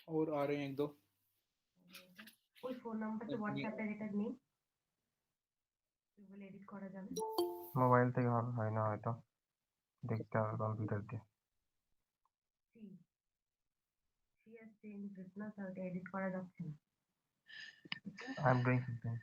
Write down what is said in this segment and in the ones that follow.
और आ रहे हैं एक दो। ওই ফোন নাম্বারটা হোয়াটসঅ্যাপে এডিটেড নেই, এগুলো এডিট করা যাবে। মোবাইল থেকে হয় না হয়তো, দেখতে হবে কম্পিউটার দিয়ে। সি সি এস চেঞ্জ না, তাহলে এডিট করা যাচ্ছে না। I am doing something.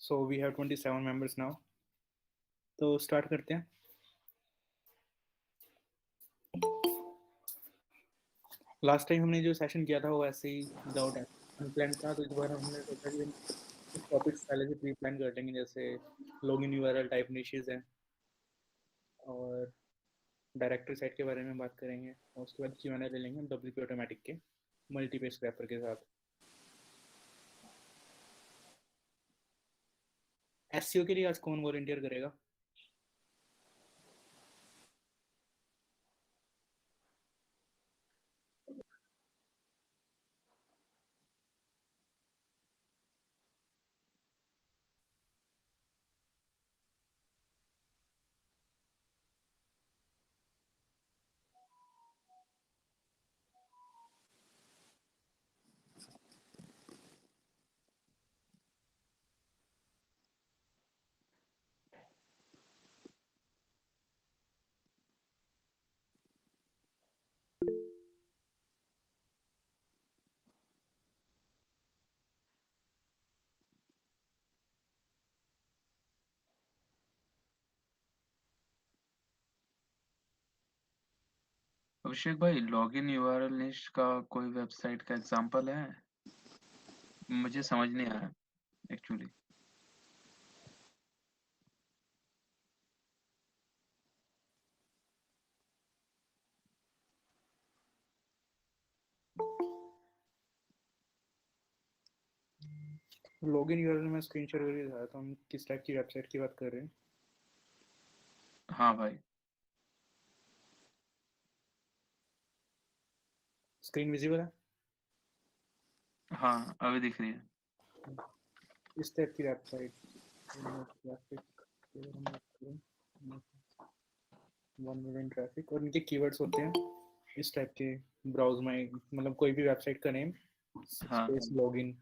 So we have 27 members now. तो स्टार्ट करते हैं। लास्ट टाइम हमने जो सेशन किया था वो ऐसे ही विदाउट अनप्लान था, तो इस बार हमने सोचा कि कुछ टॉपिक्स पहले से प्री प्लान कर लेंगे, जैसे लॉगिन यूआरएल टाइप निशेस हैं, और डायरेक्टरी साइट के बारे में बात करेंगे, और उसके बाद Q&A ले लेंगे हम WP ऑटोमेटिक के मल्टी पेज स्क्रैपर के साथ। एसईओ के लिए आज कौन वॉलंटियर करेगा? अभिषेक भाई, लॉगिन यूआरएल निश का कोई वेबसाइट का एग्जांपल है? मुझे समझ नहीं आया एक्चुअली। लॉगिन यूआरएल में स्क्रीन शेयर करके दिखाया था, हम किस टाइप की वेबसाइट की बात कर रहे हैं? हाँ भाई। स्क्रीन विजिबल है? हाँ, अभी दिख रही है। इस टाइप की वेबसाइट, वन मिलियन ट्रैफिक, और इनके कीवर्ड्स होते हैं इस टाइप के। ब्राउज माई, मतलब कोई भी वेबसाइट का नेम हाँ स्पेस लॉगिन,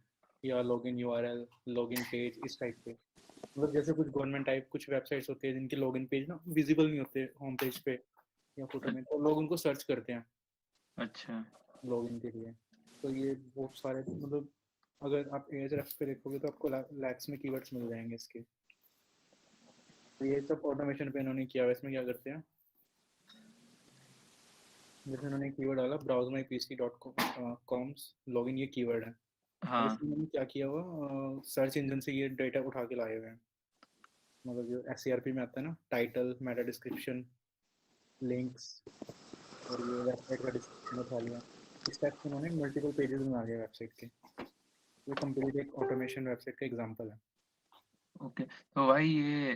या लॉगिन यूआरएल, लॉगिन पेज, इस टाइप के। मतलब जैसे कुछ गवर्नमेंट टाइप कुछ वेबसाइट्स होते हैं जिनके लॉगिन पेज ना विजिबल नहीं होते होम पेज पे या फोटो में, तो लोग उनको सर्च करते हैं अच्छा। लॉगिन के लिए। तो ये बहुत सारे, मतलब अगर आप एएचआरएफ पे देखोगे तो आपको लैक्स में कीवर्ड्स मिल जाएंगे इसके। तो ये सब ऑटोमेशन पे इन्होंने किया हुआ है। इसमें क्या करते हैं, जैसे उन्होंने कीवर्ड डाला ब्राउज माई पीसी डॉट कॉम्स लॉगिन, ये कीवर्ड है। अब हाँ। इसमें उन्होंने क्या किया हुआ, सर्च इंजन से ये डेटा उठा के लाए हुए हैं। मतलब जो एससीआरपी में आता है ना, टाइटल, मेटा डिस्क्रिप्शन, लिंक्स, और ये वेबसाइट का डिस्क्रिप्शन उठा लिया। इस टाइप से उन्होंने मल्टीपल पेजेस बना लिया वेबसाइट के। ये कंप्लीट एक ऑटोमेशन वेबसाइट का एग्जांपल है। ओके, तो भाई ये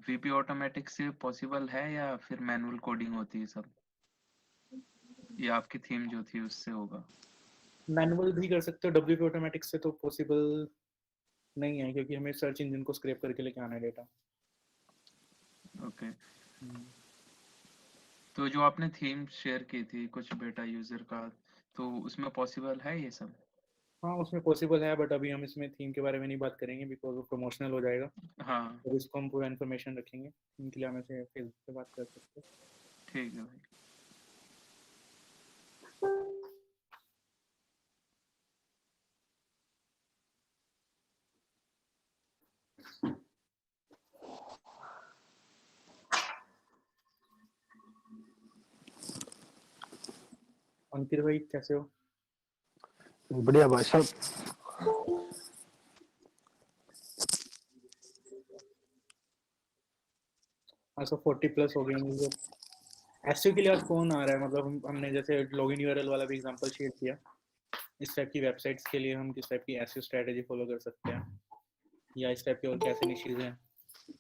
वीपी ऑटोमेटिक से पॉसिबल है या फिर मैनुअल कोडिंग होती है सब? ये आपकी थीम जो थी उससे होगा? मैनुअल भी कर सकते हो, WP ऑटोमेटिक से तो पॉसिबल नहीं है, क्योंकि हमें सर्च इंजन को स्क्रैप करके लेके आना है डेटा। ओके, तो जो आपने थीम शेयर की थी कुछ बेटा यूजर का, तो उसमें पॉसिबल है ये सब? हाँ उसमें पॉसिबल है, बट अभी हम इसमें थीम के बारे में नहीं बात करेंगे बिकॉज वो प्रमोशनल हो जाएगा। हाँ तो इसको हम पूरा इन्फॉर्मेशन रखेंगे, इनके लिए हम ऐसे फेसबुक पे बात कर सकते हैं। ठीक है भाई। अंकित भाई कैसे हो? बढ़िया भाई साहब। अच्छा 40 प्लस हो गए मुझे। एसईओ के लिए आज कौन आ रहा है? मतलब हमने जैसे लॉगिन यूआरएल वाला भी एग्जांपल शेयर किया, इस टाइप की वेबसाइट्स के लिए हम किस टाइप की एसईओ स्ट्रेटजी फॉलो कर सकते हैं, या इस टाइप के और कैसे निशेज हैं,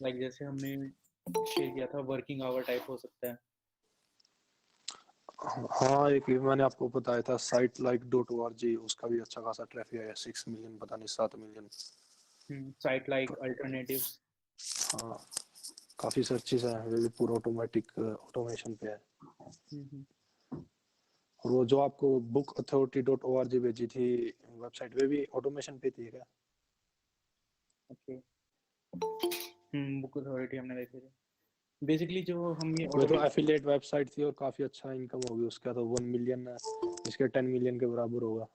लाइक जैसे हमने शेयर किया था वर्किंग आवर टाइप हो सकता है। हाँ, एक मैंने आपको बताया था साइट लाइक .org, उसका भी अच्छा खासा ट्रैफिक है, 6 मिलियन पता नहीं 7 मिलियन। साइट लाइक अल्टरनेटिव्स, हाँ, काफी सर्चेस हैं, वे भी पूरा ऑटोमेटिक ऑटोमेशन पे है। और वो जो आपको बुक अथॉरिटी .org भेजी थी वेबसाइट, वे भी ऑटोमेशन पे थी क्या? ओके। बुक अथॉरिटी हमने देखी थी। बेसिकली जो हम ये वो तो एफिलिएट वेबसाइट थी और काफी अच्छा इनकम होगी उसका, तो 1 मिलियन इसके 10 मिलियन के बराबर होगा।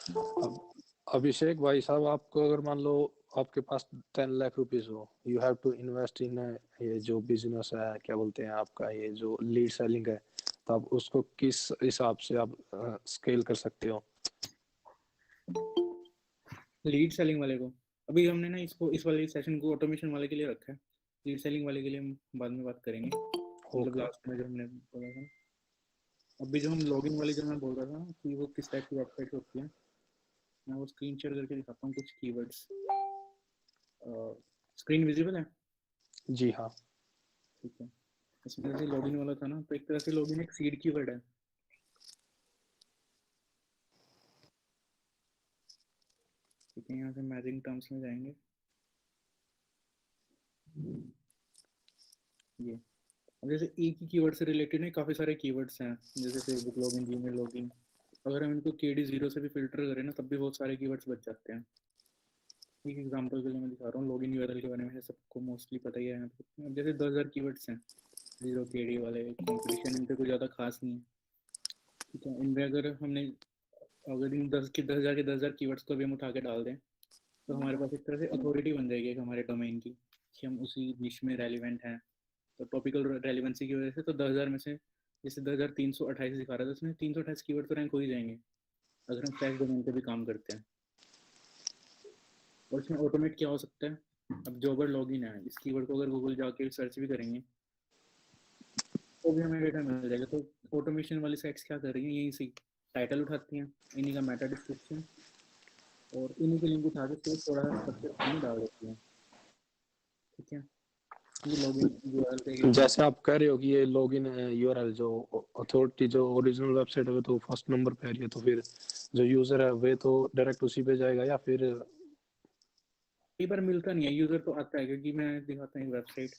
अब अभिषेक भाई साहब, आपको अगर मान लो आपके पास 10 लाख रुपीस हो, you have to invest in ये जो बिजनेस है, क्या बोलते हैं आपका, ये जो लीड सेलिंग है, तो आप उसको किस हिसाब से आप स्केल कर सकते हो? लीड सेलिंग वाले को अभी हमने ना इसको इस वाले सेशन को ऑटोमेशन वाले के लिए रखा है, लीड सेलिंग वाले के लिए हम बाद में बात करेंगे, मतलब लास्ट में जो हमने बोला था। अभी जो हम लॉगिन वाली जो मैं बोल रहा था कि वो किस टाइप की वेबसाइट होती है, मैं वो स्क्रीन शेयर करके दिखाता हूँ कुछ कीवर्ड्स। स्क्रीन विजिबल है? जी हाँ। ठीक है, इसमें जैसे लॉगिन वाला था ना, तो एक तरह से लॉगिन एक सीड कीवर्ड है। ठीक है, यहाँ से मैचिंग टर्म्स में जाएंगे, ये अब जैसे एक ही कीवर्ड से रिलेटेड नहीं काफ़ी सारे कीवर्ड्स हैं, जैसे फेसबुक लॉगिन, जीमेल लॉगिन, अगर हम इनको KD0 से भी फिल्टर करें ना तब भी बहुत सारे कीवर्ड्स बच जाते हैं। एक एग्जांपल के लिए मैं दिखा रहा हूँ, लॉगिन यूआरएल के बारे में है सबको मोस्टली पता ही है। अब जैसे 10,000 कीवर्ड्स हैं 0 KD वाले, कंपटीशन इन पे कोई ज़्यादा खास नहीं है। ठीक है, इनमें अगर इन 10,000 के 10,000 कीवर्ड्स को भी हम उठा के डाल दें तो हमारे पास एक तरह से अथॉरिटी बन जाएगी हमारे डोमेन की, कि हम उसी निश में रेलिवेंट हैं। तो टॉपिकल रेलिवेंसी की वजह से तो 10,000 में से जैसे 10,328 दिखा रहा था, उसमें 328 कीवर्ड तो रैंक हो ही जाएंगे अगर हम फ्रेश डोमेन पे भी काम करते हैं। और इसमें ऑटोमेट क्या हो सकता है, अब जो अगर लॉगिन है इस कीवर्ड को अगर गूगल जाके सर्च भी करेंगे तो भी हमें डेटा मिल जाएगा। तो ऑटोमेशन वाली साइट्स क्या कर रही हैं, यहीं से टाइटल उठाती हैं, इन्हीं का मेटा डिस्क्रिप्शन और इन्हीं के लिंक उठा के फिर थोड़ा सा स्ट्रक्चर में डाल देती हैं। ठीक है, ये लॉगिन यूआरएल का एक जैसे आप कह रहे हो कि ये लॉगिन यूआरएल जो अथॉरिटी जो ओरिजिनल वेबसाइट है वो तो फर्स्ट नंबर पे आ रही है, तो फिर जो यूजर है वे तो डायरेक्ट उसी पे जाएगा, या फिर कई बार मिलता नहीं है, यूजर तो आता है, क्योंकि मैं दिखाता हूँ वेबसाइट।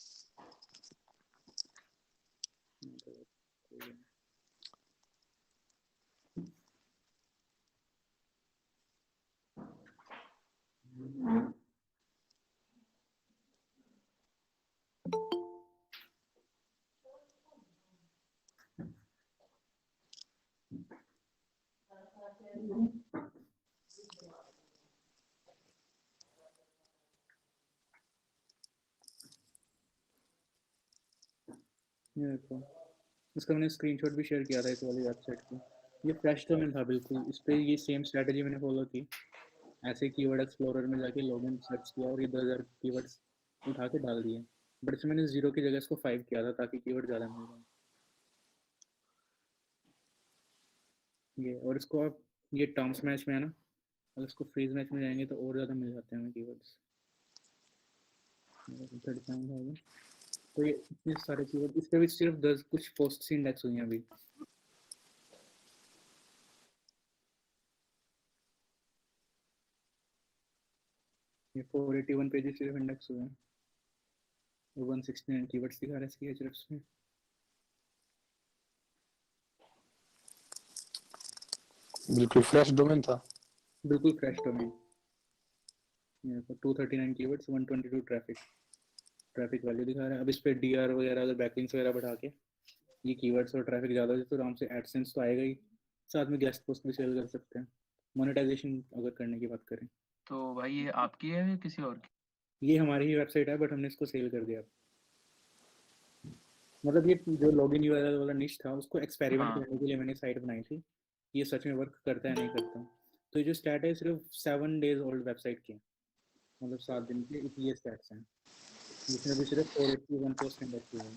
ये देखो, इसका मैंने स्क्रीनशॉट भी शेयर किया था इस वाली वेबसाइट की। ये फ्रेश डोमेन था बिल्कुल, इस पे ये सेम स्ट्रैटेजी मैंने फॉलो की, ऐसे कीवर्ड एक्सप्लोरर में जाके लॉगिन सर्च किया और ये 2,000 कीवर्ड्स उठा के डाल दिए, बट इसमें मैंने 0 की जगह इसको 5 किया था ताकि कीवर्ड ज़्यादा मिल जाए। ये और इसको आप ये टर्म्स मैच में है ना, अगर इसको फ्रीज मैच में जाएंगे तो और ज़्यादा मिल जाते हैं हमें कीवर्ड्स। तो ये इतने सारे कीवर्ड, इस पे भी सिर्फ 10 कुछ पोस्ट इंडेक्स हुई हैं अभी। ये 481 पेजेस सिर्फ इंडेक्स हुए हैं और 169 कीवर्ड्स दिखा रहे हैं इसकी एचरेफ्स में। बिल्कुल फ्रेश डोमेन था? बिल्कुल फ्रेश डोमेन। ये 239 कीवर्ड्स, 122 ट्रैफिक वैल्यू दिखा रहा है। अब इस पे डीआर वगैरह अगर बैकलिंक्स वगैरह बढ़ा के ये कीवर्ड्स और ट्रैफिक ज़्यादा हो तो आराम से एडसेंस तो आएगा ही, साथ में गेस्ट पोस्ट भी सेल कर सकते हैं, मोनेटाइजेशन अगर करने की बात करें। तो भाई ये आपकी है या किसी और की? ये हमारी ही वेबसाइट है बट हमने इसको सेल कर दिया। मतलब ये जो लॉगिन यूआरएल वाला निश था उसको एक्सपेरिमेंट हाँ करने के लिए मैंने साइट बनाई थी, ये सच में वर्क करता है नहीं करता। तो ये जो स्टैट है सिर्फ 7 डेज ओल्ड वेबसाइट की है, मतलब 7 दिन के ये स्टैट्स हैं जिसमें भी सिर्फ 481 पोस्ट इंडेक्स हुए हैं।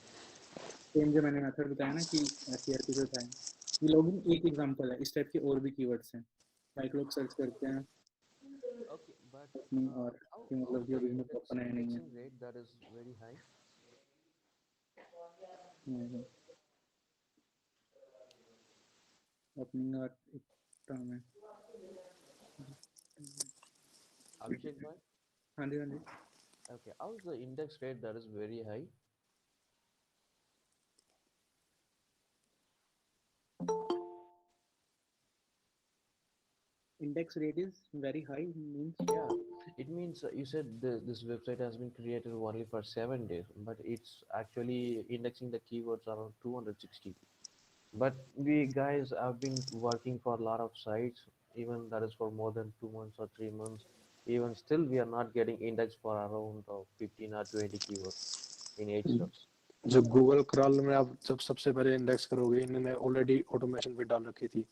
सेम जो मैंने मेथड बताया ना कि सीआरपी पे बताया, ये लॉगिन एक एग्जांपल है, इस टाइप के और भी कीवर्ड्स हैं। लाइक लोग सर्च करते हैं Okay, but अपनी और कि how's मतलब the जो बिजनेस ओपन है नहीं है। indexing rate that is very high? Opening और एक टर्म है। Abhishek bhai? हाँ जी हाँ जी। Okay, how's the index rate that is very high? Index rate is very high means Yeah, it means you said this website has been created only for 7 days, but it's actually indexing the keywords around 260. But we guys have been working for a lot of sites, even that is for more than 2 months or 3 months. Even still, we are not getting indexed for around 15 or 20 keywords in Ahrefs. जो Google crawl में आप जब सबसे पहले index करोगे, इन्होंने already automation भी डाल रखी थी।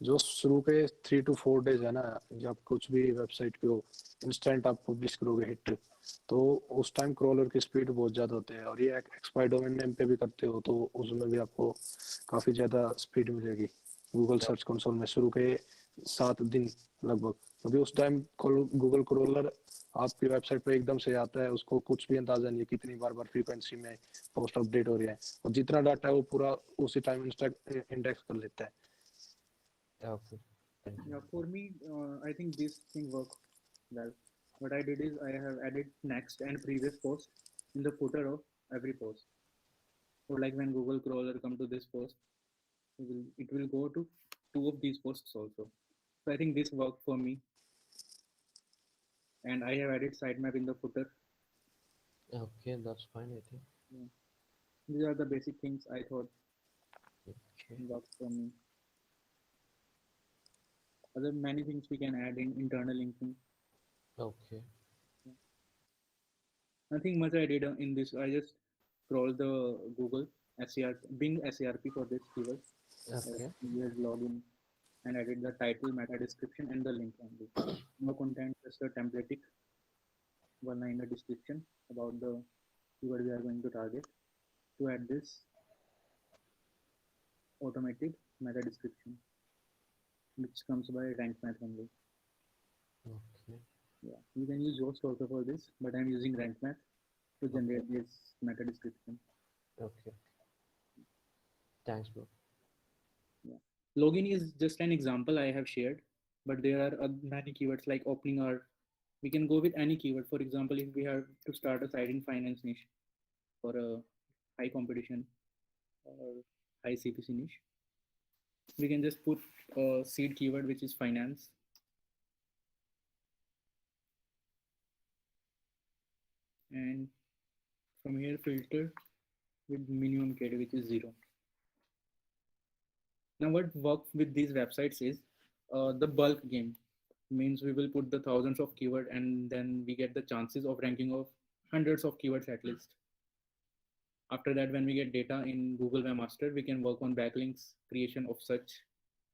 जो शुरू के 3 to 4 डेज है ना, जब कुछ भी वेबसाइट पे हो, इंस्टेंट आप पब्लिश करोगे हिट, तो उस टाइम क्रॉलर की स्पीड बहुत ज़्यादा होते हैं। और ये एक्सपायर डोमेन नेम पे भी करते हो तो उसमें भी आपको काफ़ी ज़्यादा स्पीड मिलेगी गूगल सर्च कंसोल में शुरू के 7 दिन लगभग, क्योंकि उस टाइम गूगल क्रॉलर आपकी वेबसाइट पे एकदम से आता है, उसको कुछ भी अंदाजा नहीं है कितनी बार फ्रीक्वेंसी में पोस्ट अपडेट हो रही है, और जितना डाटा है वो पूरा उसी टाइम इंडेक्स कर लेता है। Okay, thank you. yeah, for me I think this thing work well. What I did is I have added next and previous post in the footer of every post. So like when Google crawler come to this post, it will go to 2 of these posts also. So I think this worked for me, and I have added sitemap in the footer. Okay, that's fine, I think. Yeah. These are the basic things I thought Okay. worked for me. Other many things we can add in internal linking. Okay. Nothing much I did in this. I just crawled the Google SER, Bing SERP for this keyword. Okay. Previous login and added the title, meta description, and the link only. No content, just a templatic one liner description about the keyword we are going to target. To add this automated meta description, which comes by rank math only. Okay. Yeah, you can use Yoast also for this, but I'm using rank math to generate this meta description. Okay. Thanks, bro. Yeah. Login is just an example I have shared, but there are many keywords like opening hour. We can go with any keyword. For example, if we have to start a site in finance niche for a high competition or high CPC niche, we can just put a seed keyword which is finance. And from here filter with minimum KD which is 0. Now what works with these websites is the bulk game. Means we will put the thousands of keyword and then we get the chances of ranking of hundreds of keywords at least. After that, when we get data in Google Webmaster, we can work on backlinks, creation of such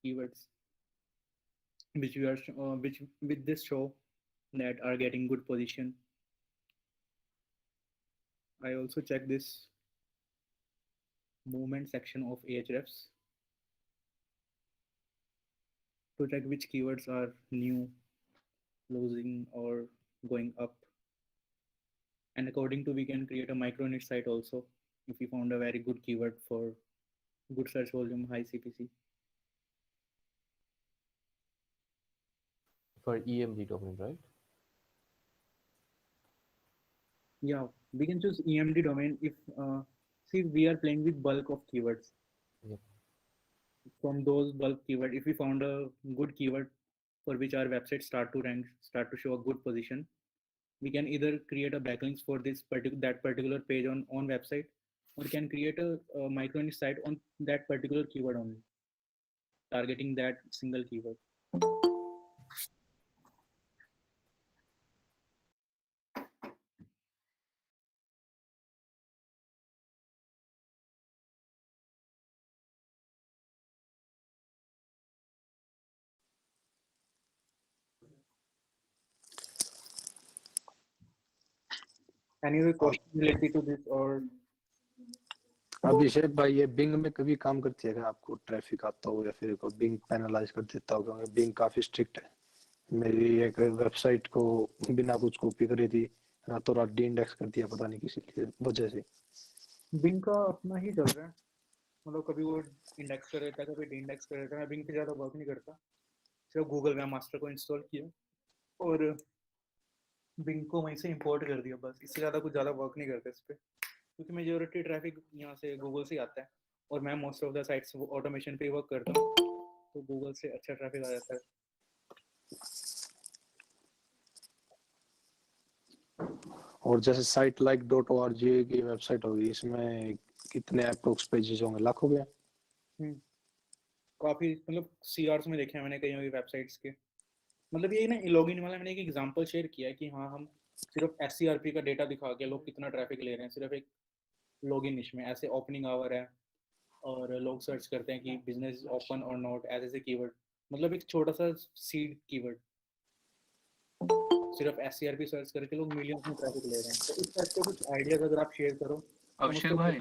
keywords, which we are which with this show that are getting good position. I also check this movement section of Ahrefs to check which keywords are new, losing, or going up. And according to we can create a micro niche site also if we found a very good keyword for good search volume, high CPC. For EMD domain, right? Yeah, we can choose EMD domain if see we are playing with bulk of keywords. Yep. From those bulk keyword, if we found a good keyword for which our website start to rank, start to show a good position, we can either create a backlinks for this particular page on website, or can create a micro niche site on that particular keyword only, targeting that single keyword. Any other question related to this or अभिषेक भाई ये Bing में कभी काम करती है क्या? आपको traffic आता हो या फिर को बिंग पेनलाइज कर देता हो? क्योंकि बिंग काफी स्ट्रिक्ट है। मेरी एक वेबसाइट को बिना कुछ कॉपी करे थी रातों रात डी इंडेक्स कर दिया, पता नहीं किसी वजह से। बिंग का अपना ही चल रहा है, मतलब कभी वो इंडेक्स कर देता है, कभी डी इंडेक्स कर देता है। मैं बिंग पे ज़्यादा वर्क नहीं करता, सिर्फ गूगल वेब मास्टर को इंस्टॉल किया और बिंग को वहीं से इंपोर्ट कर दिया, बस। इससे ज़्यादा कुछ ज़्यादा वर्क नहीं करता इस पर, क्योंकि मेजोरिटी ट्रैफिक यहाँ से गूगल से ही आता है और मैं most of the sites automation पे ही वर्क करता हूँ, तो गूगल से अच्छा ट्रैफिक आ जाता है। और जैसे साइट लाइक .org की वेबसाइट होगी, इसमें कितने अप्रोक्स पेजेस होंगे? लाखों के? काफ़ी, मतलब CRs में देखे हैं मैंने कई वेबसाइट्स के। मतलब ये ना लॉगिन वाला मैंने एक एग्जांपल शेयर किया है कि हाँ, हम सिर्फ SCRP का डेटा दिखा के लोग कितना ट्रैफिक ले रहे हैं, सिर्फ एक लॉगिन निश में। ऐसे ओपनिंग आवर है और लोग सर्च करते हैं कि बिजनेस ओपन और नॉट ऐसे ऐसे कीवर्ड, मतलब एक छोटा सा सीड कीवर्ड, सिर्फ SCRP सर्च करके लोग मिलियंस में ट्रैफिक ले रहे हैं। तो इस टाइप के कुछ आइडियाज अगर आप शेयर करो तो हम अभिषेक उसको। भाई,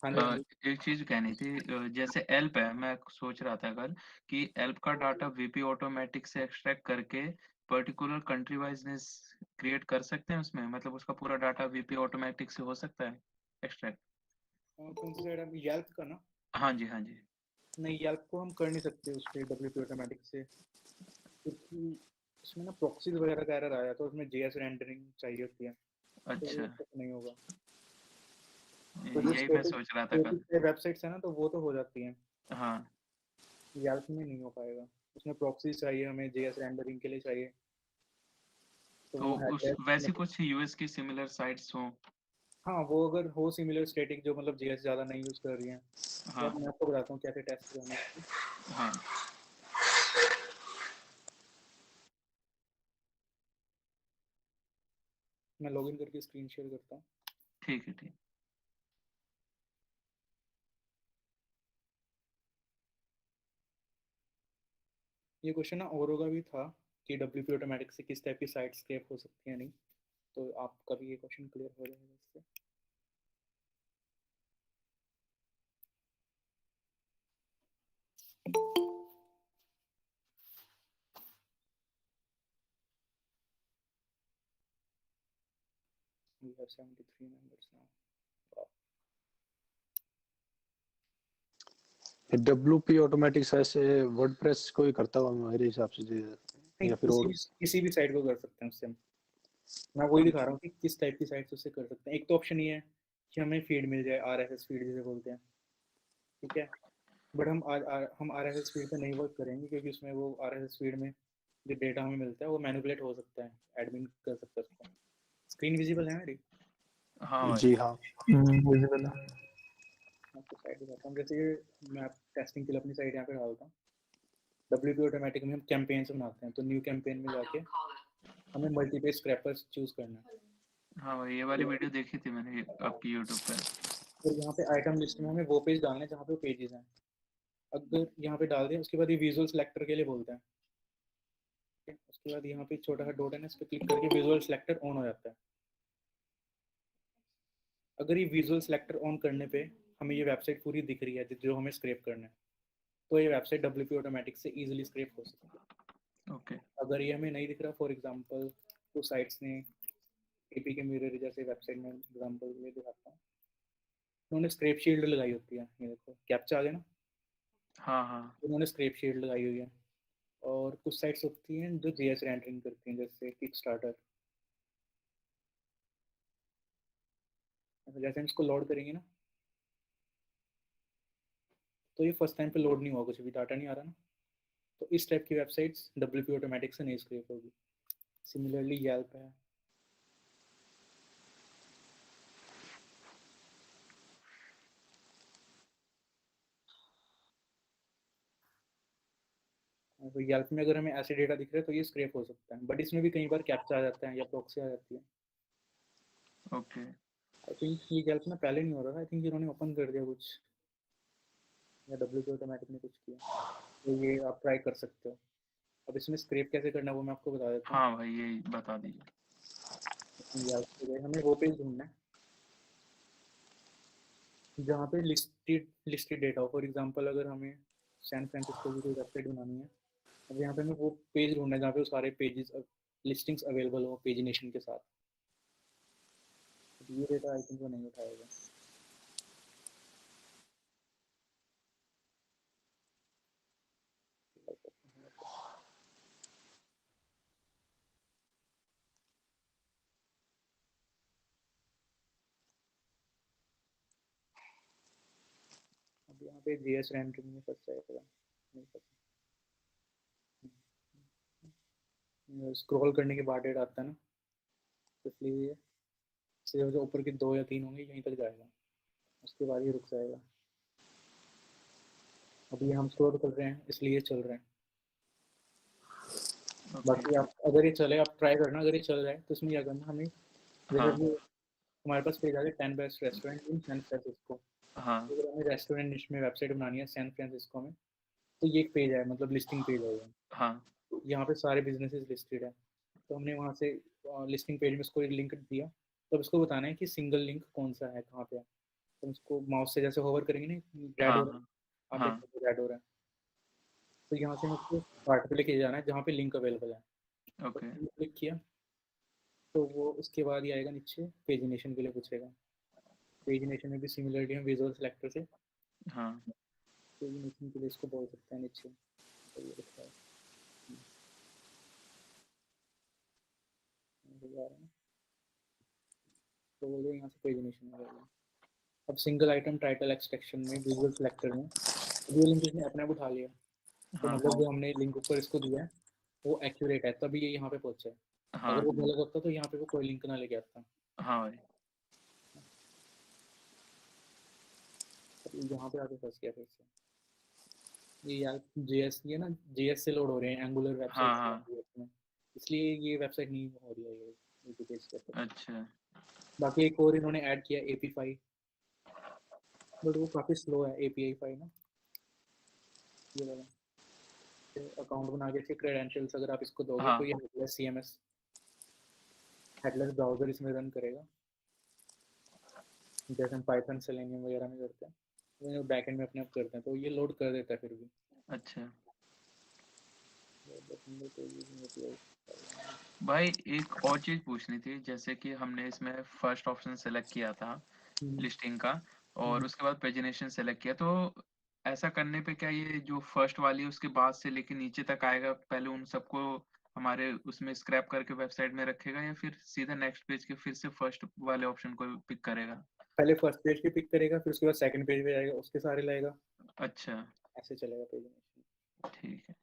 हाँ जी, हाँ जी। एक चीज कहनी थी, जैसे एल्प है, मैं सोच रहा था कल कि एल्प का डाटा वीपी ऑटोमेटिक से एक्सट्रैक्ट करके पर्टिकुलर कंट्री वाइजनेस क्रिएट कर सकते हैं उसमें, मतलब उसका पूरा डाटा वीपी ऑटोमेटिक से हो सकता है एक्सट्रैक्ट? कौन सी साइड है? येल्प का ना? हाँ जी, हाँ जी। नहीं, येल्प को हम कर नहीं सकते उस पर WP ऑटोमेटिक से, क्योंकि उसमें ना प्रॉक्सीज वगैरह का एरर आया, तो उसमें JS रेंडरिंग चाहिए होती है, तो वो अच्छा, तक नहीं होगा। तो जो यही मैं सोच रहा था कल। स्टेटिक वेबसाइट्स है ना, तो वो तो हो जाती हैं, हाँ, येल्प में नहीं हो पाएगा। उसमें प्रॉक्सीज चाहिए, हमें JS रेंडरिंग के लिए चाहिए, तो तो वो उस हेडलेस वैसी मतलब। कुछ यूएस की सिमिलर साइट्स हो। हाँ, वो अगर हो सिमिलर स्टेटिक, जो मतलब JS ज़्यादा नहीं यूज़ कर रही हैं, हाँ, तो मैं आपको बताता हूँ कैसे टेस्ट करना है। हाँ, मैं लॉगिन करके स्क्रीन शेयर करता हूँ। ठीक है, ठीक। ये क्वेश्चन ना औरों का भी था कि WP ऑटोमेटिक से किस टाइप की साइट स्क्रैप हो सकती है नहीं, तो आपका भी ये क्वेश्चन क्लियर हो जाएगा इससे। We have 73 members now. WP automatic ऐसे वर्डप्रेस कोई करता होगा मेरे हिसाब से, नहीं, या फिर और? किसी भी साइट को कर सकते हैं उससे हम। मैं वही दिखा रहा हूँ कि किस टाइप की साइट उससे कर सकते हैं। एक तो ऑप्शन ये है कि हमें फीड मिल जाए, RSS फीड जिसे बोलते हैं, ठीक है। बट हम RSS फीड पे नहीं वर्क करेंगे, क्योंकि उसमें वो RSS फीड में जो डेटा हमें मिलता है वो मैनिपुलेट हो सकता है, एडमिन कर सकता है उसको। स्क्रीन विजिबल है मेरी? हाँ भाई। जी हाँ, विजिबल है। आपको साइट दिखाता हूँ, जैसे मैं टेस्टिंग के लिए अपनी साइट यहाँ पे डालता हूँ। WP ऑटोमेटिक में हम कैंपेन्स बनाते हैं, तो न्यू कैंपेन में जाके हमें मल्टीपेज स्क्रैपर्स चूज करना है। हाँ भाई, ये वाली वीडियो देखी थी मैंने आपकी यूट्यूब पे। और यहाँ पे आइटम लिस्ट में हमें वो पेज डालने हैं जहाँ पे वो पेजेस हैं। अगर यहाँ पे डाल दें, उसके बाद ये विजुअल सिलेक्टर के लिए बोलते हैं, ठीक है? उसके बाद यहाँ पे छोटा सा डॉट है ना, इस पर क्लिक करके विजुअल सिलेक्टर ऑन हो जाता है। अगर ये विजुअल सिलेक्टर ऑन करने पे हमें ये वेबसाइट पूरी दिख रही है जो हमें स्क्रैप करना है, तो ये वेबसाइट WP ऑटोमेटिक से इजीली स्क्रैप हो सकती है। ओके। अगर ये हमें नहीं दिख रहा, फॉर एग्जांपल तो साइट्स ने APK मिरर जैसे वेबसाइट में एग्जांपल ये दिखाता हूँ, उन्होंने स्क्रैप शील्ड लगाई होती है। ये देखो कैप्चा आ गया ना, हाँ, हाँ, उन्होंने स्क्रैप शील्ड लगाई हुई है। और कुछ साइट्स होती हैं जो JS रेंडरिंग करती हैं, जैसे किक स्टार्टर। जैसे हम इसको लोड करेंगे ना, तो ये फर्स्ट टाइम पे लोड नहीं हुआ, कुछ भी डाटा नहीं आ रहा ना, तो इस टाइप की वेबसाइट्स WP ऑटोमेटिक से नहीं स्क्रैप होगी। सिमिलरली येल्प है। तो येल्प में अगर हमें ऐसे डेटा दिख रहे हैं तो ये स्क्रैप हो सकता है, बट इसमें भी कई बार कैप्चा आ जाता है या प्रॉक्सी आ जाती है। ओके। आई थिंक ये येल्प में पहले नहीं हो रहा था, आई थिंक इन्होंने ओपन कर दिया कुछ, या WP ऑटोमेटिक ने कुछ किया, तो ये आप ट्राई कर सकते हो। अब इसमें स्क्रैप कैसे करना है वो मैं आपको बता देता हूँ। हाँ भाई, यही बता दीजिए। या फिर हमें वो पेज ढूंढना है जहाँ पे लिस्टेड डेटा हो। फॉर एग्जांपल अगर हमें सैन फ्रांसिस्को की कोई वेबसाइट बनानी है, अब यहाँ पे हमें वो पेज ढूंढना है जहाँ पे वो सारे पेजेस लिस्टिंग्स अवेलेबल हो पेजिनेशन के साथ। ये डेटा आई थिंक वो नहीं उठाएगा। अब यहाँ पे जीएस रैंकिंग में फंस जाएगा, नहीं पता। स्क्रॉल करने के बाद डेट आता है ना, तो इसलिए ये सिर्फ जो ऊपर के 2 या 3 होंगे यहीं तक जाएगा, उसके बाद ये रुक जाएगा। अभी हम स्क्रॉल कर रहे हैं इसलिए ये चल रहे हैं। ओके बाकी आप अगर ये चले, आप ट्राई करना, अगर ये चल रहा है तो इसमें क्या करना हमें, जैसे हाँ कि हमारे पास पेज आ गया 10 best restaurant in San Francisco. हाँ अगर हमें रेस्टोरेंट निश में वेबसाइट बनानी है सैन फ्रांसिस्को में, तो ये एक पेज है, मतलब लिस्टिंग पेज है ये। हाँ यहाँ पे सारे बिजनेसेस लिस्टेड है, तो हमने वहाँ से लिस्टिंग पेज में इसको एक लिंक दिया। तो अब इसको बताना है कि सिंगल लिंक कौन सा है, कहाँ पे है। तो इसको माउस से जैसे होवर करेंगे ना, रेड हाँ हो रहा है, आप हाँ देखो रेड हो रहा है, तो यहाँ से मुझको पार्ट पे लेके जाना है जहाँ पे लिंक अवेलेबल है। तो ओके क्लिक किया तो वो उसके बाद ही आएगा नीचे पेजिनेशन के लिए पूछेगा। पेजिनेशन में भी सिमिलरिटी है विजुअल सिलेक्टर से। हाँ पेजिनेशन के लिए इसको बोल सकते हैं नीचे, तो ये दिखता है। तो वो यहाँ से पेजिनेशन आ गया। अब सिंगल आइटम टाइटल एक्सट्रैक्शन में विजुअल सिलेक्टर में ये लिंक इसने अपने आप उठा लिया, तो हाँ मतलब जो हमने लिंक ऊपर इसको दिया है वो एक्यूरेट है, तभी ये यहाँ पे पहुंचा है। अगर हाँ वो गलत होता तो यहाँ पे वो कोई लिंक ना लेके आता। हाँ भाई तो यहाँ पे आके फंस गया फिर से। ये यार जेएस, ये ना जेएस से लोड हो रहे हैं एंगुलर हाँ वेबसाइट हाँ में, इसलिए ये वेबसाइट नहीं हो रही है ये पेज के ऊपर। अच्छा बाकी एक और इन्होंने ऐड किया एपी5, बट वो काफ़ी स्लो है एपीआई 5 ना। ये वाला अकाउंट बना के क्रेडेंशियल्स अगर आप इसको दोगे तो हाँ ये हेडलेस सीएमएस, हेडलेस ब्राउजर इसमें रन करेगा, जैसे हम पाइथन सेलेनियम वगैरह में करते हैं, वो बैकएंड में अपने आप करते हैं, तो ये लोड कर देता है फिर भी। अच्छा API भाई एक और चीज पूछनी थी, जैसे कि हमने इसमें फर्स्ट ऑप्शन सेलेक्ट किया था लिस्टिंग का, और उसके बाद पेजिनेशन सेलेक्ट किया, तो ऐसा करने पे क्या ये जो फर्स्ट वाली है उसके बाद से लेके नीचे तक आएगा, पहले उन सबको हमारे उसमें स्क्रैप करके वेबसाइट में रखेगा, या फिर सीधा नेक्स्ट पेज के फिर से फर्स्ट वाले ऑप्शन को पिक करेगा? पहले फर्स्ट पेज पे पिक करेगा, फिर उसके बाद सेकंड पेज पे जाएगा, उसके सारे लाएगा, अच्छा ऐसे चलेगा पेज। ठीक है,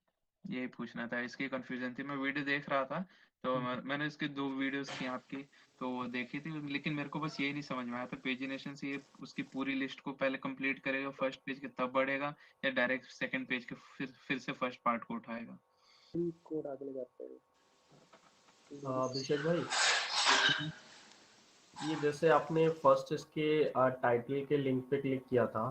यही पूछना था, इसकी कंफ्यूजन थी। मैं वीडियो देख रहा था तो मैंने इसकी 2 वीडियोस थी आपकी, तो वो देखी थी, लेकिन मेरे को बस यही नहीं समझ में आया था पेजिनेशन से ये उसकी पूरी लिस्ट को पहले कंप्लीट करेगा फर्स्ट पेज के तब बढ़ेगा, या डायरेक्ट सेकंड पेज के फिर से फर्स्ट पार्ट को उठाएगा? कोड आगे ले जाता है। अभिषेक भाई, ये जैसे आपने फर्स्ट इसके टाइटल के लिंक पे क्लिक किया था,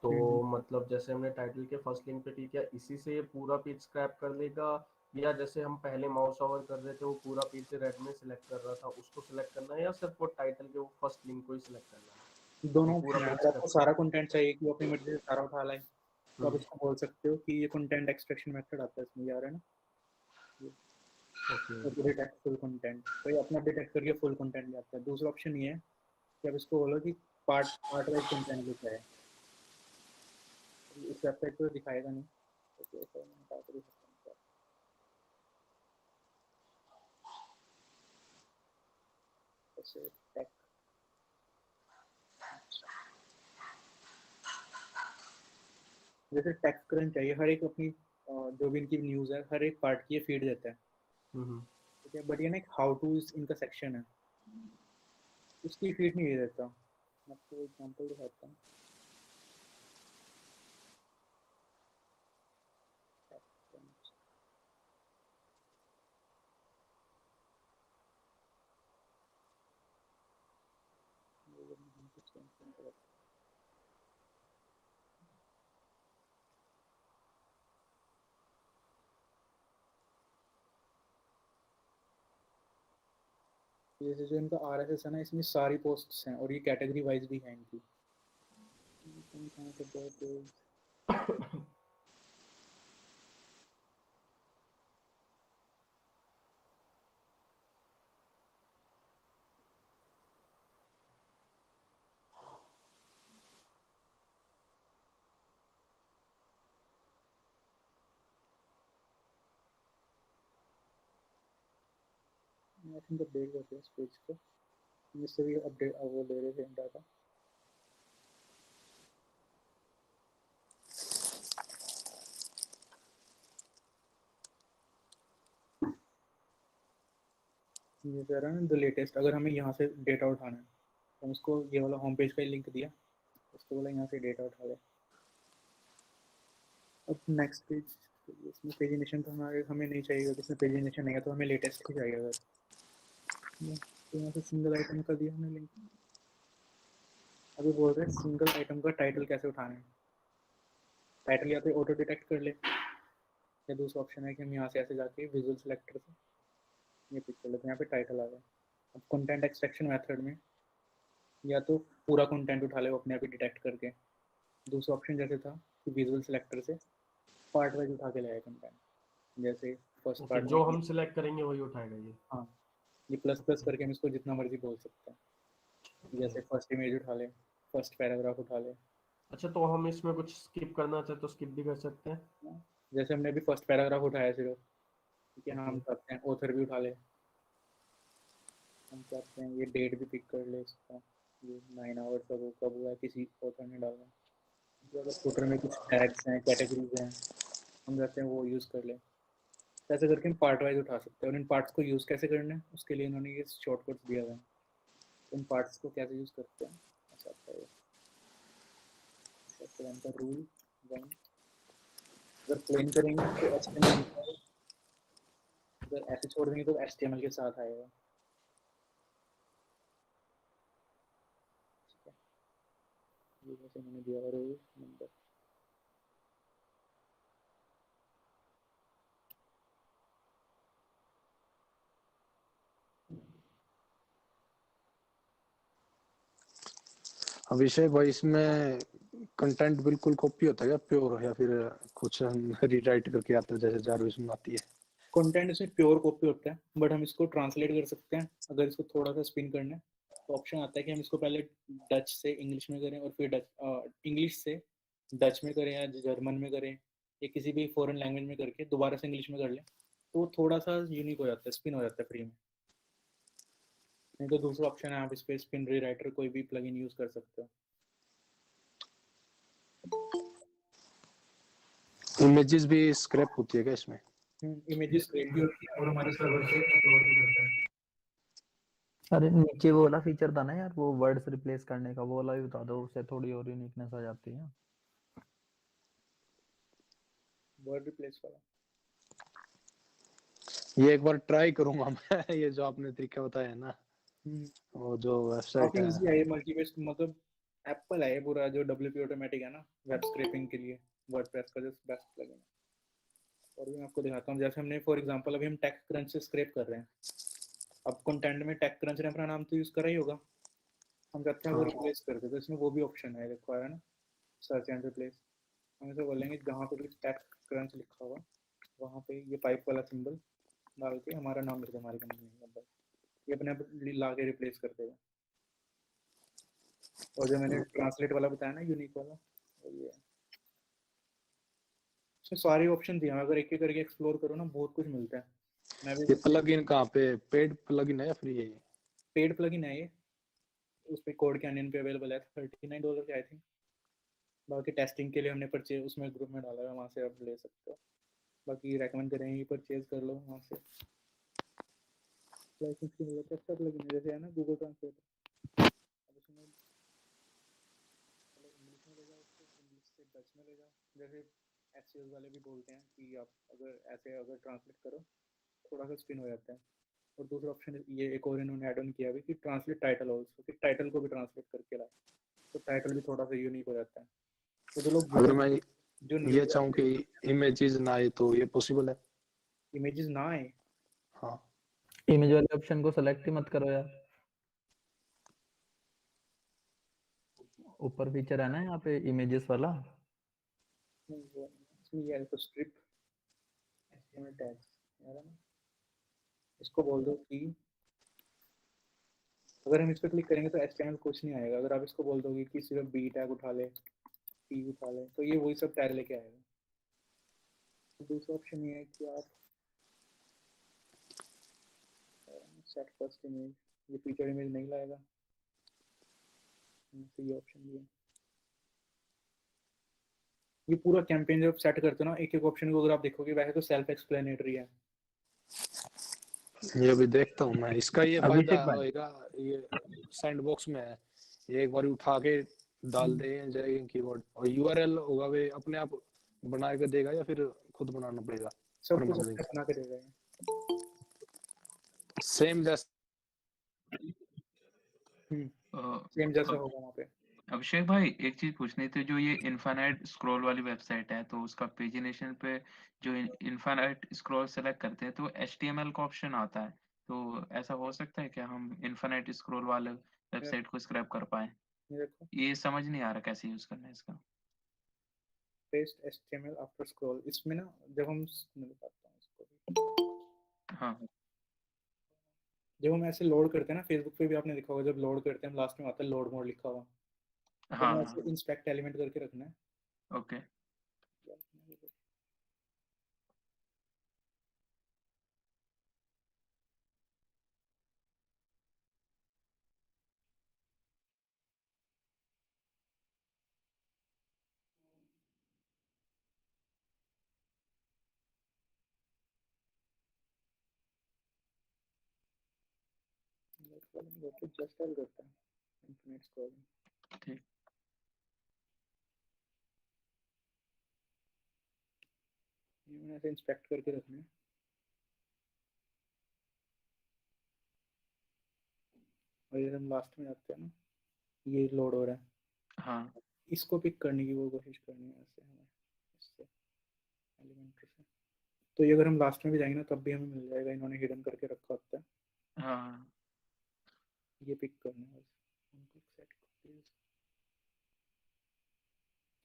तो मतलब जैसे हमने टाइटल के फर्स्ट लिंक पे क्लिक किया, इसी से ये पूरा पेज स्क्रैप कर लेगा, या जैसे हम पहले माउस ओवर कर रहे थे वो पूरा पेज रेड में सिलेक्ट कर रहा था उसको सिलेक्ट करना है, या सिर्फ वो टाइटल के वो फर्स्ट लिंक को ही सिलेक्ट करना है? दोनों ये पूरा ऑप्शन है, पेज अगर आपको स्क्रैप सारा कंटेंट चाहिए कि वो अपनी मर्जी से सारा उठा लाए, तो आप कर। इसको बोल सकते हो कि ये कंटेंट एक्सट्रैक्शन मेथड आता है इसमें, यार है ना, ओके। डिटेक्ट फुल कंटेंट, तो ये अपना डिटेक्ट करके फुल कंटेंट ले आता है। दूसरा ऑप्शन ये है कि आप इसको बोलो कि पार्ट पार्ट वाइज कंटेंट लेता है, इस वेबसाइट पे दिखाएगा नहीं, तो ऐसा मैं हटा कर भी सकता हूँ। जैसे टेक, जैसे टेक्स्ट करंट चाहिए हर एक अपनी जो भी इनकी न्यूज़ है हर एक पार्ट की ये फीड देता है, ठीक है, बट ये ना एक हाउ टू इनका सेक्शन है, उसकी फीड नहीं दे देता। मैं आपको एग्जांपल दिखाता हूँ। जैसे जो इनका RSS है ना, इसमें सारी पोस्ट्स हैं और ये कैटेगरी वाइज भी हैं इनकी। कहाँ पे पेज? आई थिंक अपडेट करते हैं इस पेज को, जिससे भी अपडेट वो ले रहे थे डाटा। ये कह रहा है द लेटेस्ट, अगर हमें यहाँ से डेटा उठाना है तो हम उसको ये वाला होम पेज का ही लिंक दिया, उसको बोला यहाँ से डेटा उठा ले। अब नेक्स्ट पेज, इसमें पेजिनेशन तो हमें नहीं चाहिए, इसमें पेजिनेशन नहीं है तो हमें लेटेस्ट ही चाहिए। अगर तो यहाँ से सिंगल आइटम का दिया हमने लिंक। अभी बोल रहे हैं सिंगल आइटम का टाइटल कैसे उठाना है। टाइटल या तो ऑटो डिटेक्ट कर ले, या दूसरा ऑप्शन है कि हम यहाँ से ऐसे जाके विजुअल सिलेक्टर से ये पिक कर लेते हैं, यहाँ पे टाइटल आ गया। अब कंटेंट एक्सट्रैक्शन मेथड में या तो पूरा कंटेंट उठा ले वो अपने आप ही डिटेक्ट करके, दूसरा ऑप्शन जैसे था कि विजुअल सिलेक्टर से पार्ट वाइज उठा के लाया कंटेंट, जैसे फर्स्ट ओके, पार्ट जो हम सिलेक्ट करेंगे वही उठाएगा ये। हाँ, ये प्लस प्लस करके हम इसको जितना मर्जी बोल सकते हैं। जैसे फर्स्ट इमेज उठा ले, फर्स्ट पैराग्राफ उठा ले। अच्छा, तो हम इसमें कुछ स्किप करना चाहे तो स्किप भी कर सकते हैं। जैसे हमने अभी फर्स्ट पैराग्राफ उठाया सिर्फ, ठीक है, हम करते हैं ऑथर भी उठा ले, हम चाहते हैं ये डेट भी पिक कर ले इसका, ये 9 आवर्स का वो कब हुआ है किसी ऑथर ने डाला है। तो अगर फुटर में कुछ टैग्स हैं, कैटेगरीज हैं, हम चाहते हैं वो यूज़ कर ले। ऐसे करके हम पार्ट वाइज उठा सकते हैं। और इन पार्ट्स को यूज़ कैसे करना है उसके लिए इन्होंने ये शॉर्टकट्स दिया हुआ है। इन पार्ट्स को कैसे यूज़ करते हैं ऐसा आता है। का रूल 1, अगर प्लेन करेंगे तो HTML, अगर ऐसे छोड़ देंगे तो HTML के साथ आएगा। ठीक है, ये जैसे मैंने दिया हुआ रूल नंबर। अभिषेक भाई इसमें कंटेंट बिल्कुल कॉपी होता है क्या प्योर, या फिर कुछ हम रीराइट करके आते हैं जैसे जारविस में आती है? कंटेंट इसमें प्योर कॉपी होता है, बट हम इसको ट्रांसलेट कर सकते हैं। अगर इसको थोड़ा सा स्पिन करना है तो ऑप्शन आता है कि हम इसको पहले डच से इंग्लिश में करें और फिर इंग्लिश से डच में करें या जर्मन में करें या किसी भी फॉरेन लैंग्वेज में करके दोबारा से इंग्लिश में कर लें, तो वो थोड़ा सा यूनिक हो जाता है, स्पिन हो जाता है फ्री में। नहीं तो दूसरा ऑप्शन है, आप इस पे स्पिन रीराइटर कोई भी प्लगइन यूज कर सकते हो। इमेजेस भी स्क्रैप होती है क्या इसमें? इमेजेस स्क्रैप भी होती है और हमारे सर्वर से अपलोड भी करता है। अरे नीचे वो वाला फीचर था ना यार, वो वर्ड्स रिप्लेस करने का, वो वाला भी बता दो, उससे थोड़ी और यूनिकनेस आ जाती है। वर्ड रिप्लेस वाला ये एक बार ट्राई करूंगा मैं ये जो आपने तरीका बताया है ना, वो जो वेबसाइट काफी है। इजी है ये, मल्टीपेज, मतलब एप्पल है ये पूरा, जो WP ऑटोमेटिक है ना वेब स्क्रैपिंग के लिए, वर्डप्रेस का जो बेस्ट प्लगइन है। और भी मैं आपको दिखाता हूँ, जैसे हमने फॉर एग्जांपल अभी हम टेक क्रंच से स्क्रैप कर रहे हैं। अब कंटेंट में टेक क्रंच ने अपना नाम तो यूज करा ही होगा, हम चाहते हैं वो रिप्लेस कर दे, तो इसमें वो भी ऑप्शन है, देखो आया ना, सर्च एंड रिप्लेस। हम इसे बोलेंगे जहाँ पे भी टेक क्रंच लिखा होगा वहाँ पे ये पाइप वाला सिंबल डाल के हमारा नाम लिख दो, हमारी कंपनी का, ये अपने आप ला के रिप्लेस कर देगा। और जो मैंने ट्रांसलेट वाला बताया ना यूनिक वाला, वो ये है। इसमें सारे ऑप्शन दिए हैं, अगर एक एक करके एक्सप्लोर करो ना बहुत कुछ मिलता है। मैं भी ये प्लगइन कहाँ पे, पेड प्लगइन है या फ्री है ये? पेड प्लगइन है ये, उस पे कोड कैनियन पे अवेलेबल है, $39 के आई थिंक। बाकी टेस्टिंग के लिए हमने परचेज उसमें ग्रुप में डाला है, वहाँ से आप ले सकते हो। बाकी रेकमेंड करेंगे परचेज कर लो वहाँ से। लाइसेंस की मतलब अच्छा प्लगइन है, जैसे है ना गूगल ट्रांसलेट, अब उसमें इंग्लिश में ले जाओ उसको, इंग्लिश से डच में ले जाओ, जैसे एसईओ वाले भी बोलते हैं कि आप अगर ऐसे अगर ट्रांसलेट करो थोड़ा सा स्पिन हो जाता है। और दूसरा ऑप्शन ये एक और इन्होंने ऐड ऑन किया भी कि ट्रांसलेट टाइटल ऑल्सो, कि टाइटल को भी ट्रांसलेट करके लाए, तो टाइटल भी थोड़ा सा यूनिक हो जाता है। तो जो लोग अगर मैं जो ये चाहूँ कि इमेजेस ना आए तो ये पॉसिबल है? इमेजेस ना आए, हाँ इमेज वाले ऑप्शन को सेलेक्ट ही मत करो यार, ऊपर फीचर है ना यहाँ पे इमेजेस वाला। इसमें ये है तो स्ट्रिप एचटीएमएल टैग्स यार है ना, इसको बोल दो कि अगर हम इस पर क्लिक करेंगे तो एचटीएमएल कुछ नहीं आएगा। अगर आप इसको बोल दोगे कि सिर्फ बी टैग उठा ले, पी उठा ले, तो ये वही सब टैग लेके आएगा। तो दूसरा ऑप्शन ये है कि आप सेट फर्स्ट इमेज, ये फीचर इमेज नहीं लाएगा, तो ये ऑप्शन भी है। ये पूरा कैंपेन जब सेट करते हो ना, एक एक ऑप्शन को अगर आप देखोगे वैसे तो सेल्फ एक्सप्लेनेटरी है। ये भी देखता हूँ मैं, इसका ये फायदा अभिषेक भाई होएगा, ये सैंडबॉक्स में है, ये एक बार उठा के डाल दे जाएगा कीबोर्ड, और यूआरएल होगा वे अपने आप बना के देगा या फिर खुद बनाना पड़ेगा? सब कुछ अपने बना के देगा ये, सेम जैसे सेम जैसा होगा वहाँ पे। अभिषेक भाई एक चीज पूछनी थी, जो ये इन्फानाइट स्क्रॉल वाली वेबसाइट है तो उसका पेजिनेशन पे जो इन्फानाइट स्क्रॉल सेलेक्ट करते हैं तो HTML का ऑप्शन आता है, तो ऐसा हो सकता है क्या हम इन्फानाइट स्क्रॉल वाले वेबसाइट को स्क्रैप कर पाए? ये देखो ये समझ नहीं आ रहा कैसे यूज करना है इसका। पेस्ट एचटीएमएल आफ्टर स्क्रॉल, इसमें ना जब हम मैं बताता हूँ इसको भी। हाँ जब हम ऐसे लोड करते हैं ना, फेसबुक पे भी आपने देखा होगा, जब लोड करते हैं हम लास्ट में आता है लोड मोड लिखा हुआ, तो हमें हाँ ऐसे इंस्पेक्ट एलिमेंट करके रखना है। ओके जस्ट एल करता है इंफिनिट स्क्रॉलिंग। ठीक। ये मैंने ऐसे इंस्पेक्ट करके रखना है। और ये हम लास्ट में आते हैं ना, ये लोड हो रहा है, हाँ इसको पिक करने की वो कोशिश करनी है ऐसे हमें, इससे एलिमेंट्री से। तो ये अगर हम लास्ट में भी जाएंगे ना तब भी हमें मिल जाएगा, इन्होंने हिडन करके रखा होता है। हाँ ये पिक करना है बस,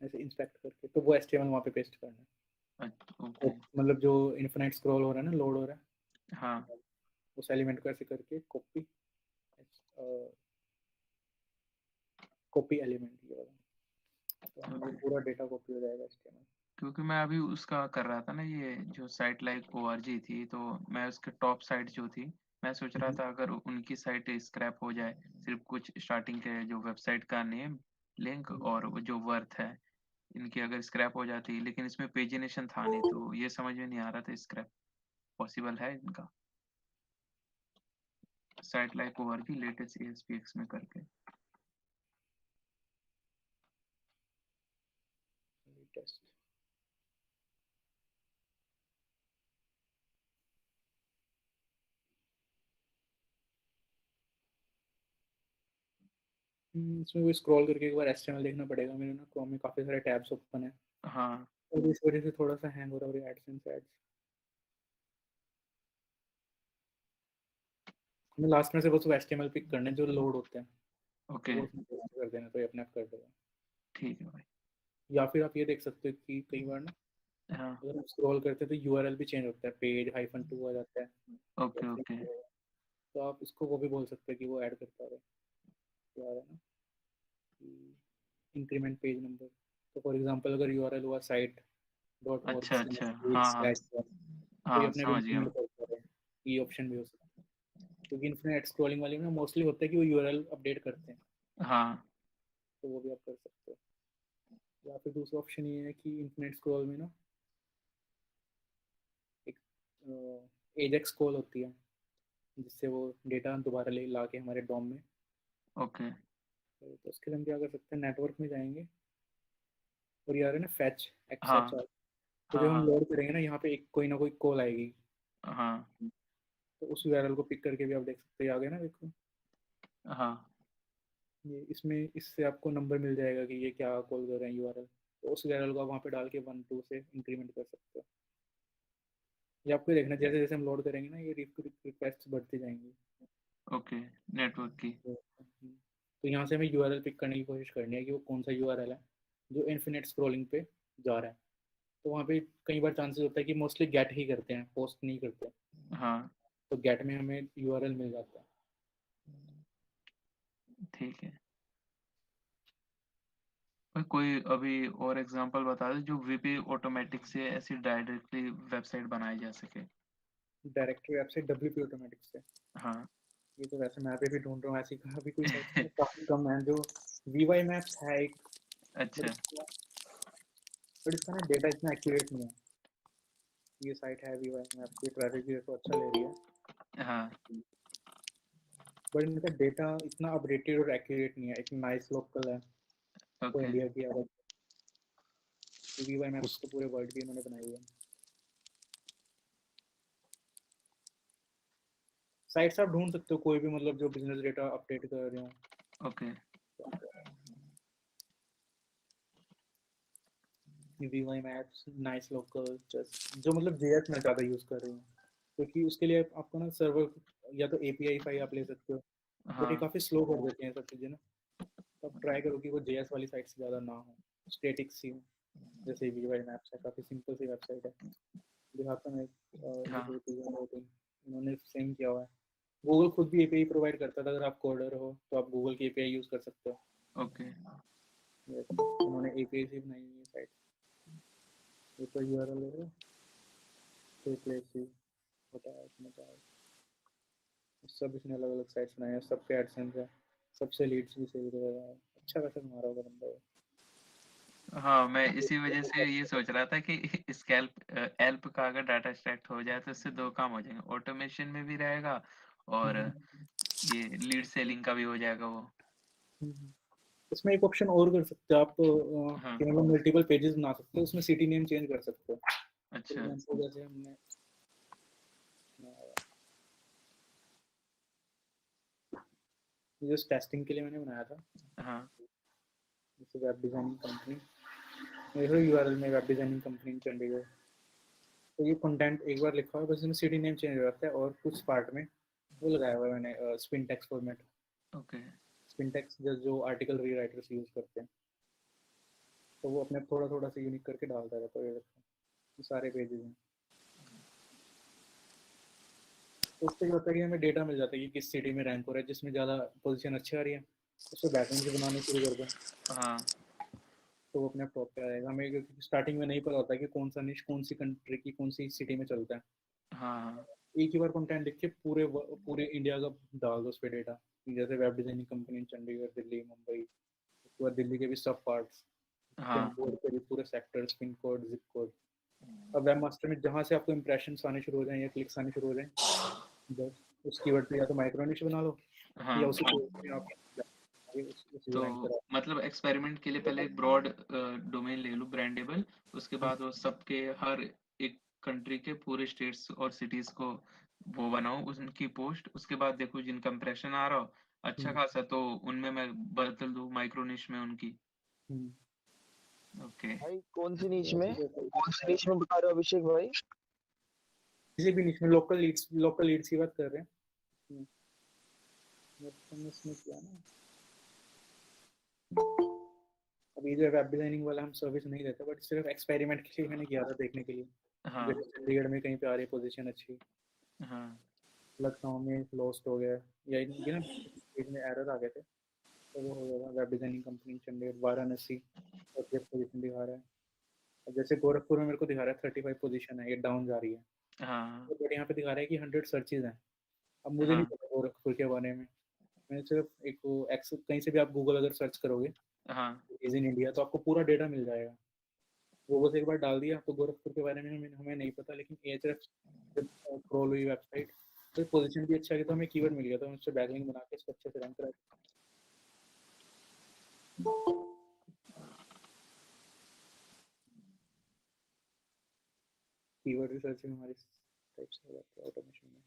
ऐसे इंस्पेक्ट करके, तो वो एचटीएमएल वहाँ पे पेस्ट करना है। ओके मतलब जो इन्फिनिट स्क्रॉल हो रहा है ना, लोड हो रहा है, हाँ उस एलिमेंट को ऐसे करके कॉपी, कॉपी एलिमेंट ये वाला, तो हमारा पूरा डेटा कॉपी हो जाएगा HTML। क्योंकि मैं अभी उसका कर रहा था ना, ये जो साइट लाइक ORG थी, तो मैं उसके टॉप साइट जो थी, मैं सोच रहा था अगर उनकी साइट स्क्रैप हो जाए, सिर्फ कुछ स्टार्टिंग के जो वेबसाइट का नेम, लिंक और वो जो वर्थ है, इनकी अगर स्क्रैप हो जाती, लेकिन इसमें पेजिनेशन था नहीं, तो ये समझ में नहीं आ रहा था स्क्रैप पॉसिबल है इनका site like ORG latest ASPX में करके। टेस्ट इसमें वो स्क्रॉल करके एक बार HTML देखना पड़ेगा। मेरे ना क्रोम में काफ़ी सारे टैब्स ओपन है, हाँ और इस वजह से थोड़ा सा हैंग हो रहा है एडसेंस एड्स। हमें लास्ट में से बस वो HTML पिक करना है जो लोड होते हैं, ओके वो उसमें paste कर देना, तो ये अपने आप कर देगा। ठीक है भाई। या फिर आप ये देख सकते हो कि कई बार ना हाँ अगर हम स्क्रॉल करते हैं तो URL भी चेंज होता है, पेज -2 आ जाता है, ओके ओके तो आप इसको वो भी बोल सकते हैं कि वो ऐड करता रहे, यार है ना, इंक्रीमेंट पेज नंबर। तो फॉर एग्जांपल अगर URL हुआ अच्छा अच्छा हाँ site.org/page/1, तो ये हाँ अपने समझ गया इंक्रीमेंट मैं। करता रहे, ये ऑप्शन भी हो सकता है। क्योंकि इन्फिनिट स्क्रॉलिंग वाले में मोस्टली होता है कि वो URL अपडेट करते हैं, हाँ तो वो भी आप कर सकते हो। या फिर दूसरा ऑप्शन ये है कि इन्फिनिट स्क्रॉल में ना एक एजेक्स कॉल होती है, जिससे वो डेटा दोबारा ले ला के हमारे डॉम में। ओके तो उसके लिए हम क्या कर सकते हैं, नेटवर्क में जाएंगे और यार है ना फैच हाँ XHR, तो हाँ जब हम हाँ लोड करेंगे ना यहाँ पे एक कोई ना कोई कॉल आएगी, हाँ तो उस URL को पिक करके भी आप देख सकते हैं। आ गया ना, देखो हाँ ये इसमें, इससे आपको नंबर मिल जाएगा कि ये क्या कॉल कर रहे हैं URL, तो उस URL को आप वहाँ पे डाल के 1 2 से इंक्रीमेंट कर सकते हो। ये आपको देखना, जैसे जैसे हम लोड करेंगे ना, ये रिक्वेस्ट बढ़ती जाएंगी। ओके, नेटवर्क की। तो यहाँ से हमें यूआरएल पिक करने की कोशिश करनी है कि वो कौन सा यूआरएल है जो इन्फिनिट स्क्रॉलिंग पे जा रहा है। तो वहाँ पे कई बार चांसेस होता है कि मोस्टली गेट ही करते हैं, पोस्ट नहीं करते हैं। हाँ तो गेट में हमें यूआरएल मिल जाता है। ठीक है। और कोई अभी और एग्जांपल बता दे जो वीपी ऑटोमेटिक से ऐसी डायरेक्टली वेबसाइट बनाई जा सके। डायरेक्टरी वेबसाइट डब्ल्यूपी ऑटोमेटिक से, हाँ ये तो वैसे मैं भी ढूंढ रहा हूँ, ऐसी कहाँ भी कोई साइट काफी कम है। जो वीवाई मैप्स है एक, अच्छा। बट इसका ना डेटा इतना एक्यूरेट नहीं है। ये साइट है वीवाई मैप्स की, ट्रैफिक भी तो अच्छा ले रही है, हाँ बट इनका डेटा इतना अपडेटेड और एक्यूरेट नहीं है। एक नाइस लोकल है तो ओके। इंडिया की अलग, वीवाई मैप्स तो पूरे वर्ल्ड की इन्होंने बनाई हुई है। साइट्स आप ढूंढ सकते हो कोई भी, मतलब जो बिजनेस डेटा अपडेट कर रहे हो। Okay VY maps, nice local, just जो मतलब जेएस में ज़्यादा यूज़ कर रही हूँ, क्योंकि उसके लिए आपको ना सर्वर या तो एपीआई फाइल आप ले सकते हो, बट ये हाँ काफ़ी स्लो कर देते हैं सब चीज़ें ना। तो आप ट्राई करो कि वो जेएस वाली साइट से ज़्यादा ना हो, स्टेटिक सी हो। जैसे वीवाई मैप्स है, काफ़ी सिंपल सी वेबसाइट है, दिखाता हूँ मैं। ये हाँ जो चीज़ें होती हैं इन्होंने सेम किया हुआ है। गूगल खुद भी एपीआई प्रोवाइड करता था, अगर आप कोडर हो तो आप गूगल की एपीआई यूज़ कर सकते हो। ओके। Yes, उन्होंने एपीआई से बनाई हुई है साइट। ये तो यूआरएल है, तो प्लेस ही होता है इसमें क्या, सब इसने अलग अलग साइट्स बनाए हैं, सबके एडसेंस है, सबसे लीड्स भी सेल कर रहा है, अच्छा खासा कमा रहा होगा बंदा हाँ मैं इसी वजह से ये सोच रहा था कि स्कैल्प एल्प का अगर डाटा एक्सट्रैक्ट हो जाए तो इससे दो काम हो जाएंगे, ऑटोमेशन में भी रहेगा और ये लीड सेलिंग का भी हो जाएगा वो। ये। इसमें एक ऑप्शन और कर सकते हो आप, हाँ कि मतलब मल्टीपल पेजेस बना सकते हो, उसमें सिटी नेम चेंज कर सकते हो। अच्छा। फॉर एग्जांपल जैसे हमने जस्ट टेस्टिंग के लिए मैंने बनाया था, हाँ जैसे वेब डिजाइनिंग कंपनी, मेरे यूआरएल में वेब डिजाइनिंग कंपनी चंडीगढ़। तो ये कंटेंट एक बार लिखा हुआ है, बस इसमें सिटी नेम चेंज हो जाता है, और कुछ पार्ट में वो लगाया हुआ है मैंने spin text format. Okay. Spin text जो आर्टिकल रीराइटर्स यूज करते हैं, तो वो अपने थोड़ा थोड़ा सा यूनिक करके डालता रहता है। ये सारे पेजेस हैं, तो उससे क्या होता है कि हमें डेटा मिल जाता है कि किस सिटी में रैंक हो रहा है, जिसमें ज़्यादा पोजीशन अच्छी आ रही है उसको बैकएंड से बनाने शुरू कर दें, हाँ तो वो अपने टॉप पे आएगा। हमें क्योंकि स्टार्टिंग में नहीं पता होता कि कौन सा निश कौन सी कंट्री की कौन सी सिटी में चलता है। हाँ एक ही बार कंटेंट लिख के पूरे इंडिया का डाल दो उस पर डेटा, जैसे web designing company Chandigarh, Delhi, Mumbai, उसके बाद दिल्ली के भी सब पार्ट्स, पिन हाँ कोड के भी पूरे sectors, pin code, zip code. अब वेब मास्टर में जहाँ से आपको इंप्रेशन आने शुरू हो जाए या क्लिक्स आने शुरू हो जाए, बस उस कीवर्ड पे या तो माइक्रो निश बना लो, या हाँ। उसी कीवर्ड पे आप उसी तो रैंक पर मतलब एक्सपेरिमेंट के लिए पहले एक ब्रॉड डोमेन ले लूँ ब्रांडेबल, उसके बाद वो सबके हर एक कंट्री के पूरे स्टेट्स और सिटीज को वो बनाऊं उनकी पोस्ट, उसके बाद देखो जिनका इंप्रेशन आ रहा हो अच्छा खासा तो उनमें मैं बदल दूं माइक्रो निश में उनकी। ओके। भाई कौन सी नीच में, कौन सी किसी नीच में बता रहे हो अभिषेक भाई? भी निश में लोकल लीड्स की बात कर रहे हैं। हमने इसमें किया ना, अभी जो वेब डिजाइनिंग वाला हम सर्विस नहीं देते, बट सिर्फ एक्सपेरिमेंट के लिए मैंने किया था, देखने के लिए। हाँ जैसे चंडीगढ़ में कहीं पे आ रही है पोजीशन अच्छी, हाँ लखनऊ में लॉस्ट हो गया, या ये ना पेज में एरर आ गए थे, तो वो हो गया। Web designing company Chandigarh, Varanasi और पोजीशन दिखा रहा है। अब जैसे गोरखपुर में मेरे को दिखा रहा है 35 पोजीशन है, ये डाउन जा रही है, हाँ तो बट यहाँ पे दिखा रहा है कि 100 सर्चेज हैं। अब मुझे नहीं हाँ पता गोरखपुर के बारे में, मैंने सिर्फ एक एक्स, कहीं से भी आप गूगल अगर सर्च करोगे हाँ इज इन इंडिया, तो आपको पूरा डेटा मिल जाएगा। वो बस एक बार डाल दिया, तो गोरखपुर के बारे में हमें नहीं पता, लेकिन एएचएफ जब क्रोल हुई वेबसाइट, तो पोजीशन भी अच्छा गया, तो हमें कीवर्ड मिल गया, तो हम उससे बैकलिंक बना के इसको अच्छे से रैंक करा। कीवर्ड रिसर्चिंग हमारी टाइप से हो जाती है ऑटोमेशन में।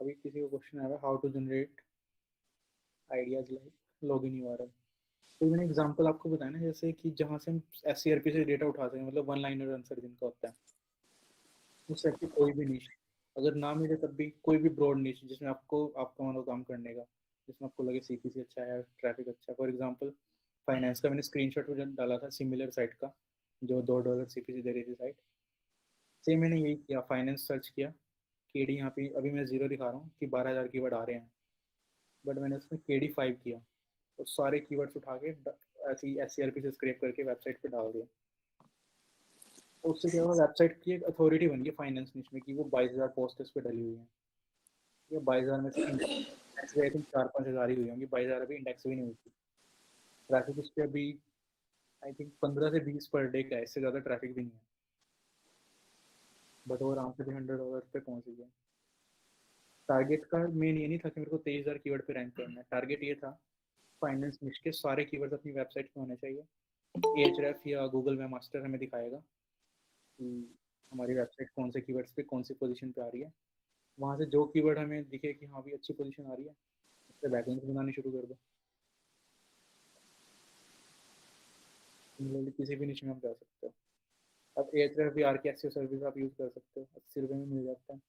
अभी किसी को क्वेश्चन आया how to generate ideas like login URL. तो मैंने एग्जांपल आपको बताया ना, जैसे कि जहाँ से हम एससीआरपी से डेटा उठा सकें, मतलब वन लाइनर आंसर जिनका होता है, उस टाइप की कोई भी निश, अगर ना मिले तब भी कोई भी ब्रॉड निश जिसमें आपका मानो काम करने का, जिसमें आपको लगे सीपीसी अच्छा है, ट्रैफिक अच्छा है। फॉर एग्जांपल फाइनेंस का मैंने स्क्रीनशॉट डाला था सिमिलर साइट का, जो $2 सीपीसी दे रही थी साइट। सेम मैंने यही किया, फाइनेंस सर्च किया, केडी यहाँ पे अभी मैं 0 दिखा रहा हूँ कि 12,000 कीवर्ड आ रहे हैं, बट मैंने उसमें केडी 5 किया और सारे कीवर्ड्स उठा के ऐसी एससीआरपी से स्क्रैप करके वेबसाइट पे डाल दिया। तो उससे क्या हुआ, वेबसाइट की एक अथॉरिटी बन गई फाइनेंस निश में कि वो 22,000 पोस्ट इस पे डली हुई है। ये 22,000 में से इंडेक्स आई थिंक 4-5 हज़ार ही हुई होंगी, 22,000 अभी इंडेक्स भी नहीं हुई थी। ट्रैफिक उस पर अभी आई थिंक 15 से 20 पर डे का है, इससे ज़्यादा ट्रैफिक भी नहीं है, बट वो आराम से भी $100 पे पहुंच गया। टारगेट का मेन ये नहीं था कि मेरे को 23,000 कीवर्ड पे रैंक करना है, टारगेट ये था फाइनेंस निश के सारे कीवर्ड्स अपनी वेबसाइट पे होने चाहिए। एhref या गूगल वेब मास्टर हमें दिखाएगा कि हमारी वेबसाइट कौन से कीवर्ड्स पे कौन सी पोजीशन पे आ रही है। वहाँ से जो कीवर्ड हमें दिखे कि हाँ भी अच्छी पोजीशन आ रही है, उससे बैकलिंक्स बनानी शुरू कर दो। सिमिलरली किसी भी निश में हम जा सकते हो। अब एhref या RK सर्विस आप यूज़ कर सकते हो, 80 रुपये में मिल जाता है,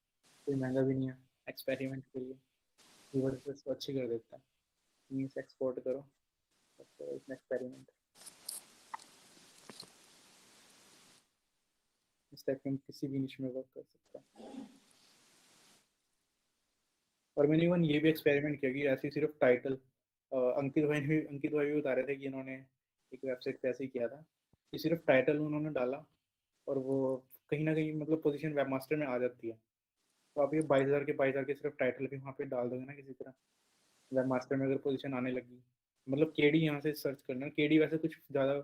कोई महंगा भी नहीं है एक्सपेरिमेंट के लिए। कीवर्ड इसको अच्छी कर देता है, मीन्स एक्सपोर्ट करो, इसमें एक्सपेरिमेंट इस टाइप के हम किसी भी निश में वर्क कर सकते हैं। और मैंने इवन ये भी एक्सपेरिमेंट किया कि ऐसे सिर्फ टाइटल, अंकित भाई भी बता रहे थे कि इन्होंने एक वेबसाइट पे ऐसे ही किया था कि सिर्फ टाइटल उन्होंने डाला और वो कहीं ना कहीं मतलब पोजीशन वेब मास्टर में आ जाती है। तो आप ये 22,000 के सिर्फ टाइटल भी वहाँ पे डाल दोगे ना किसी तरह, वेब मास्टर में अगर पोजीशन आने लगी, मतलब केडी यहाँ से सर्च करना। केडी वैसे कुछ ज़्यादा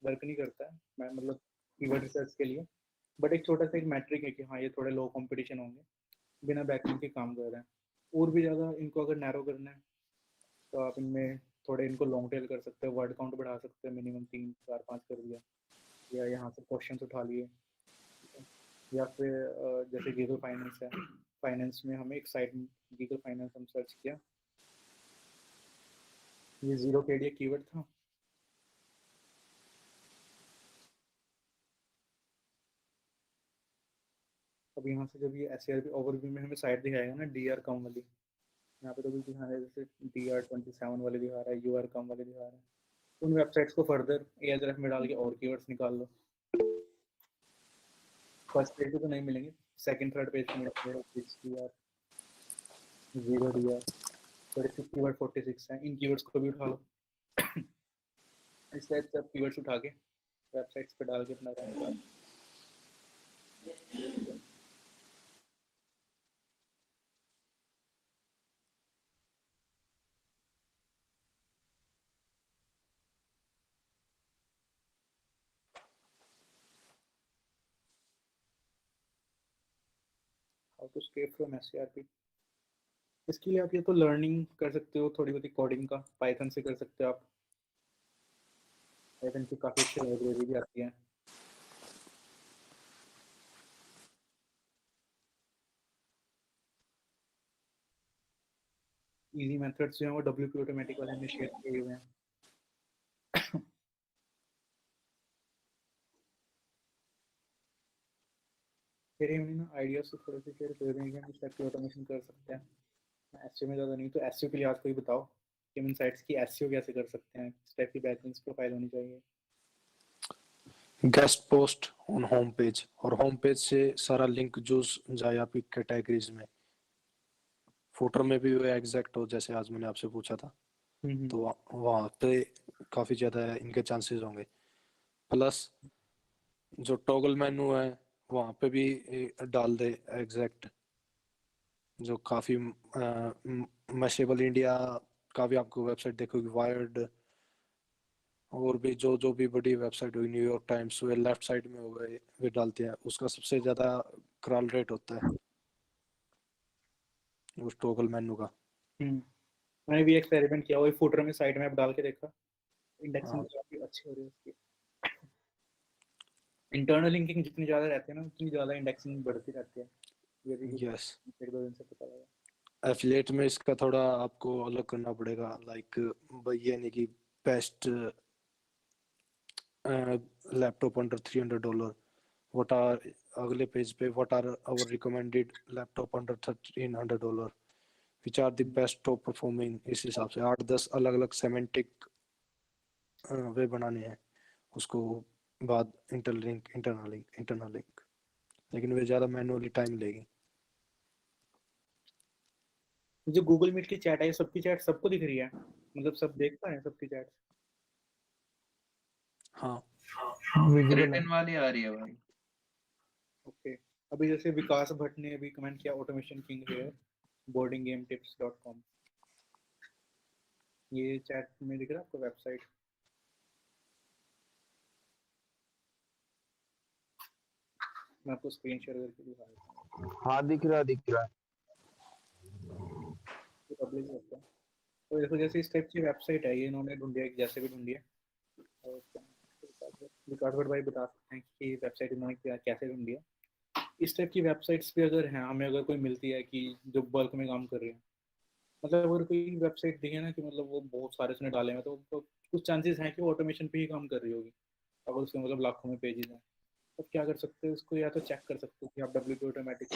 वर्क नहीं करता है, मैं मतलब कीवर्ड रिसर्च के लिए, बट एक छोटा सा एक मैट्रिक है कि हाँ ये थोड़े लो कंपटीशन होंगे, बिना बैकलिंक के काम कर रहे हैं। और भी ज़्यादा इनको अगर नैरो करना है तो आप इनमें थोड़े इनको लॉन्ग टेल कर सकते हो, वर्ड काउंट बढ़ा सकते हो, मिनिमम 3-4-5 कर दिया, या यहाँ से क्वेश्चन उठा लिए, या फिर जैसे गूगल फाइनेंस है, फाइनेंस में हमें एक साइट गूगल फाइनेंस हम सर्च किया, ये 0 के लिए कीवर्ड था, अब यहाँ से जब ये एससीआरपी ओवरव्यू में हमें साइट दिखाएगा ना DR कम वाली, यहाँ पे तो कुछ दिखा रहा है जैसे DR27 वाले दिखा रहा है, UR कम वाले दिखा रहा है, उन वेबसाइट्स को फर्दर एhref में डाल के और कीवर्ड्स निकाल लो। फर्स्ट पेज पे तो नहीं मिलेंगे, सेकंड थर्ड पेज पे मिलेंगे, DR 0 DR 46 कीवर्ड 46 है, इन कीवर्ड्स को भी उठा लो। इस टाइप से आप कीवर्ड्स उठा के वेबसाइट्स पे डाल के अपना rank. How to escape from SCRP, इसके लिए आप ये तो लर्निंग कर सकते हो, थोड़ी बहुत कोडिंग का पाइथन से कर सकते हो आप, पाइथन की काफ़ी अच्छी लाइब्रेरी भी आती है। इजी मेथड्स जो हैं वो WP ऑटोमेटिक वाले ने शेयर किए हुए हैं। फिर हमने ना आइडियाज से थोड़े से शेयर कर देंगे कि हम इस टाइप की ऑटोमेशन कर सकते हैं। एसईओ में ज़्यादा नहीं, तो एसईओ के लिए आज कोई बताओ कि हम इन साइट्स की एसईओ कैसे कर सकते हैं, किस टाइप की बैकलिंक्स प्रोफाइल होनी चाहिए। Guest post on home page, और होम पेज से सारा लिंक जो जाए आपकी कैटेगरीज में, फुटर में भी वो एग्जैक्ट हो जैसे आज मैंने आपसे पूछा था, तो वहाँ पे काफ़ी ज़्यादा इनके चांसेस होंगे। प्लस जो टॉगल मेनू है वहाँ पे भी डाल दे एग्जैक्ट, जो काफ़ी मैशेबल इंडिया का भी आपको वेबसाइट देखोगे, वायर्ड और भी जो जो भी बड़ी वेबसाइट हुई, न्यूयॉर्क टाइम्स, वे लेफ्ट साइड में हो गए, वे डालते हैं, उसका सबसे ज़्यादा क्रॉल रेट होता है उस टॉगल मेनू का। मैंने भी एक्सपेरिमेंट किया, वही फुटर में साइड में आप डाल के देखा, इंडेक्सिंग हाँ, काफ़ी अच्छी हो रही है उसकी। इंटरनल लिंकिंग जितनी ज़्यादा रहती है ना, उतनी ज़्यादा इंडेक्सिंग बढ़ती रहती है, ये भी कुछ यस। एक दो दिन से पता लगा। एफिलिएट में इसका थोड़ा आपको अलग करना पड़ेगा, लाइक ये नहीं कि best laptop under $300, what are अगले पेज पे what are our recommended laptop under $1300, which are the best top performing. इस हिसाब से 8-10 अलग अलग सेमेंटिक वे बनाने हैं उसको, बाद इंटरनल लिंक, लेकिन वे ज़्यादा मैनुअली टाइम लेगी। जो गूगल मीट की चैट है, सबकी चैट सबको दिख रही है, मतलब सब देख पा रहे हैं सबकी चैट? हाँ विजिबल है। रिटर्न वाली आ रही है भाई। ओके, अभी जैसे विकास भट्ट ने अभी कमेंट किया, ऑटोमेशन किंग है boardinggametips.com, ये चैट में दिख रहा है आपको वेबसाइट? मैं आपको स्क्रीन शेयर करके दिखा देता हूँ, हाँ दिख रहा है। ये पब्लिक होता है। तो देखो जैसे इस टाइप की वेबसाइट है, ये इन्होंने ढूंढी है, जैसे भी ढूंढी है। और विकास भट्ट भाई बता सकते हैं कि वेबसाइट इन्होंने कैसे ढूंढी है। इस टाइप की वेबसाइट्स भी अगर हैं, हमें अगर कोई मिलती है कि जो बल्क में काम कर रही है, मतलब अगर कोई वेबसाइट दिखे ना कि मतलब वो बहुत सारे उसने डाले हैं, तो कुछ चांसेस हैं कि वो ऑटोमेशन पे ही काम कर रही होगी। अगर उसके मतलब लाखों में पेजेस हैं, तो क्या कर सकते हैं उसको, या तो चेक कर सकते हो कि आप WP ऑटोमेटिक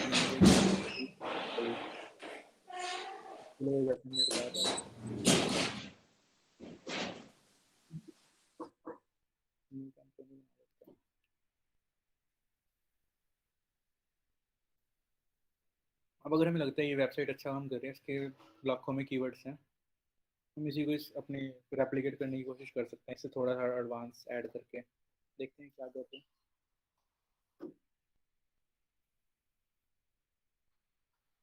अब अगर हमें लगता है ये वेबसाइट अच्छा काम कर रही है, इसके लाखों में कीवर्ड्स हैं, हम इसी को अपने रेप्लिकेट करने की कोशिश कर सकते हैं, इससे थोड़ा सा एडवांस ऐड करके देखते हैं क्या करते हैं।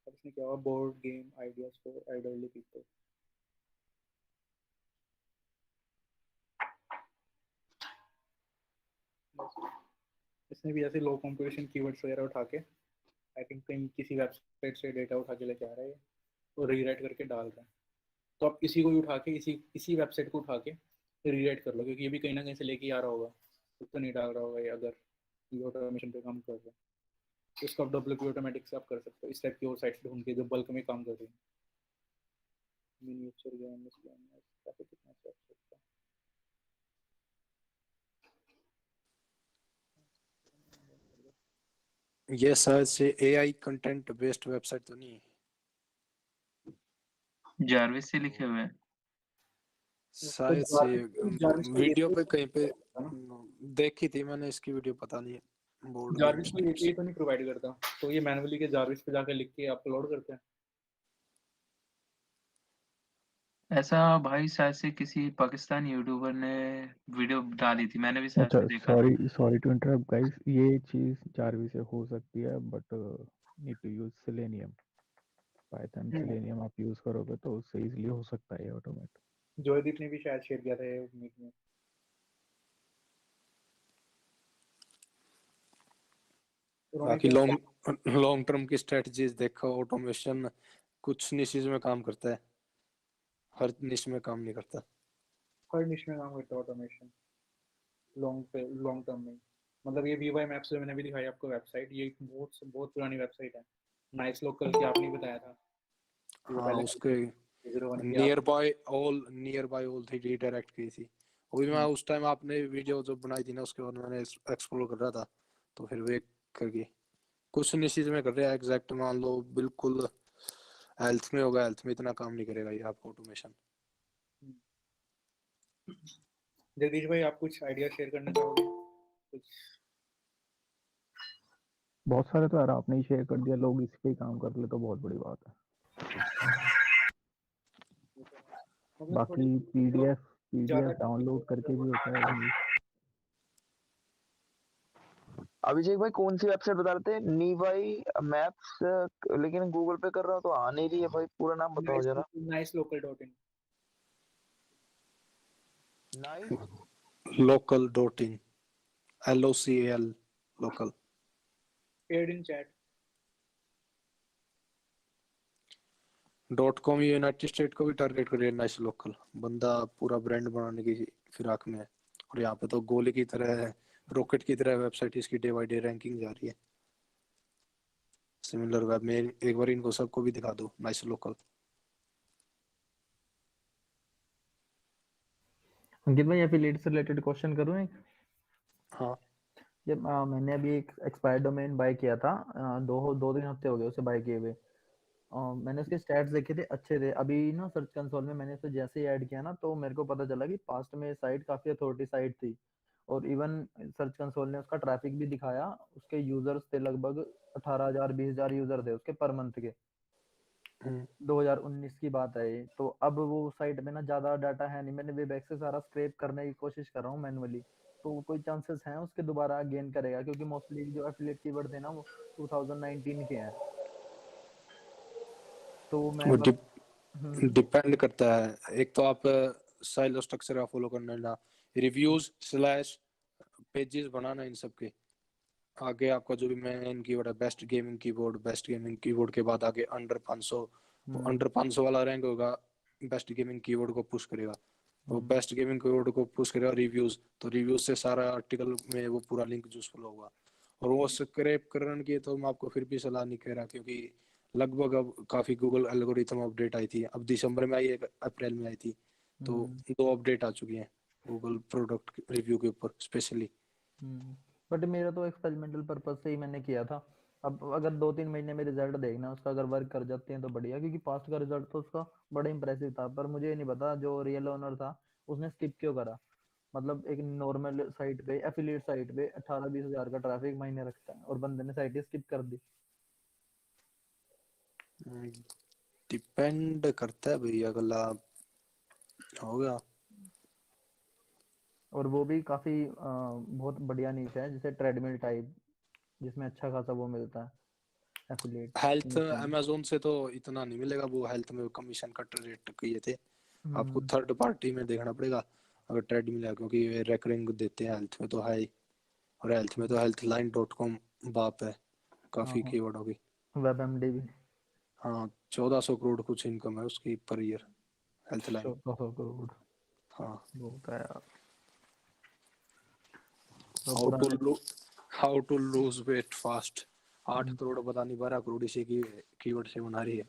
अब इसने क्या हुआ, board game ideas for elderly people. इसने भी ऐसे लो कंपटीशन कीवर्ड्स वगैरह उठा के, आई थिंक कहीं किसी वेबसाइट से डेटा उठा के लेके आ रहा है और रीराइट करके डाल रहा है। तो आप इसी को ही उठा के, इसी वेबसाइट को उठा के रीराइट कर लो, क्योंकि ये भी कहीं ना कहीं से लेके आ रहा होगा, खुद तो नहीं डाल रहा होगा ये, अगर ये ऑटोमेशन पे काम कर रहा है। तो इसको आप WP ऑटोमेटिक से आप कर सकते हो, इस टाइप की और साइट्स ढूंढ के जो बल्क में काम कर रही है। मिनिएचर गेम काफी कितना अच्छा है। ये शायद से AI कंटेंट बेस्ड वेबसाइट तो नहीं है? जारविस से लिखे हुए हैं। शायद से जारविस को वीडियो पे API कहीं पे करता ना, देखी थी मैंने इसकी वीडियो, पता नहीं बोर्ड जारविस गेम्स को API तो नहीं प्रोवाइड करता, तो ये मैनुअली के जारविस पे जाकर लिख के अपलोड करते हैं। ऐसा भाई शायद से किसी पाकिस्तानी यूट्यूबर ने वीडियो डाली थी, मैंने भी शायद अच्छा से देखा था। सॉरी टू इंटरप्ट गाइस, ये चीज जारवी से हो सकती है, but need to use Selenium, Python Selenium आप यूज करोगे तो उससे इजीली हो सकता है ऑटोमेट। जोयदीप ने भी शायद शेयर किया था ये मीट में। उन्होंने बाकी क्या लॉन्ग टर्म की स्ट्रेटजीज देखो, ऑटोमेशन कुछ निशेज में काम करता है, हर निश में काम नहीं करता। हर निश में काम करता है ऑटोमेशन, लॉन्ग टर्म में। मतलब ये VY मैप्स जो मैंने भी दिखाई आपको वेबसाइट, ये एक बहुत पुरानी वेबसाइट है। नाइस लोकल की आपने बताया था कि वो हाँ, पहले उसके 01 की आप नियर बाय ऑल थी रीडायरेक्ट की थी। अभी मैं उस टाइम आपने वीडियो जो बनाई थी ना, उसके बाद मैंने एक्सप्लोर कर रहा था, तो फिर वे करके कुछ निश्चित में कर रहे हैं। एग्जैक्ट मान लो बिल्कुल हेल्थ में होगा, हेल्थ में इतना काम नहीं करेगा ये आपको ऑटोमेशन। जगदीश भाई, आप कुछ आइडिया शेयर करना चाहोगे कुछ? बहुत सारे तो यार आपने ही शेयर कर दिया, लोग इस पे ही काम कर ले तो बहुत बड़ी बात है। मतलब बाकी थोड़ी पीडीएफ डाउनलोड करके भी होता है यूज। अभिषेक भाई कौन सी वेबसाइट बता रहे थे? नीवाई मैप्स, लेकिन गूगल पे कर रहा हूँ तो आ नहीं रही है भाई, पूरा नाम बताओ जरा। nicelocal.in nice local.in LOCAL local paid in chat. .com United state को भी टारगेट कर रही है। नाइस लोकल बंदा पूरा ब्रांड बनाने की फिराक में है, और यहाँ पे तो गोले की तरह है, रॉकेट की तरह वेबसाइट इसकी डे बाय डे रैंकिंग जा रही है। सिमिलर वेब में एक बार इनको सबको भी दिखा दो, नाइस लोकल। अंकित भाई एफिलिएट से रिलेटेड क्वेश्चन करूँ एक? हाँ जब मैंने अभी एक एक्सपायर्ड डोमेन बाय किया था, 2-3 हफ्ते हो गए उसे बाय किए हुए। मैंने उसके स्टैट्स देखे थे, अच्छे थे। अभी ना सर्च कंसोल में मैंने उसे जैसे ही ऐड किया ना, तो मेरे को पता चला कि पास्ट में साइट काफी अथॉरिटी साइट थी, और इवन सर्च कंसोल ने उसका ट्रैफिक भी दिखाया। उसके यूजर्स थे लगभग 18,000 20,000 यूजर थे उसके पर मंथ के। 2019 की बात है ये। तो अब वो साइट में ना ज्यादा डाटा है नहीं, मैंने वेबएक्स से सारा स्क्रैप करने की कोशिश कर रहा हूँ मैनुअली। तो कोई चांसेस हैं उसके दोबारा गेन करेगा? क्योंकि मोस्टली जो एफिलिएट कीवर्ड थे ना वो 2019 के हैं। तो मैं वो हम्म डिपेंड करता है। एक तो आप साइलो स्ट्रक्चर का फॉलो करना ना, रिव्यूज स्लैश पेजेस बनाना इन सब के आगे आपका जो भी मेन कीवर्ड है, best gaming keyboard, best gaming keyboard के बाद आगे अंडर 500, वो अंडर 500 वाला रैंक होगा, बेस्ट गेमिंग कीबोर्ड को पुश करेगा। वो बेस्ट गेमिंग कीबोर्ड को पुश करेगा रिव्यूज, तो रिव्यूज से सारा आर्टिकल में वो पूरा लिंक यूजफुल होगा। और वो स्क्रैप करने की तो मैं आपको फिर भी सलाह नहीं कह रहा, क्योंकि लगभग अब काफी गूगल एल्गोरिथम अपडेट आई थी, अब दिसंबर में आई, एक अप्रैल में आई थी, तो 2 अपडेट आ चुकी हैं गूगल प्रोडक्ट रिव्यू के ऊपर स्पेशली। बट मेरा तो एक्सपेरिमेंटल पर्पज से ही मैंने किया था। अब अगर 2-3 महीने में रिजल्ट देखना उसका, अगर वर्क कर जाते हैं तो बढ़िया, क्योंकि पास्ट का रिजल्ट तो उसका बड़ा इंप्रेसिव था। पर मुझे ये नहीं पता जो रियल ओनर था उसने स्किप क्यों करा। मतलब एक नॉर्मल साइट पे, एफिलिएट साइट पे 18-20 हजार का ट्रैफिक महीने रखता है, और बंदे ने साइट स्किप कर दी। डिपेंड करता है भैया, अगला होगा। और वो भी काफी बहुत बढ़िया नीच है, जैसे ट्रेडमिल टाइप, जिसमें अच्छा खासा वो मिलता है एफिलिएट हेल्थ कमीशन। अमेजोन से तो इतना नहीं मिलेगा, वो हेल्थ में कमीशन कट रेट किए थे, आपको हम्म थर्ड पार्टी में देखना पड़ेगा अगर ट्रेड मिला, क्योंकि वे रेकरिंग देते हैं हेल्थ में तो हाई, और हेल्थ में तो healthline.com बाप है, हाँ काफी हाँ, कीवर्ड होगी। वेबएमडी भी हाँ 1400 करोड़ कुछ इनकम है उसकी पर ईयर, हेल्थलाइन। 1400 करोड़ हाँ बहुत है यार। तो हाउ टू पुराने how to lose weight fast, 8 crore पता नहीं 12 करोड़ इसी की कीवर्ड से बना रही है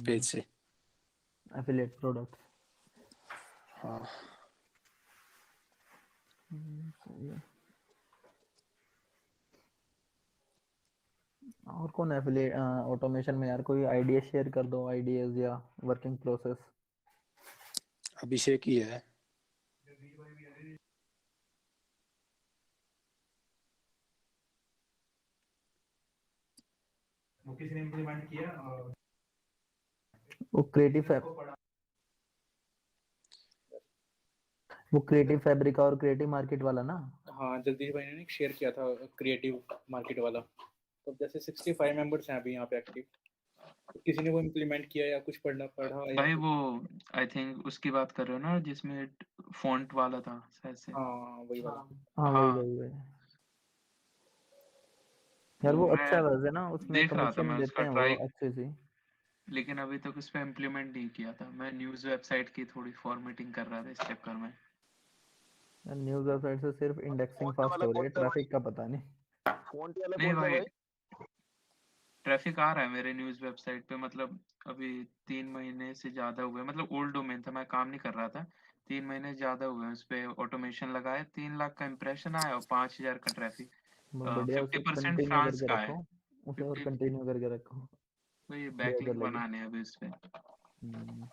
पेज से। Affiliate product. हाँ सही है। और कौन एफिलिएट ऑटोमेशन में यार, कोई आइडिया शेयर कर दो, आइडियाज या वर्किंग प्रोसेस। अभिषेक ही है। वो किसी ने इम्प्लीमेंट किया वो क्रिएटिव फैब्रिक और क्रिएटिव मार्केट वाला ना? हाँ जगदीश भाई ने शेयर किया था क्रिएटिव मार्केट वाला। तो जैसे 65 मेंबर्स हैं अभी यहाँ पे एक्टिव, तो किसी ने वो इम्प्लीमेंट किया या कुछ पढ़ा पढ़ा या भाई कुछ। वो आई थिंक उसकी बात कर रहे हो ना जिसमें फॉन्ट वाला था शायद से। हाँ वही वाला। हाँ वही हाँ वही वही यार, वो वो अच्छा मैं है वैसे ना, उसमें देख रहा था, कमीशन मैं देते उसका हैं वो ट्राई, अच्छी सी। लेकिन अभी तक उस पर इम्प्लीमेंट नहीं किया था। मैं न्यूज़ वेबसाइट की थोड़ी फॉर्मेटिंग कर रहा था इस चक्कर में। न्यूज वेबसाइट से सिर्फ इंडेक्सिंग फोन फास्ट वाला हो रही कौन है, सा भाई? ट्रैफिक का पता नहीं। फोन वाला नहीं कौन सा भाई, भाई? ट्रैफिक आ रहा है मेरे न्यूज़ वेबसाइट पे, मतलब अभी 3 महीने से ज़्यादा हुए, मतलब ओल्ड डोमेन था, मैं काम नहीं कर रहा था। 3 महीने ज़्यादा हुए उस पर ऑटोमेशन लगाए, 3 लाख का इम्प्रेशन आया और 5,000 का ट्रैफिक। बहुत बढ़िया, उसे 50% कंटिन्यू फ्रांस करके का है। रखो, उसे और 50, कंटिन्यू करके रखो, तो ये बढ़िया बैकलिंक चलेगी। बनाने हैं अभी उस पे। हम्म,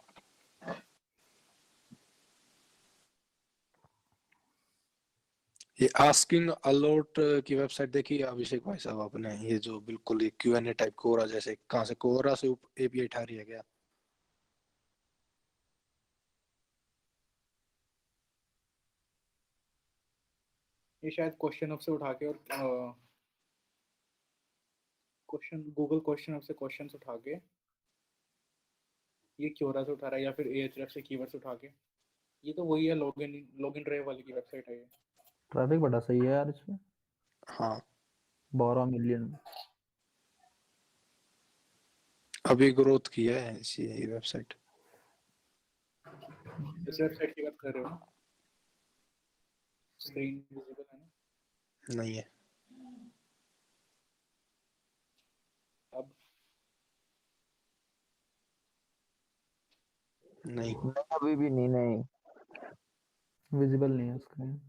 ये आस्किंग अलॉट की वेबसाइट देखी है अभिषेक भाई साहब आपने? ये जो बिल्कुल ये Q&A टाइप कोरा जैसे, कहाँ से कोरा से एपीआई ठा रही है क्या? ये शायद क्वेश्चन से उठा के और क्वेश्चन गूगल क्वेश्चन से क्वेश्चन उठा के ये क्योरा से उठा रहा है, या फिर एएचएफ से कीवर्ड्स उठा के। ये तो वही है, लॉगिन ड्राइव वाली की वेबसाइट है ये। ट्रैफिक बड़ा सही है यार इसमें, हाँ 12 मिलियन। अभी ग्रोथ की है इसी वेबसाइट। इस वेबसाइट की बात कर रहे हो ना? स्क्रीन विजिबल है ना? नहीं है। नहीं? अभी भी नहीं। विजिबल नहीं है स्क्रीन।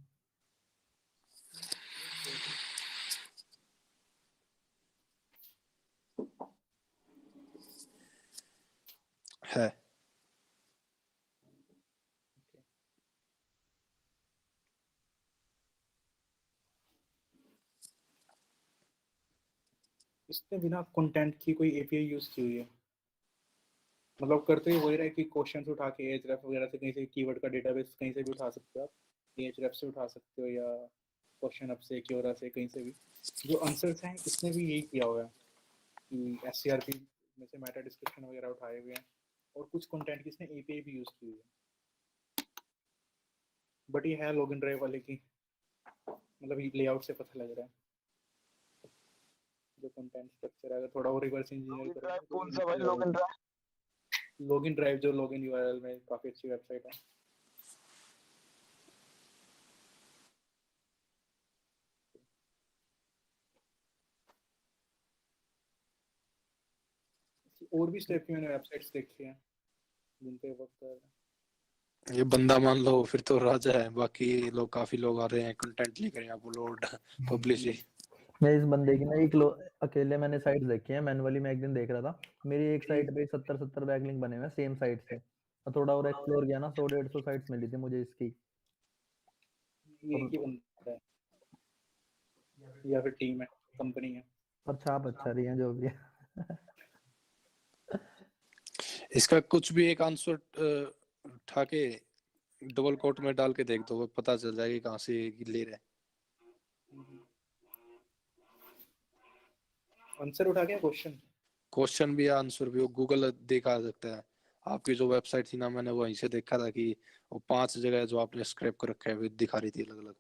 है। इसने बिना कंटेंट की कोई एपीआई यूज की हुई है? मतलब करते ही वही रहा है कि क्वेश्चन उठा के एhref वगैरह से कहीं से कीवर्ड का डेटाबेस कहीं से भी उठा सकते हो आप, एhref से उठा सकते हो या क्वेश्चन अप से क्योरा से कहीं से भी। जो आंसर्स हैं इसने भी यही किया हुआ है कि एससीआरपी में से मेटा डिस्क्रिप्शन वगैरह उठाए हुए हैं और कुछ कंटेंट की इसने एपीआई भी यूज की हुई है। बट ये है लॉगिन ड्राइव वाले की, मतलब ये लेआउट से पता लग रहा है जो कंटेंट स्ट्रक्चर है। अगर थोड़ा और रिवर्स इंजीनियर करेंगे तो कौन सा भाई लॉगिन ड्राइव? लॉगिन ड्राइव जो लॉगिन यूआरएल में काफी अच्छी वेबसाइट है। और भी स्टेप की मैंने वेबसाइट्स देखी हैं जिन पे वर्क कर रहा है। ये बंदा मान लो फिर तो राजा है, बाकी लोग काफी लोग आ रहे हैं कंटेंट लेकर यहाँ अपलोड पब्लिश। मैं इस बंदे की ना अकेले मैंने साइट देखी है मैनुअली। मैं एक दिन देख रहा था, मेरी एक साइट पे 70 बैकलिंक बने हुए हैं सेम साइट से, और थोड़ा और एक्सप्लोर किया ना 100-150 साइट्स मिली थी मुझे इसकी। ये एक ही बंदा है या फिर टीम है, कंपनी है? और छाप अच्छा रही है जो भी है। इसका कुछ भी एक आंसर उठा के डबल कोट में डाल के देख दो, पता चल जाएगी कहाँ से ले रहे हैं। आंसर उठा के क्वेश्चन भी आंसर भी वो गूगल दिखा सकता है। आपकी जो वेबसाइट थी ना, मैंने वहीं से देखा था कि वो 5 जगह जो आपने स्क्रैप कर रखा है वो दिखा रही थी अलग अलग।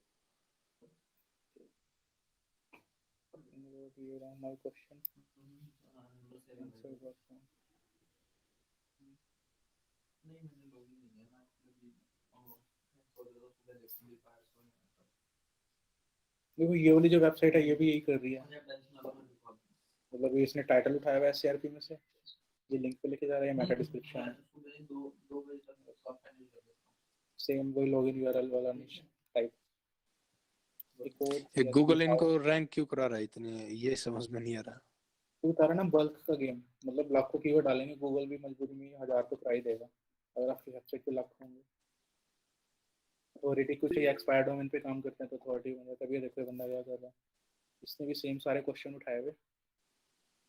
देखो ये वाली जो वेबसाइट है ये भी यही कर रही है, मतलब ये इसने टाइटल उठाया हुआ है एससीआरपी में से, ये लिंक पे लेके जा रहा है, मेटा डिस्क्रिप्शन है सेम वही लॉगिन यूआरएल वाला निश टाइप। ये गूगल इनको रैंक क्यों करा रहा है इतने, ये समझ में नहीं आ रहा। तो बता रहा ना बल्क का गेम, मतलब लाखों कीवर्ड डालेंगे गूगल भी मजबूरी में 1000 तो प्राइस देगा अगर आपकी वेबसाइट पे लाख होंगे। अथॉरिटी कुछ एक्सपायर्ड डोमेन पे काम करते हैं तो अथॉरिटी बंदा, तभी देखो बंदा क्या कर रहा है। इसने भी सेम सारे क्वेश्चन उठाए हुए,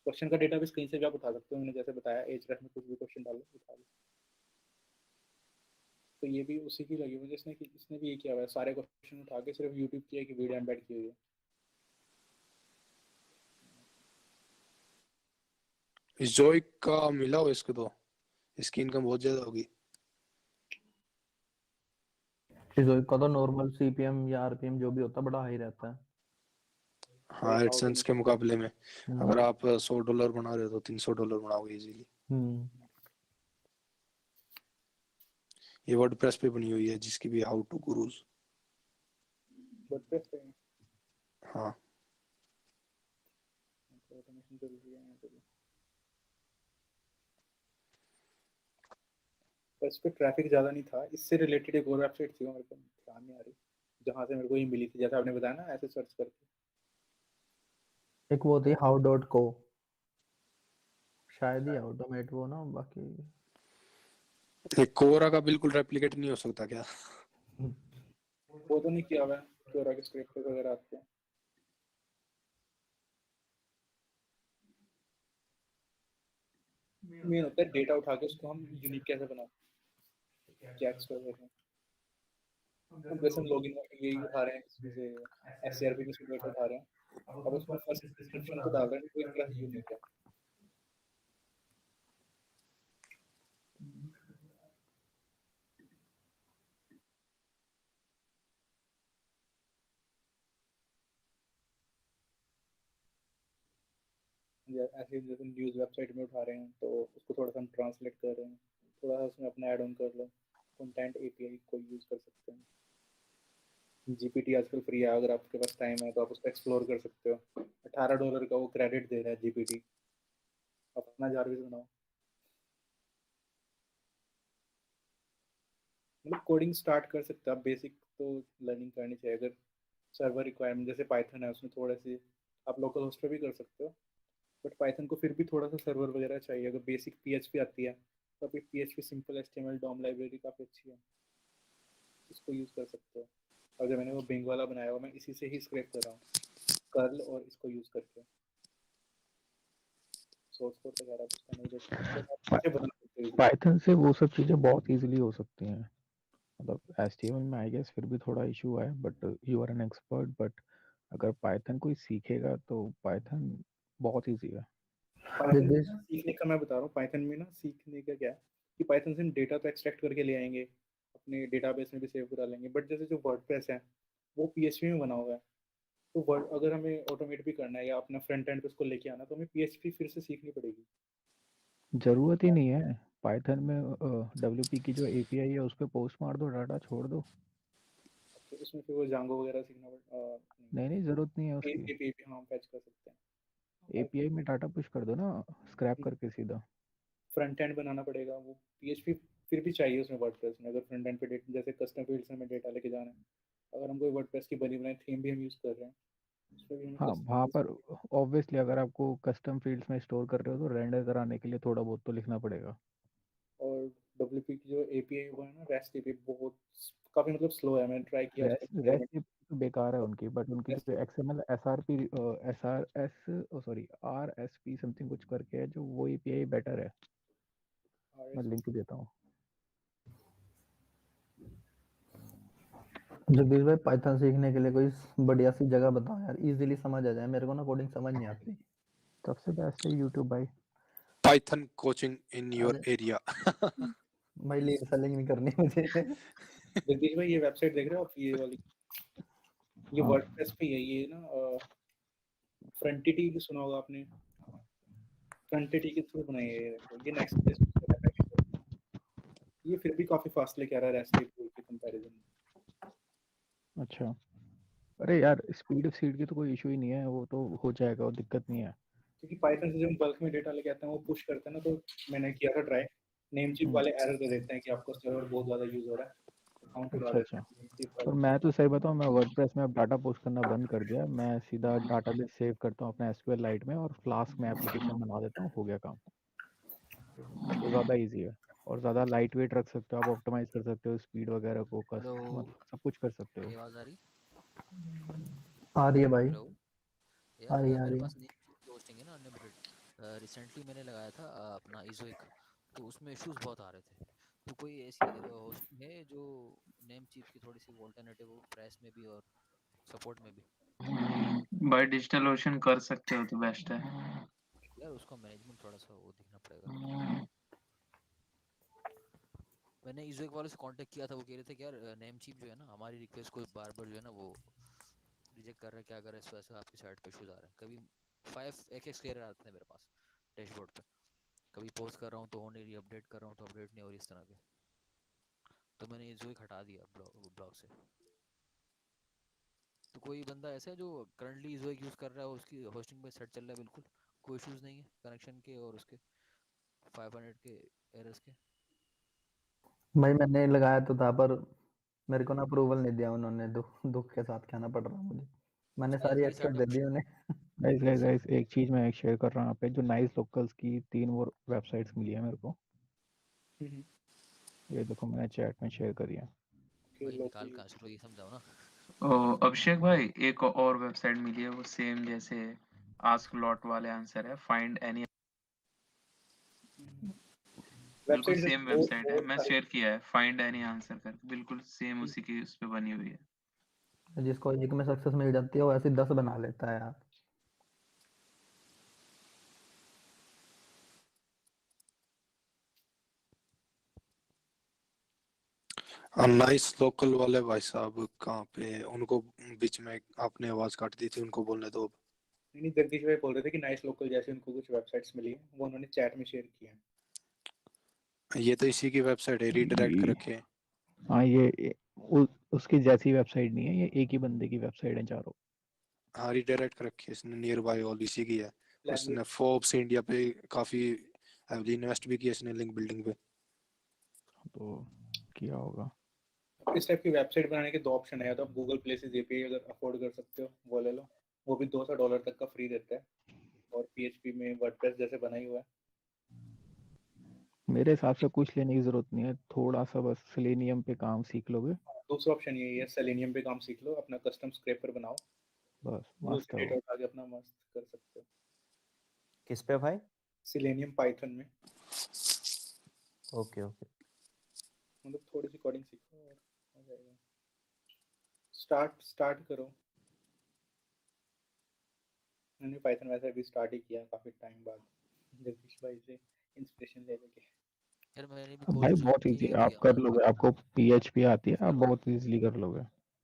क्वेश्चन का डेटाबेस कहीं से भी आप उठा सकते हो, मैंने जैसे बताया एhref में कुछ भी क्वेश्चन डालो उठा लो। तो ये भी उसी की लगी हुई है जिसने इसने भी ये किया हुआ है, सारे क्वेश्चन उठा के सिर्फ यूट्यूब की एक वीडियो एम्बेड की हुई है। इस जोई का मिला हो इसको तो इसकी इनकम बहुत ज्यादा होगी। जोई का तो नॉर्मल सीपीएम या आरपीएम जो भी होता है बड़ा हाई रहता है। हाँ एडसेंस के मुकाबले में अगर आप $100 बना रहे हो तो $300 बनाओगे इजीली। ये वर्डप्रेस पे बनी हुई है जिसकी भी हाउ टू गुरुज। वर्डप्रेस पे हाँ ऑटोमेशन जरूरी है यहाँ पे भी। पर इस पे ट्रैफिक ज़्यादा नहीं था, इससे रिलेटेड एक और वेबसाइट थी वो मेरे को ध्यान नहीं आ रही जहाँ से मेरे को ये मिली थी, जैसा आपने बताया ना ऐसे सर्च करके। एक वो थी how.co, शायद ही ऑटोमेट वो ना, बाकी ये कोरा का बिल्कुल रेप्लिकेट नहीं हो सकता क्या? वो तो नहीं किया हुआ है, कोरा के स्क्रिप्ट वगैरह आते हैं। मेन होता है डेटा उठा के उसको हम यूनिक कैसे बनाते हैं, क्या एक्सप्लोर करते हैं। हम जैसे लॉगिन यही उठा रहे हैं, जैसे एससीआरपी में से डेटा उठा रहे हैं, अब उसमें फर्स्ट डिस्क्रिप्शन को डाल रहे हैं कोई क्लास यूनिक है। ऐसे जैसे न्यूज़ वेबसाइट में उठा रहे हैं तो उसको थोड़ा सा हम ट्रांसलेट कर रहे हैं, थोड़ा सा उसमें अपना ऐड ऑन कर लो, कंटेंट एपीआई को यूज़ कर सकते हैं। जीपीटी आजकल फ्री है, अगर आपके पास टाइम है तो आप उसको एक्सप्लोर कर सकते हो। $18 का वो क्रेडिट दे रहा है जीपीटी, अपना जारविस बनाओ। मतलब कोडिंग स्टार्ट कर सकते हो आप, बेसिक तो लर्निंग करनी चाहिए। अगर सर्वर रिक्वायरमेंट जैसे पाइथन है उसमें थोड़ा सी आप लोकल होस्ट पे भी कर सकते हो, बट पाइथन को फिर भी थोड़ा सा सर्वर वगैरह चाहिए। अगर बेसिक पीएचपी आती है तो अभी PHP simple HTML DOM library काफ़ी अच्छी है, इसको यूज़ कर सकते हो। और जो मैंने वो बिंग वाला बनाया हुआ मैं इसी से ही स्क्रैप कर रहा हूँ, कर्ल और इसको यूज़ करके। सोर्स कोड वगैरह आप उसका नहीं देख सकते, बट आप इसे बना सकते हो easily। पाइथन से वो सब चीज़ें बहुत इजीली हो सकती हैं। मतलब एचटीएमएल में आई गेस फिर भी थोड़ा इशू है, but you are an expert. But अगर पाइथन कोई सीखेगा तो पाइथन बहुत इजी है। पाइथन जगदीश में सीखने का मैं बता रहा हूँ, पाइथन में ना सीखने का क्या है कि पाइथन से हम डेटा तो एक्सट्रैक्ट करके ले आएंगे, अपने डेटाबेस में भी सेव करा लेंगे, बट जैसे जो वर्डप्रेस है वो पीएचपी में बना हुआ है। तो वर्ड अगर हमें ऑटोमेट भी करना है या अपना फ्रंट एंड पे उसको लेके आना, तो हमें पीएचपी फिर से सीखनी पड़ेगी। ज़रूरत ही नहीं है। पाइथन में WP की जो एपीआई है उस पर पोस्ट मार दो, डाटा छोड़ दो। तो उसमें फिर वो जांगो वगैरह सीखना नहीं नहीं, ज़रूरत नहीं है उसकी। एपीआई हम पैच कर सकते हैं। एपीआई में डाटा पुश कर दो ना, स्क्रैप करके सीधा। फ्रंट एंड बनाना पड़ेगा, वो पीएचपी फिर भी चाहिए उसमें वर्डप्रेस में। अगर फ्रंट एंड पे डेटा जैसे कस्टम फील्ड्स में हमें डेटा लेके जाना है, अगर हम कोई वर्डप्रेस की बनी बनाई थीम भी हम यूज़ कर रहे हैं, उसमें भी हमें हाँ, कस्टम वहाँ पर फील्ड्स। ऑब्वियसली अगर आपको कस्टम फील्ड्स में स्टोर कर रहे हो तो रेंडर कराने के लिए थोड़ा बहुत तो लिखना पड़ेगा। और डब्ल्यूपी की जो एपीआई वो है ना, रेस्ट एपीआई बहुत काफ़ी मतलब स्लो है, मैंने ट्राई किया उसका रेस्ट एक्सपेरिमेंट। रेस्ट तो बेकार है उनकी, बट उनकी रेस्ट जो XML SRP SRS sorry RSP something कुछ करके है, जो वो एपीआई बेटर है। मैं लिंक देता हूँ। जगदीश भाई पाइथन सीखने के लिए कोई बढ़िया सी जगह बताओ यार, इजीली समझ आ जाए। मेरे को ना कोडिंग समझ नहीं आती। सबसे बेस्ट है यूट्यूब भाई। पाइथन कोचिंग इन योर अरे एरिया। भाई लीड सेलिंग नहीं करनी मुझे। जगदीश भाई ये वेबसाइट देख रहे हो आप, ये वाली, ये हाँ वर्डप्रेस पे है ये ना। फ्रंटिटी भी सुना होगा आपने, फ्रंटिटी के थ्रू बनाई है ये नेक्स्ट पेज पे है package। ये फिर भी काफ़ी फास्ट लेके आ रहा है रेस्ट एपीआई के कंपैरिजन में। अच्छा। अरे यार, स्पीड सीड की तो कोई इशू ही नहीं है, वो तो हो जाएगा, वो दिक्कत नहीं है। क्योंकि पाइथन से जब हम बल्क में डेटा लेके आते हैं वो पुश करते हैं ना, तो मैंने किया था ट्राई, नेम चिप वाले एरर दे देते हैं कि आपका सर्वर बहुत ज़्यादा यूज़ हो रहा है, अकाउंट उड़ा अच्छा देते अच्छा। हैं नेम चिप और वाले। मैं तो सही बताऊँ, मैं वर्डप्रेस में अब डाटा पोस्ट करना बंद कर दिया। मैं सीधा डाटाबेस सेव करता हूँ अपने SQL लाइट में और फ्लास्क में एप्लीकेशन बना देता हूँ, हो गया काम। वो ज़्यादा इजी है और ज़्यादा लाइट वेट रख सकते हो आप, ऑप्टिमाइज कर सकते हो स्पीड वगैरह को, हेलो, मतलब सब कुछ कर सकते हो। मेरी आवाज़ आ रही? आ रही है भाई, हेलो आ यार, रही है आ मेरे रही है। पास नेम की होस्टिंग है ना अनलिमिटेड। रिसेंटली मैंने लगाया था अपना इज़ोइक, तो उसमें इश्यूज बहुत आ रहे थे। तो कोई ऐसी होस्टिंग है जो नेम चीप की थोड़ी सी ऑल्टरनेटिव हो, प्राइस में भी और सपोर्ट में भी? भाई डिजिटल ओशन कर सकते हो तो बेस्ट है। यार उसका मैनेजमेंट थोड़ा सा वो देखना पड़ेगा। मैंने इज़ोइक वाले से कांटेक्ट किया था, वो कह रहे थे कि यार नेम चीप जो है ना, हमारी रिक्वेस्ट को बार बार जो है ना वो रिजेक्ट कर रहा है। क्या कर रहा है इस वजह से आपकी साइट पे इश्यूज आ रहे हैं। कभी 5xx एरर आते हैं मेरे पास डैशबोर्ड पे, कभी पोस्ट कर रहा हूँ तो हो नहीं रही, अपडेट कर रहा हूँ तो अपडेट नहीं हो रही, इस तरह के। तो मैंने ये जो हटा दिया ब्लॉग से। तो कोई बंदा ऐसा है जो करंटली जो यूज़ कर रहा है, उसकी होस्टिंग पे सेट चल रहा है, बिल्कुल कोई इश्यूज नहीं है कनेक्शन के और उसके 500 के एरर्स के? भाई मैंने लगाया तो था, पर मेरे को ना अप्रूवल नहीं दिया उन्होंने। दुख दुख के साथ कहना पड़ रहा मुझे। मैंने उसका सारी रीस्टार्ट एक्सेस का दे दी उन्हें। गाइस गाइस गाइस, एक चीज़ मैं शेयर कर रहा हूँ यहाँ पे, जो नाइस लोकल्स की 3 वो वेबसाइट्स मिली है मेरे को। ये देखो मैंने चैट में शेयर करी है। भाई निकाल कहाँ से, तो ये समझाओ ना। ओ अभिषेक भाई, एक और वेबसाइट मिली है वो सेम जैसे आस्क लॉट वाले आंसर है, फाइंड एनी, बिल्कुल वेबसाइट सेम बहुत वेबसाइट है, बहुत मैं सारी। शेयर किया है, फाइंड एनी आंसर कर, बिल्कुल सेम उसी की उस पे बनी हुई है। जिसको एक में सक्सेस मिल जाती है वो ऐसे 10 बना लेता है यार। नाइस लोकल वाले भाई साहब कहाँ पे, उनको बीच में आपने आवाज काट दी थी, उनको बोलने दो। नहीं नहीं, जगदीश भाई बोल रहे थे कि नाइस लोकल जैसे उनको कुछ वेबसाइट्स मिली है, वो उन्होंने चैट में शेयर किया है। ये तो इसी की वेबसाइट है, रीडायरेक्ट कर रखे हैं। हाँ उसकी जैसी वेबसाइट नहीं है, ये एक ही बंदे की वेबसाइट है चारों। हाँ रीडायरेक्ट कर रखी है इसने, नियर बाय ऑल इसी की है। लैंग्वेज उसने फोर्ब्स इंडिया पे काफी हेavily इन्वेस्ट भी किया इसने लिंक बिल्डिंग पे। तो किया होगा। इस टाइप की वेबसाइट बनाने के दो ऑप्शन है, या तो आप गूगल प्लेसेस एपीआई अगर अफोर्ड कर सकते हो वो ले लो, वो भी $200 तक का फ्री देता है, और पीएचपी में वर्डप्रेस जैसे बना ही हुआ है। मेरे हिसाब से कुछ लेने की जरूरत नहीं है, थोड़ा सा बस सेलेनियम पे काम सीख लोगे दूसरा ऑप्शन यही है, सेलेनियम पे काम सीख लो, अपना कस्टम स्क्रैपर बनाओ, बस, गूगल मस्त से है डेटा वो। उठा के अपना मस्त कर सकते हो। किस पे भाई? सेलेनियम पाइथन में, ओके ओके। मतलब थोड़ी सी कोडिंग सीखो और हो जाएगा। स्टार्ट करो। मैंने पाइथन वैसे भी स्टार्ट ही किया काफी टाइम बाद, जगदीश भाई से इंस्पिरेशन ले लेके। यार मैंने भी भाई कोर्स बहुत ज्वाइन इजी किया है, ही आप किया। कर लोगे, आपको पीएचपी आती है, आप बहुत इजीली कर लोगे।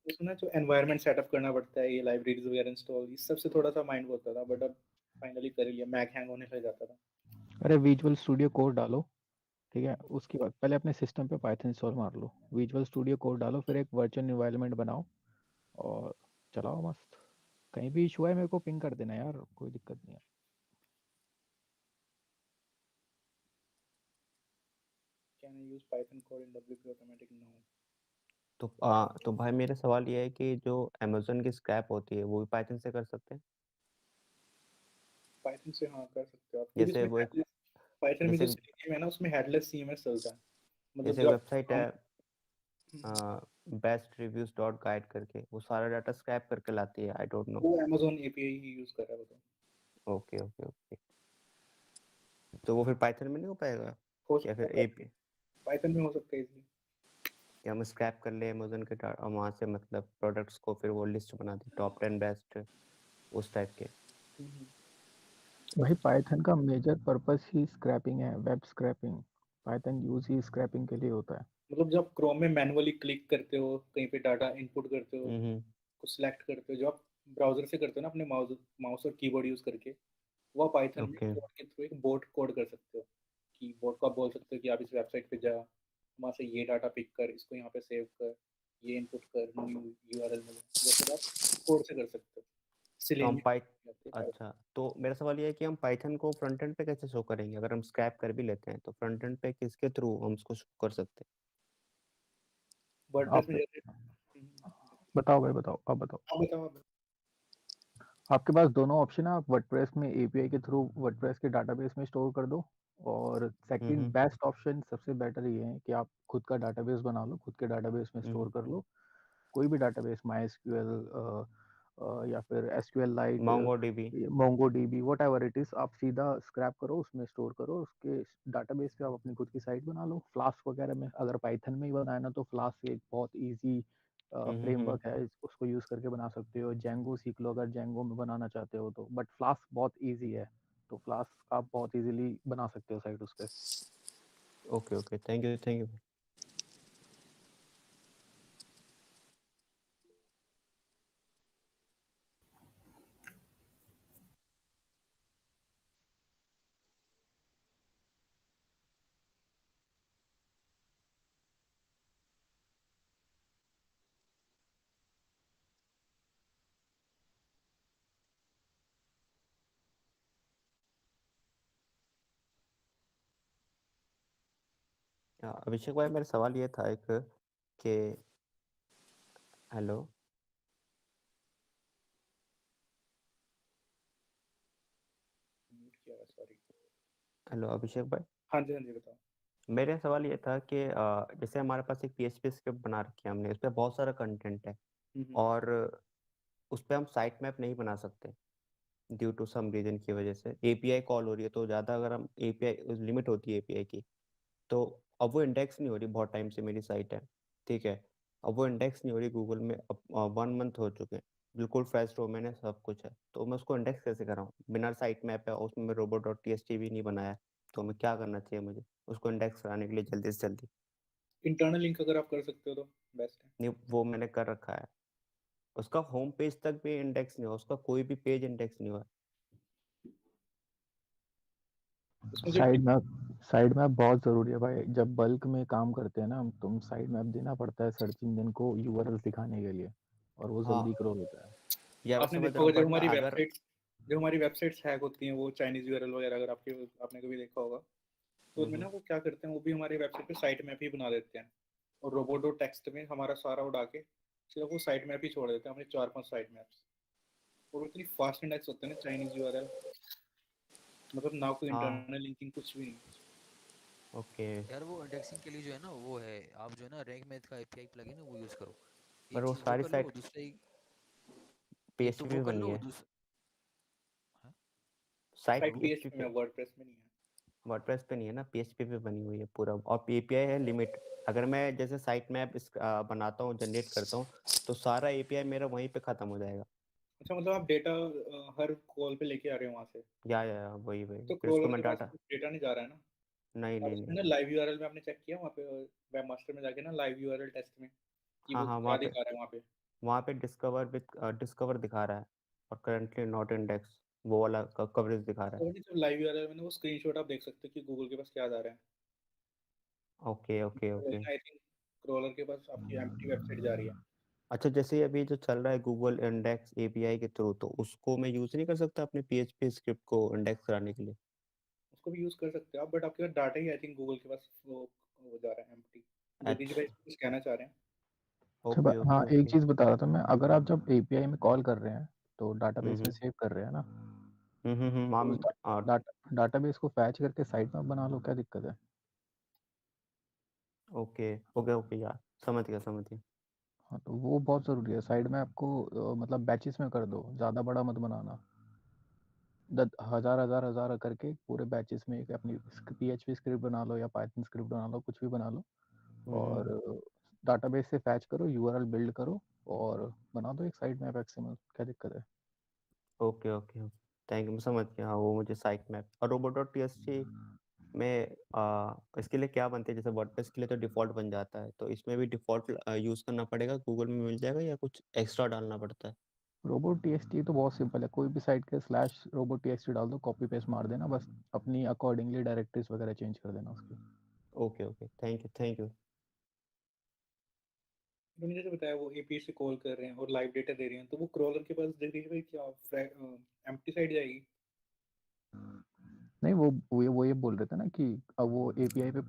उसमें जो एनवायरनमेंट सेटअप करना पड़ता है, ये लाइब्रेरीज वगैरह इंस्टॉल, इस सबसे थोड़ा सा माइंड होता था, बट अब फाइनली कर लिया। मैक हैंग होने लग जाता था। अरे विजुअल स्टूडियो कोड डालो, ठीक है, उसके बाद पहले अपने सिस्टम पे पाइथन इंस्टॉल मार लो, विजुअल स्टूडियो कोड डालो, फिर एक वर्चुअल एनवायरनमेंट बनाओ और चलाओ मस्त। कहीं भी इशू है मेरे को पिंग कर देना यार, कोई दिक्कत नहीं है। Can I use Python code in WP automatic? No. तो भाई मेरा सवाल ये है कि जो अमेजोन की स्क्रैप होती है वो भी पाइथन से कर सकते हैं? पाइथन से हाँ कर सकते हो आप, क्योंकि जैसे इसमें वो एक हेडलेस, पाइथन में जो जैसे सीरीज है ना उसमें हेडलेस सीएमएस चलता है, मतलब जैसे जो आप वेबसाइट है बेस्ट रिव्यूज डॉट गाइड करके, वो सारा डाटा स्क्रैप करके लाती है, आई डोंट नो। वो अमेजोन एपीआई ही यूज कर रहा है वो तो। Okay okay okay. तो वो फिर पाइथन में नहीं हो पाएगा हो या फिर सकता है, एपी? पाइथन में हो सकता है इजीली। कि हम स्क्रैप कर ले अमेजोन के वहाँ से मतलब प्रोडक्ट्स को, फिर वो लिस्ट बना दे टॉप 10 बेस्ट उस टाइप के। भाई पाइथन का मेजर पर्पस ही स्क्रैपिंग है, वेब स्क्रैपिंग। पाइथन यूज ही स्क्रैपिंग के लिए होता है। मतलब जब क्रोम में मैनुअली क्लिक करते हो, कहीं पे डाटा इनपुट करते हो, हम्म। कुछ सिलेक्ट करते हो, जो आप ब्राउजर से करते हो ना अपने माउस और कीबोर्ड यूज करके, वो पाइथन में ओके कोड के थ्रू एक बोट कोड कर सकते हो, कि बोट को आप बोल सकते हो कि आप इस वेबसाइट पे जा, वहाँ से ये डाटा पिक कर, इसको यहाँ पे सेव कर, ये इनपुट कर, न्यू यूआरएल मिले, वो सब आप कोड से कर सकते हो। तो हम सिलेनियम। अच्छा, तो मेरा सवाल ये है कि हम पाइथन को फ्रंट एंड पे कैसे शो करेंगे? अगर हम स्क्रैप कर भी लेते हैं तो फ्रंट एंड पे किसके थ्रू हम उसको शो कर सकते हैं? वर्डप्रेस आप में जैसे बताओ भाई, बताओ, आप बताओ। आप बताओ आप। आपके पास दोनों ऑप्शन है, आप वर्डप्रेस में एपीआई के थ्रू वर्डप्रेस के डाटाबेस में स्टोर कर दो, और सेकंड बेस्ट ऑप्शन, सबसे बेटर ये है कि आप खुद का डाटाबेस बना लो, खुद के डाटाबेस में स्टोर कर लो। कोई भी डाटाबेस, MySQL या फिर SQL light, MongoDB। MongoDB, what ever it is, आप सीधा स्क्रैप करो, उसमें स्टोर करो, उसके डाटाबेस पे आप अपनी खुद की साइट बना लो। फ्लास्क वगैरह में अगर पाइथन में ही बनाना है तो फ्लास्क एक बहुत इजी फ्रेमवर्क है, उसको यूज करके बना सकते हो। जेंगो सीख लो अगर जेंगो में बनाना चाहते हो तो, बट फ्लास्क बहुत इजी है, तो फ्लास्क आप बहुत इजीली बना सकते हो साइट उस पे। Okay okay, thank you thank you. Abhishek भाई मेरा सवाल ये था एक कि हेलो सॉरी। हेलो अभिषेक भाई, हाँ जी बताओ। मेरा सवाल ये था कि जैसे हमारे पास एक PHP स्क्रिप्ट बना रखी है हमने, उस पर बहुत सारा कंटेंट है और उस पर हम साइट मैप नहीं बना सकते ड्यू टू सम रीजन की वजह से। API कॉल हो रही है तो ज़्यादा, अगर हम API लिमिट होती है API की, तो अब वो इंडेक्स नहीं हो रही। बहुत टाइम से मेरी साइट है, ठीक है, अब वो इंडेक्स नहीं हो रही गूगल में। अब 1 मंथ हो चुके हैं, बिल्कुल फ्रेश डोमेन है, सब कुछ है, तो मैं उसको इंडेक्स कैसे कराऊँ बिना साइट मैप है? उसमें मैं robo.txt भी नहीं बनाया है, तो मैं क्या करना चाहिए मुझे उसको इंडेक्स कराने के लिए जल्दी से जल्दी? इंटरनल लिंक अगर आप कर सकते हो तो बेस्ट है। नहीं, वो मैंने कर रखा है, उसका होम पेज तक भी इंडेक्स नहीं हुआ, उसका कोई भी पेज इंडेक्स नहीं हुआ। साइड मैप बहुत जरूरी है भाई, जब बल्क में काम करते हैं ना हम, तुम साइड मैप देना पड़ता है सर्च इंजन को यूआरएल दिखाने के लिए, और वो हाँ, जल्दी क्रॉल होता है। या मैं आपने समझ देखा रहा होगा हूँ, बट ना अगर जो हमारी वेबसाइट्स हैक होती हैं, वो चाइनीज यूआरएल वगैरह, अगर आपने कभी देखा होगा तो उनमें ना वो क्या करते हैं, वो भी हमारी वेबसाइट पे साइट मैप ही बना देते हैं। और रोबोटो टेक्स्ट में हमारा सारा उड़ा के सिर्फ वो साइट मैप ही छोड़ देते हैं, हमने 4-5 साइट मैप्स, और इतनी फास्ट इंडेक्स होते हैं ना चाइनीज यूआरएल, मतलब ना कोई हाँ इंटरनल लिंकिंग कुछ भी नहीं। ओके। यार वो इंडेक्सिंग के लिए जो है ना वो है, आप जो है ना रैंक मैथ का एपीआई प्लगइन है वो यूज करो। पर एक वो चीज वो सारी कर लो, साइट दूसरा एक तो PHP वो पे कर बनी लो है, हाँ? साइट साइट PHP PHP में पे, है, वर्डप्रेस में नहीं है। वर्डप्रेस पे नहीं है ना, PHP पे बनी हुई है पूरा, और API है लिमिट। अगर मैं जैसे साइट मैप बनाता हूँ, जनरेट करता हूँ, तो सारा API मेरा वहीं पे खत्म हो जाएगा। अच्छा, मतलब आप डेटा हर कॉल पे लेके आ रहे हो वहाँ से, वही वही, तो फिर उसको क्रोलर मैं के पास डाटा, डेटा नहीं जा रहा है ना। नहीं और नहीं उसमें नहीं, ना लाइव यूआरएल में आपने चेक किया वहाँ पे वेब मास्टर में जाके ना लाइव यूआरएल टेस्ट में कि हाँ वो हाँ, क्या दिखा रहा है वहाँ पे। वहाँ पे डिस्कवर दिखा रहा है, और करंटली नॉट इंडेक्स, वो वाला कवरेज दिखा रहा है। तो जब लाइव यूआरएल में ना वो स्क्रीनशॉट आप देख सकते हो कि गूगल के पास क्या जा रहा है। ओके ओके तो ओके। आई थिंक क्रोलर के पास आपकी एम्प्टी वेबसाइट जा रही है। अच्छा, जैसे अभी जो चल रहा है गूगल इंडेक्स API के थ्रू, तो उसको मैं यूज नहीं कर सकता अपने PHP स्क्रिप्ट को इंडेक्स कराने के लिए? उसको भी यूज कर सकते हो आप, बट आपके पास डाटा ही आई थिंक गूगल के पास वो जा रहा है एम्प्टी। जगदीश भाई अच्छा कुछ कहना चाह रहे हैं। अच्छा, ओके हाँ ओके एक ओके। चीज़ बता रहा था मैं, अगर आप जब API में कॉल कर रहे हैं तो डाटाबेस में हम्म सेव कर रहे हैं ना, तो उस हम डाटाबेस को फैच करके साइट में बना लो, क्या दिक्कत है? ओके ओके ओके यार, समझ गया। हाँ तो वो बहुत ज़रूरी है। साइड में आपको मतलब बैचेस में कर दो, ज़्यादा बड़ा मत बनाना। हजार करके पूरे बैचेस में एक अपनी PHP स्क्रिप्ट बना लो या पाइथन स्क्रिप्ट बना लो, कुछ भी बना लो, और डाटाबेस से फैच करो, URL बिल्ड करो और बना दो एक साइट मैप XML, क्या दिक्कत है? ओके ओके, थैंक यू, मैं समझ गया। हाँ, वो मुझे साइट मैप और robo.txt में इसके लिए क्या बनते हैं? जैसे वर्डप्रेस के लिए तो डिफ़ॉल्ट बन जाता है, तो इसमें भी डिफ़ॉल्ट यूज़ करना पड़ेगा, गूगल में मिल जाएगा या कुछ एक्स्ट्रा डालना पड़ता है? robo.txt तो बहुत सिंपल है, कोई भी साइट के /robo.txt डाल दो, कॉपी पेस्ट मार देना, बस अपनी अकॉर्डिंगली डायरेक्टरीज वगैरह चेंज कर देना उसकी। Okay okay, thank you. उन्होंने जैसे बताया वो एपीआई से कॉल कर रहे हैं और लाइव डेटा दे रहे हैं, तो वो क्रोलर के पास जगदीश भाई क्या एम्प्टी साइट जाएगी? नहीं, वो ये बोल रहे थे ना कि अब वो API पे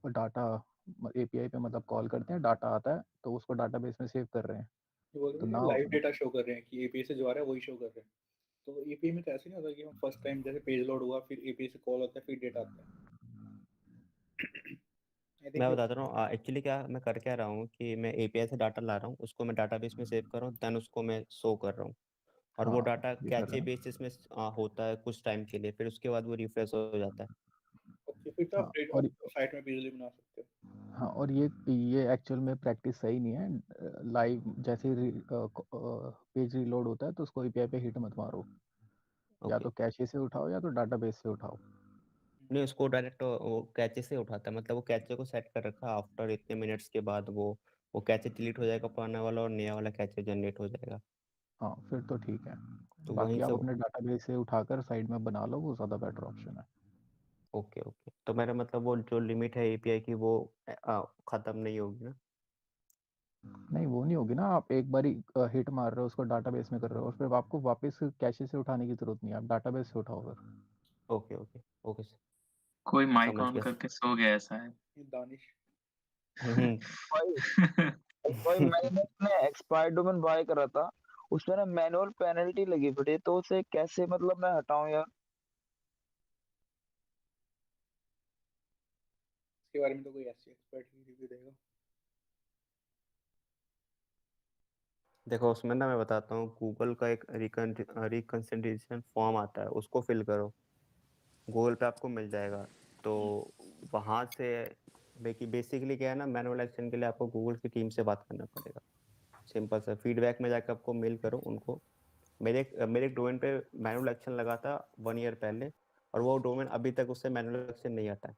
डाटा API पे मतलब कॉल करते हैं, डाटा आता है तो उसको डाटाबेस में सेव कर रहे हैं, ये बोल तो रहे हैं ना लाइव डेटा शो कर रहे हैं कि एपीआई से जो आ रहा है वही शो कर रहे हैं। तो एपीआई में तो ऐसे नहीं होता कि हम फर्स्ट टाइम जैसे पेज लोड हुआ फिर एपीआई से कॉल होता है फिर डेटा आता है। आई थिंक मैं बताता हूँ एक्चुअली क्या मैं कर क्या रहा हूँ कि मैं API से डाटा ला रहा हूँ, उसको मैं डाटाबेस में सेव कर रहा हूँ, देन उसको मैं शो कर रहा हूँ, और वो हाँ डाटा ये कर रहे कैचे हैं। बेसिस में होता है कुछ टाइम के लिए, फिर उसके बाद वो रिफ्रेश हो जाता है। ओके, फिर तो हाँ आप साइट में इजीली बना सकते हो। हाँ, और ये एक्चुअल में प्रैक्टिस सही नहीं है। लाइव जैसे ही पेज रीलोड होता है तो उसको API पे हिट मत मारो, या ओके, तो कैशे से उठाओ या तो डाटाबेस से उठाओ। नहीं उसको डायरेक्ट वो कैचे से उठाता है, मतलब वो कैचे को सेट कर रखा है, आफ्टर इतने मिनट्स के बाद वो कैचे डिलीट हो जाएगा पुराना वाला, और नया वाला कैचे जनरेट हो जाएगा। हाँ फिर तो ठीक है, तो बाकी वहीं आप से अपने डाटाबेस से उठाकर साइड में बना लो, वो ज़्यादा बेटर ऑप्शन है। ओके ओके, तो मेरा मतलब वो जो लिमिट है API की वो खत्म नहीं होगी ना? नहीं वो नहीं होगी ना, आप एक बारी हिट मार रहे हो उसको डाटाबेस में कर रहे हो और फिर आपको वापस कैशे से उठाने की जरूरत नहीं है, आप डाटाबेस से उठाओ फिर। ओके ओके ओके, कोई माइक समझ ऑन गया। करके सो गया है शायद। ये दानिश। हम्म भाई भाई मैंने अपने एक्सपायर्ड डोमेन बाय करा था, उसमें ना मैनुअल पेनल्टी लगी पड़ी है, तो उसे कैसे मतलब मैं हटाऊं यार? इसके बारे में तो कोई ऐसी एक्सपर्ट ही रिव्यू देगा। देखो उसमें ना मैं बताता हूँ, गूगल का एक रिकंसिडरेशन फॉर्म आता है, उसको फिल करो, गूगल पे आपको मिल जाएगा। तो वहाँ से बेसिकली क्या है ना, मैनुअल एक्शन के लिए आपको गूगल की टीम से बात करना पड़ेगा। सिंपल सा फीडबैक में जाकर आपको मेल करो उनको। मेरे एक डोमेन पे मैनुअल एक्शन लगा था 1 ईयर पहले, और वो डोमेन अभी तक उससे मैनुअल एक्शन नहीं आता है।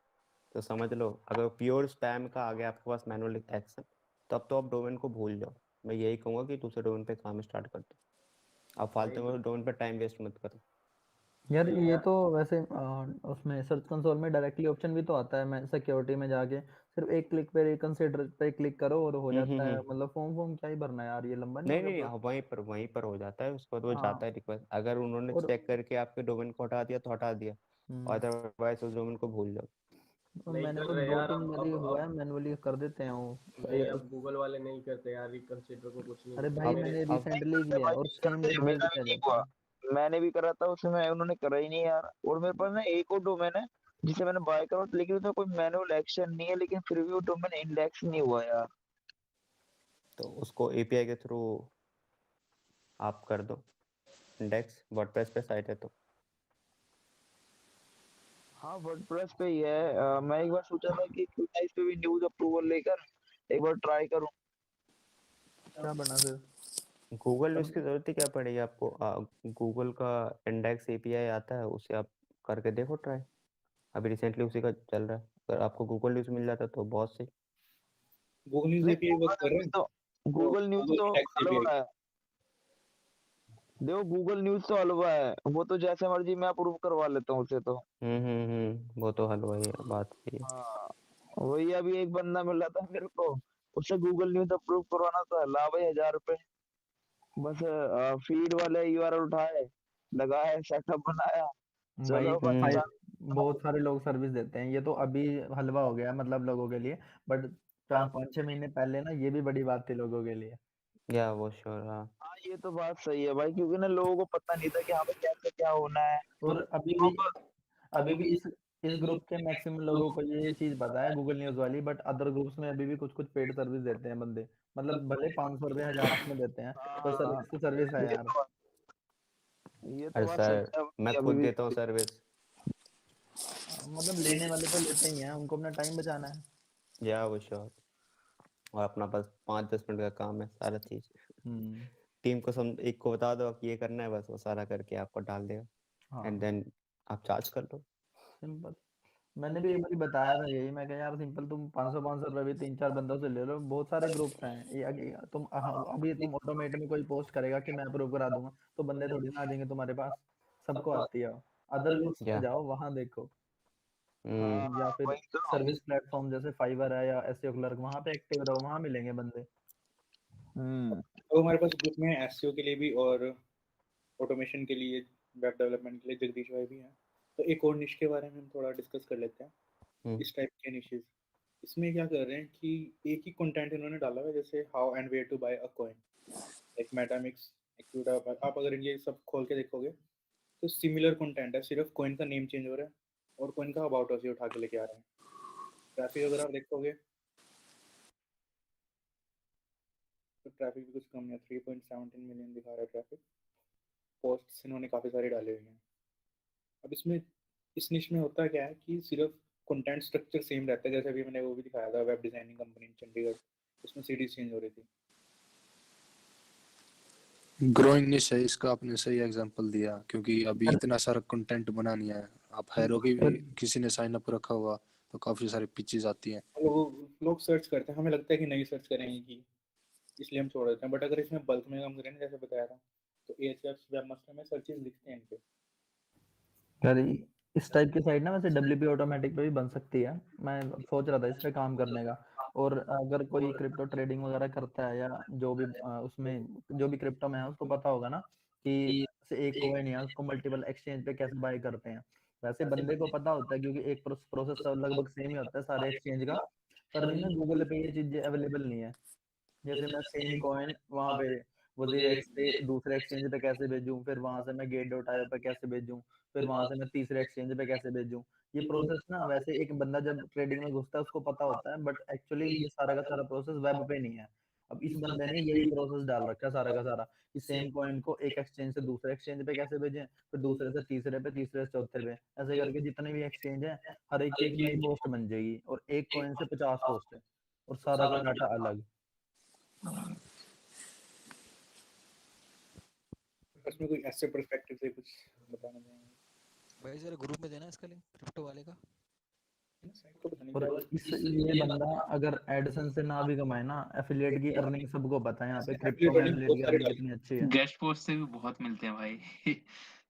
तो समझ लो, अगर प्योर स्पैम का आ गया आपके पास मैनुअल एक्शन, तब तो आप डोमेन को भूल जाओ। मैं यही कहूँगा कि दूसरे डोमेन पे काम स्टार्ट कर दो, आप फालतू में डोमेन पे टाइम वेस्ट मत करो। यार ये तो वैसे उसमें सर्च कंसोल में डायरेक्टली ऑप्शन भी तो आता है, मैं सिक्योरिटी में जाके सिर्फ एक क्लिक पे रिकंसिडर पे क्लिक करो और हो जाता है, हम्म। मतलब फॉर्म क्या ही भरना है यार, ये लंबा नहीं हो नहीं गया नहीं, प्रोसेस? वहीं पर हो जाता है, उसके बाद वो हाँ जाता है रिक्वेस्ट, अगर उन्होंने और चेक करके आपके डोमेन को हटा दिया तो हटा दिया, हम्म, अदरवाइज उस डोमेन को भूल जाओ। नहीं मैंने कर तो रहे दो यार तीन बारी अब हुआ है, मैनुअली कर देते हैं वो। नहीं, अब गूगल वाले नहीं करते यार, रिकंसिडर को कुछ नहीं अरे बोलते भाई मेरे। मैंने अब रिसेंटली करते किया है भाई और नहीं सेम करते, रिजल्ट मेरा आ भी नहीं जाता हुआ। है। मैंने भी करा था उसमें, उन्होंने करा ही नहीं यार। और मेरे पास ना एक और डोमेन है जिसे मैंने बाय करा, लेकिन उसमें कोई मैनुअल एक्शन नहीं है, लेकिन फिर भी वो डोमेन इंडेक्स नहीं हुआ यार। तो उसको एपीआई के थ्रू आप कर दो इंडेक्स, वर्डप्रेस पे साइट है तो। हाँ वर्डप्रेस पे ही है। मैं एक बार सोचा था कि क्यों ना इस पे भी न्यूज अप्रूवल लेकर एक बार ट्राई करूं। क्या बना फिर? गूगल न्यूज़ अब की जरूरत ही क्या पड़ेगी आपको? गूगल का इंडेक्स एपीआई आता है, उसे आप करके देखो ट्राई। अभी रिसेंटली उसी का चल रहा है। अगर आपको गूगल न्यूज़ मिल जाता तो बहुत सही। गूगल न्यूज़ नहीं एपीआई वर्क कर रहे हैं, गूगल न्यूज गूगल तो इंडेक्स एपीआई। हलवा है। देखो गूगल न्यूज तो हलवा है, वो तो जैसे मर्जी मैं अप्रूव करवा लेता हूँ उसे तो। वो तो हल वही है, बात वही है। हाँ वही, अभी एक बंदा मिल रहा था मेरे को, उससे गूगल न्यूज अप्रूव करवाना था, ला भाई 1000 रुपए। बस फीड वाले यूआरएल उठाए, लगाए, सेटअप बनाया, भाई चलो बस भाई चालू। बहुत सारे लोग सर्विस देते हैं, ये तो अभी हलवा हो गया मतलब लोगों के लिए, बट 4 5 6 महीने पहले ना ये भी बड़ी बात थी लोगों के लिए। या वो श्योर, हाँ। हाँ ये तो बात सही है भाई, क्योंकि ना लोगों को पता नहीं था कि हाँ भाई कैसे क्या होना है। और तो अब अभी भी इस ग्रुप के मैक्सिमम लोगों को ये चीज पता है गूगल न्यूज वाली, बट अदर ग्रुप्स में अभी भी कुछ कुछ पेड सर्विस देते हैं बंदे, मतलब भले 500 रुपये 1000 में देते हैं, पर हाँ सर्विस तो सर्विस है यार। ये तो अरे बात सच सर, है मैं भाई, अभी खुद भी। देता हूँ सर्विस। मतलब लेने वाले तो लेते ही हैं, उनको अपना टाइम बचाना है। या वो श्योर। और अपना बस 5-10 मिनट का काम है सारा चीज। हम्म। टीम को एक को बता दो कि ये करना है, बस वो सारा करके आपको डाल देगा। एंड हाँ देन आप चार्ज कर लो। सिंपल। मैंने भी एक बार बताया था यही, मैं कहा यार सिंपल तुम 500 500 रुपये भी 3 4 बंदों से ले लो, बहुत सारे ग्रुप्स हैं तुम अभी तुम ऑटोमेट में कोई पोस्ट करेगा कि मैं अप्रूव करा दूंगा, तो बंदे थोड़ी ना आ जाएंगे तुम्हारे पास, सबको आती है। अदर ग्रुप्स पे या जाओ, वहां देखो, हम्म या हाँ फिर वही तो। सर्विस प्लेटफॉर्म जैसे फाइवर है या एसईओ क्लर्क, वहां पे एक्टिव रहो, वहां मिलेंगे बंदे। तो हमारे पास ग्रुप में एसईओ के लिए भी और ऑटोमेशन के लिए, वेब डेवलपमेंट के लिए जगदीश भाई भी हैं। तो एक और निश के बारे में हम थोड़ा डिस्कस कर लेते हैं। हम्म इस टाइप के निशेस, इसमें क्या कर रहे हैं कि एक ही कंटेंट इन्होंने डाला हुआ है, जैसे how and where to buy a coin, एक मेटामिक्स, आप अगर ये सब खोल के देखोगे तो सिमिलर कंटेंट है, सिर्फ कॉइन का नेम चेंज हो रहा है और कॉइन का अबाउट अस ही उठा के लेके आ रहे हैं। ट्रैफिक अगर आप देखोगे तो ट्रैफिक भी कुछ कम है, 3.17 मिलियन दिखा रहा है ट्रैफिक। पोस्ट्स इन्होंने काफ़ी सारे डाले हुए हैं। अब इसमें इस निश में होता क्या है कि सिर्फ कंटेंट स्ट्रक्चर सेम रहता है, जैसे अभी मैंने वो भी दिखाया था वेब डिजाइनिंग कंपनी इन चंडीगढ़, उसमें सीरीज चेंज हो रही थी। ग्रोइंग निश है इसका, आपने सही एग्जांपल दिया, क्योंकि अभी इतना सारा कंटेंट बना नहीं है। आप हैरो की भी किसी ने साइन अप रखा हुआ तो काफी सारी पिचेस आती हैं। लोग सर्च करते हैं, हमें लगता है कि नहीं सर्च करेंगे कि, इसलिए हम छोड़ देते हैं। बट अगर इसमें बल्क में काम करें ना, जैसे बताया था, तो एएचएफ वेबमास्टर में सर्चेस दिखते हैं इनके। यार इस टाइप की साइट ना वैसे डब्ल्यूपी ऑटोमेटिक पे भी बन सकती है, मैं सोच रहा था इस पे काम करने का। और अगर कोई क्रिप्टो ट्रेडिंग वगैरह करता है, या जो भी उसमें जो भी क्रिप्टो में है उसको पता होगा ना कि जैसे एक कॉइन है उसको मल्टीपल एक्सचेंज पे कैसे बाय करते हैं, वैसे बंदे को पता होता है, क्योंकि एक प्रोसेस तो लगभग सेम ही होता है सारे एक्सचेंज का। पर नहीं ना, गूगल पे ये चीजें अवेलेबल नहीं है। जैसे मैं सेम कॉइन वहां पे वजीर एक्स से दूसरे एक्सचेंज पे कैसे भेजूं, फिर वहां से मैं गेट डॉट आईओ पे कैसे भेजूं, फिर वहां से मैं तीसरे एक्सचेंज पे कैसे भेजूं, ये प्रोसेस ना वैसे एक बंदा जब ट्रेडिंग में घुसता है उसको पता होता है, बट एक्चुअली ये सारा का सारा प्रोसेस वेब पे नहीं है। अब इस बंदे ने यही प्रोसेस डाल रखा है सारा का सारा, कि सेम कॉइन को एक एक्सचेंज से दूसरे एक्सचेंज पे कैसे भेजें, फिर दूसरे से तीसरे पे, तीसरे से चौथे पे, ऐसे करके जितने भी एक्सचेंज है हर एक की एक नई पोस्ट बन जाएगी, और एक कॉइन से 50 पोस्ट है, और सारा का डाटा अलग। इसमें कोई ऐसे पर्सपेक्टिव से कुछ बताना चाहेंगे? भाई जरा ग्रुप में देना इसका लिंक क्रिप्टो वाले का। साइट को पता नहीं और क्या ये बंदा अगर एडसेंस से ना भी कमाए ना, एफिलिएट की अर्निंग सबको पता है, यहाँ पे क्रिप्टो एफिलिएट में अर्निंग एफिलिएट बहुत की सारे अर्निंग डाले कितनी अच्छी है। गेस्ट पोस्ट से भी बहुत मिलते हैं भाई।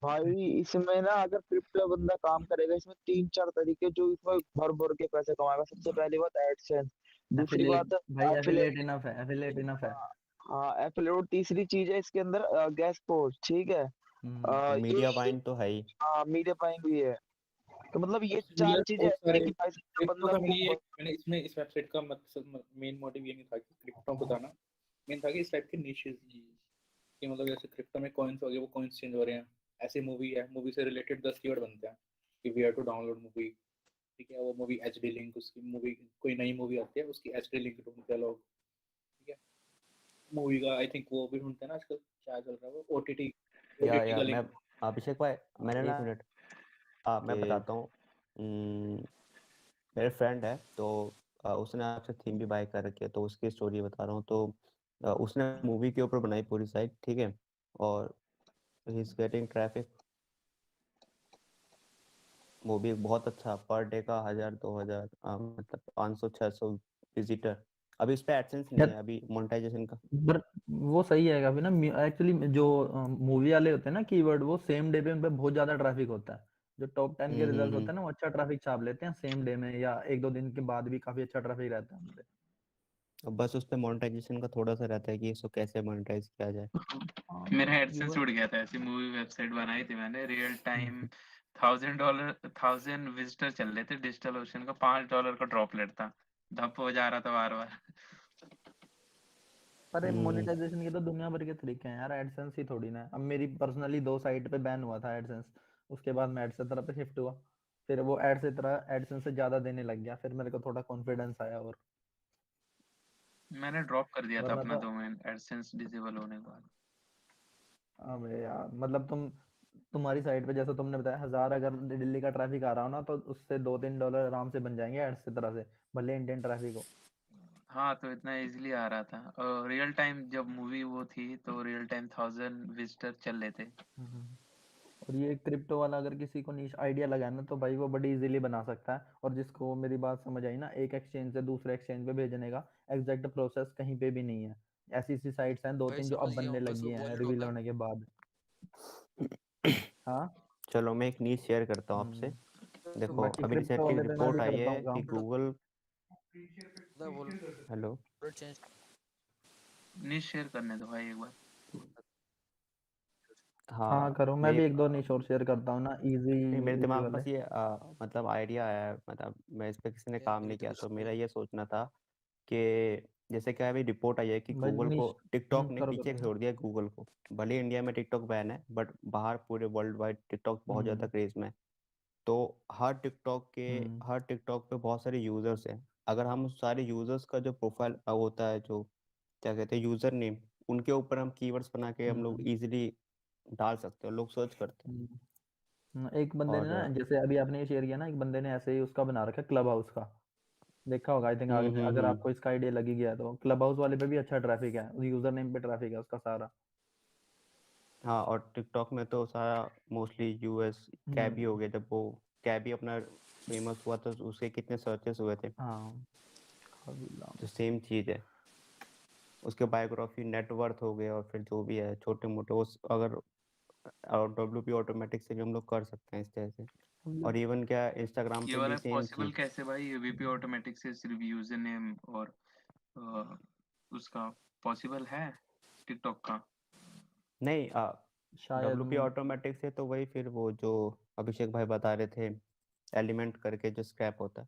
भाई इसमें ना अगर क्रिप्टो बंदा काम करेगा, इसमें 3 4 तरीके जो इसमें भर भर के पैसे कमाएगा। सबसे पहली बात एडसेंस, दूसरी एफिलिएट बात भाई, एफिलिएट एफिलिएट। इनफ है, एफिलिएट इनफ है। हाँ एफिलिएट, तीसरी चीज है इसके अंदर गेस्ट पोस्ट, ठीक है। हम्म। ये मीडिया बाइंड तो है ही। हाँ मीडिया बाइंग भी है। तो मतलब ये तो यार 4 चीजें बहुत ऐसी सारे है कि भाई साहब जब क्रिप्टो बंदा का को मैंने इसमें इस वेबसाइट का मतलब मेन मोटिव ये नहीं था कि क्रिप्टो बताना, मेन था कि इस टाइप के निशेस कि मतलब जैसे क्रिप्टो में कॉइन्स हो गए, वो कॉइन्स चेंज हो रहे हैं, ऐसी मूवी है, मूवी से रिलेटेड 10 कीवर्ड बनते हैं कि we are to download movie, ठीक है, वो मूवी एचडी लिंक, उसकी मूवी कोई नई मूवी आती है उसकी एचडी लिंक ढूंढते हैं लोग, ठीक है, मूवी का आई थिंक वो भी ढूंढते हैं ना आजकल, क्या चल रहा है वो ओटीटी या का मैं लिंक। अभिषेक भाई मैंने एक ना मिनट मैं बताता हूँ। मेरे फ्रेंड है तो उसने आपसे थीम भी बाय कर रखी है, तो उसकी स्टोरी बता रहा हूँ। तो उसने मूवी के ऊपर बनाई पूरी साइट, ठीक है, और ही इज गेटिंग ट्रैफिक। वो भी बहुत अच्छा, पर डे का 1000 2000 मतलब 500 600 विजिटर। अभी इस पे एडसेंस नहीं है, अभी मोनेटाइजेशन का। पर वो सही है काफी ना, एक्चुअली जो मूवी वाले होते हैं ना कीवर्ड, वो सेम डे पे उन पे बहुत ज्यादा ट्रैफिक होता है। जो टॉप 10 के रिजल्ट होते हैं ना, वो अच्छा ट्रैफिक छाप लेते हैं सेम डे में, या एक दो दिन के बाद भी काफी अच्छा ट्रैफिक रहता है उन पे। अब बस उस पे मोनेटाइजेशन का थोड़ा सा रहता है कि इसको कैसे मोनेटाइज किया जाए। मेरा एडसेंस उड़ गया था, ऐसी मूवी वेबसाइट बनाई थी मैंने, रियल टाइम $1000 1000 विजिटर चल रहे थे, डिजिटल ओशन का $5 का ड्रॉपलेट था, धप हो जा रहा था बार बार। पर मोनेटाइजेशन के तो दुनिया भर के तरीके हैं यार, एडसेंस ही थोड़ी ना है। अब मेरी पर्सनली 2 साइट पे बैन हुआ था एडसेंस, उसके बाद मैं एडसेंस तरफ पे शिफ्ट हुआ, फिर वो एडसेंस से ज्यादा देने लग गया, फिर मेरे को थोड़ा कॉन्फिडेंस आया। और मैंने ड्रॉप कर दिया था वरना अपना तो डोमेन एडसेंस डिसेबल होने के बाद। अबे यार, मतलब तुम्हारी साइट पे जैसा तुमने बताया 1000 अगर दिल्ली का ट्रैफिक आ रहा हो ना, तो उससे $2-3 आराम से बन जाएंगे एड्स की तरह से, भले इंडियन ट्रैफिक हो। हाँ, तो इतना इजीली आ रहा था, और रियल टाइम जब मूवी वो थी तो रियल टाइम 1000 विजिटर चल रहे थे। और ये क्रिप्टो वाला अगर किसी को नीश आइडिया लगा ना, तो भाई वो बड़ी इजीली बना सकता है। और जिसको मेरी बात समझ आई ना, एक एक्सचेंज से दूसरे एक्सचेंज पे भेजने का एग्जैक्ट प्रोसेस कहीं पे भी नहीं है। ऐसी ऐसी साइट्स हैं दो भाई तीन जो अब समझ गया बनने हूँ, बस लगी वो हैं वॉलेट रिवील होगा। होने के बाद। हाँ चलो मैं एक न्यूज़ शेयर करता हूँ आपसे। देखो बाकी अभी क्रिप्टो रिसेंटली एक वाले पे मैं भी रिपोर्ट आई करता है हूँ कि काम। गूगल। वो hello. Wallet change news share करने दो भाई एक बार। हाँ हाँ करो, मैं मेरी भी एक दो निश और शेयर करता हूँ ना, इजी नहीं, मेरे इजी दिमाग में वाले। बस ये मतलब आइडिया आया है, मतलब मैं इस पे किसी ने शेयर काम करो नहीं तो किया, कुछ तो मेरा ये सोचना था कि जैसे क्या अभी रिपोर्ट आई है कि भाई गूगल को निश टिकटॉक ने करो पीछे करो। छोड़ दिया गूगल को। भले इंडिया में टिकटॉक बैन है, बट बाहर पूरे वर्ल्ड वाइड टिकटॉक बहुत ज़्यादा क्रेज में है। तो हम्म हर टिकटॉक पे बहुत सारे यूजर्स हैं। अगर हम उस सारे यूजर्स का जो प्रोफाइल होता है, जो क्या कहते हैं यूजर नेम, उनके ऊपर हम कीवर्ड्स बना के हम लोग हम्म इजीली डाल सकते हैं, लोग सर्च करते हैं। हम्म। एक बंदे ने और ना, जैसे अभी आपने ये शेयर किया ना, एक बंदे ने ऐसे ही उसका बना रखा क्लब हाउस का, देखा होगा आई थिंक। अगर हम्म। आपको इसका आइडिया लगी गया तो क्लब हाउस वाले पे भी अच्छा ट्रैफिक है, यूजर नेम पे ट्रैफिक है उसका सारा। हाँ, और टिकटॉक में तो सारा मोस्टली यूएस कैबी हो हम्म गया। जब वो कैबी अपना फेमस हुआ तो उसके कितने सर्चेस हुए थे। हाँ तो सेम चीज़ है, उसके बायोग्राफी, नेटवर्थ हो गए, और फिर जो भी है छोटे मोटे उस अगर और डब्ल्यूपी ऑटोमेटिक से भी हम लोग कर सकते हैं इस तरह से। और इवन क्या इंस्टाग्राम ये पे भी वाला सेम पॉसिबल चीज़। कैसे भाई, ये वीपी ऑटोमेटिक से सिर्फ यूजर नेम और उसका पॉसिबल है टिकटॉक का? नहीं, शायद डब्ल्यूपी ऑटोमेटिक से तो वही फिर वो जो अभिषेक भाई बता रहे थे, एलिमेंट करके जो स्क्रैप होता है,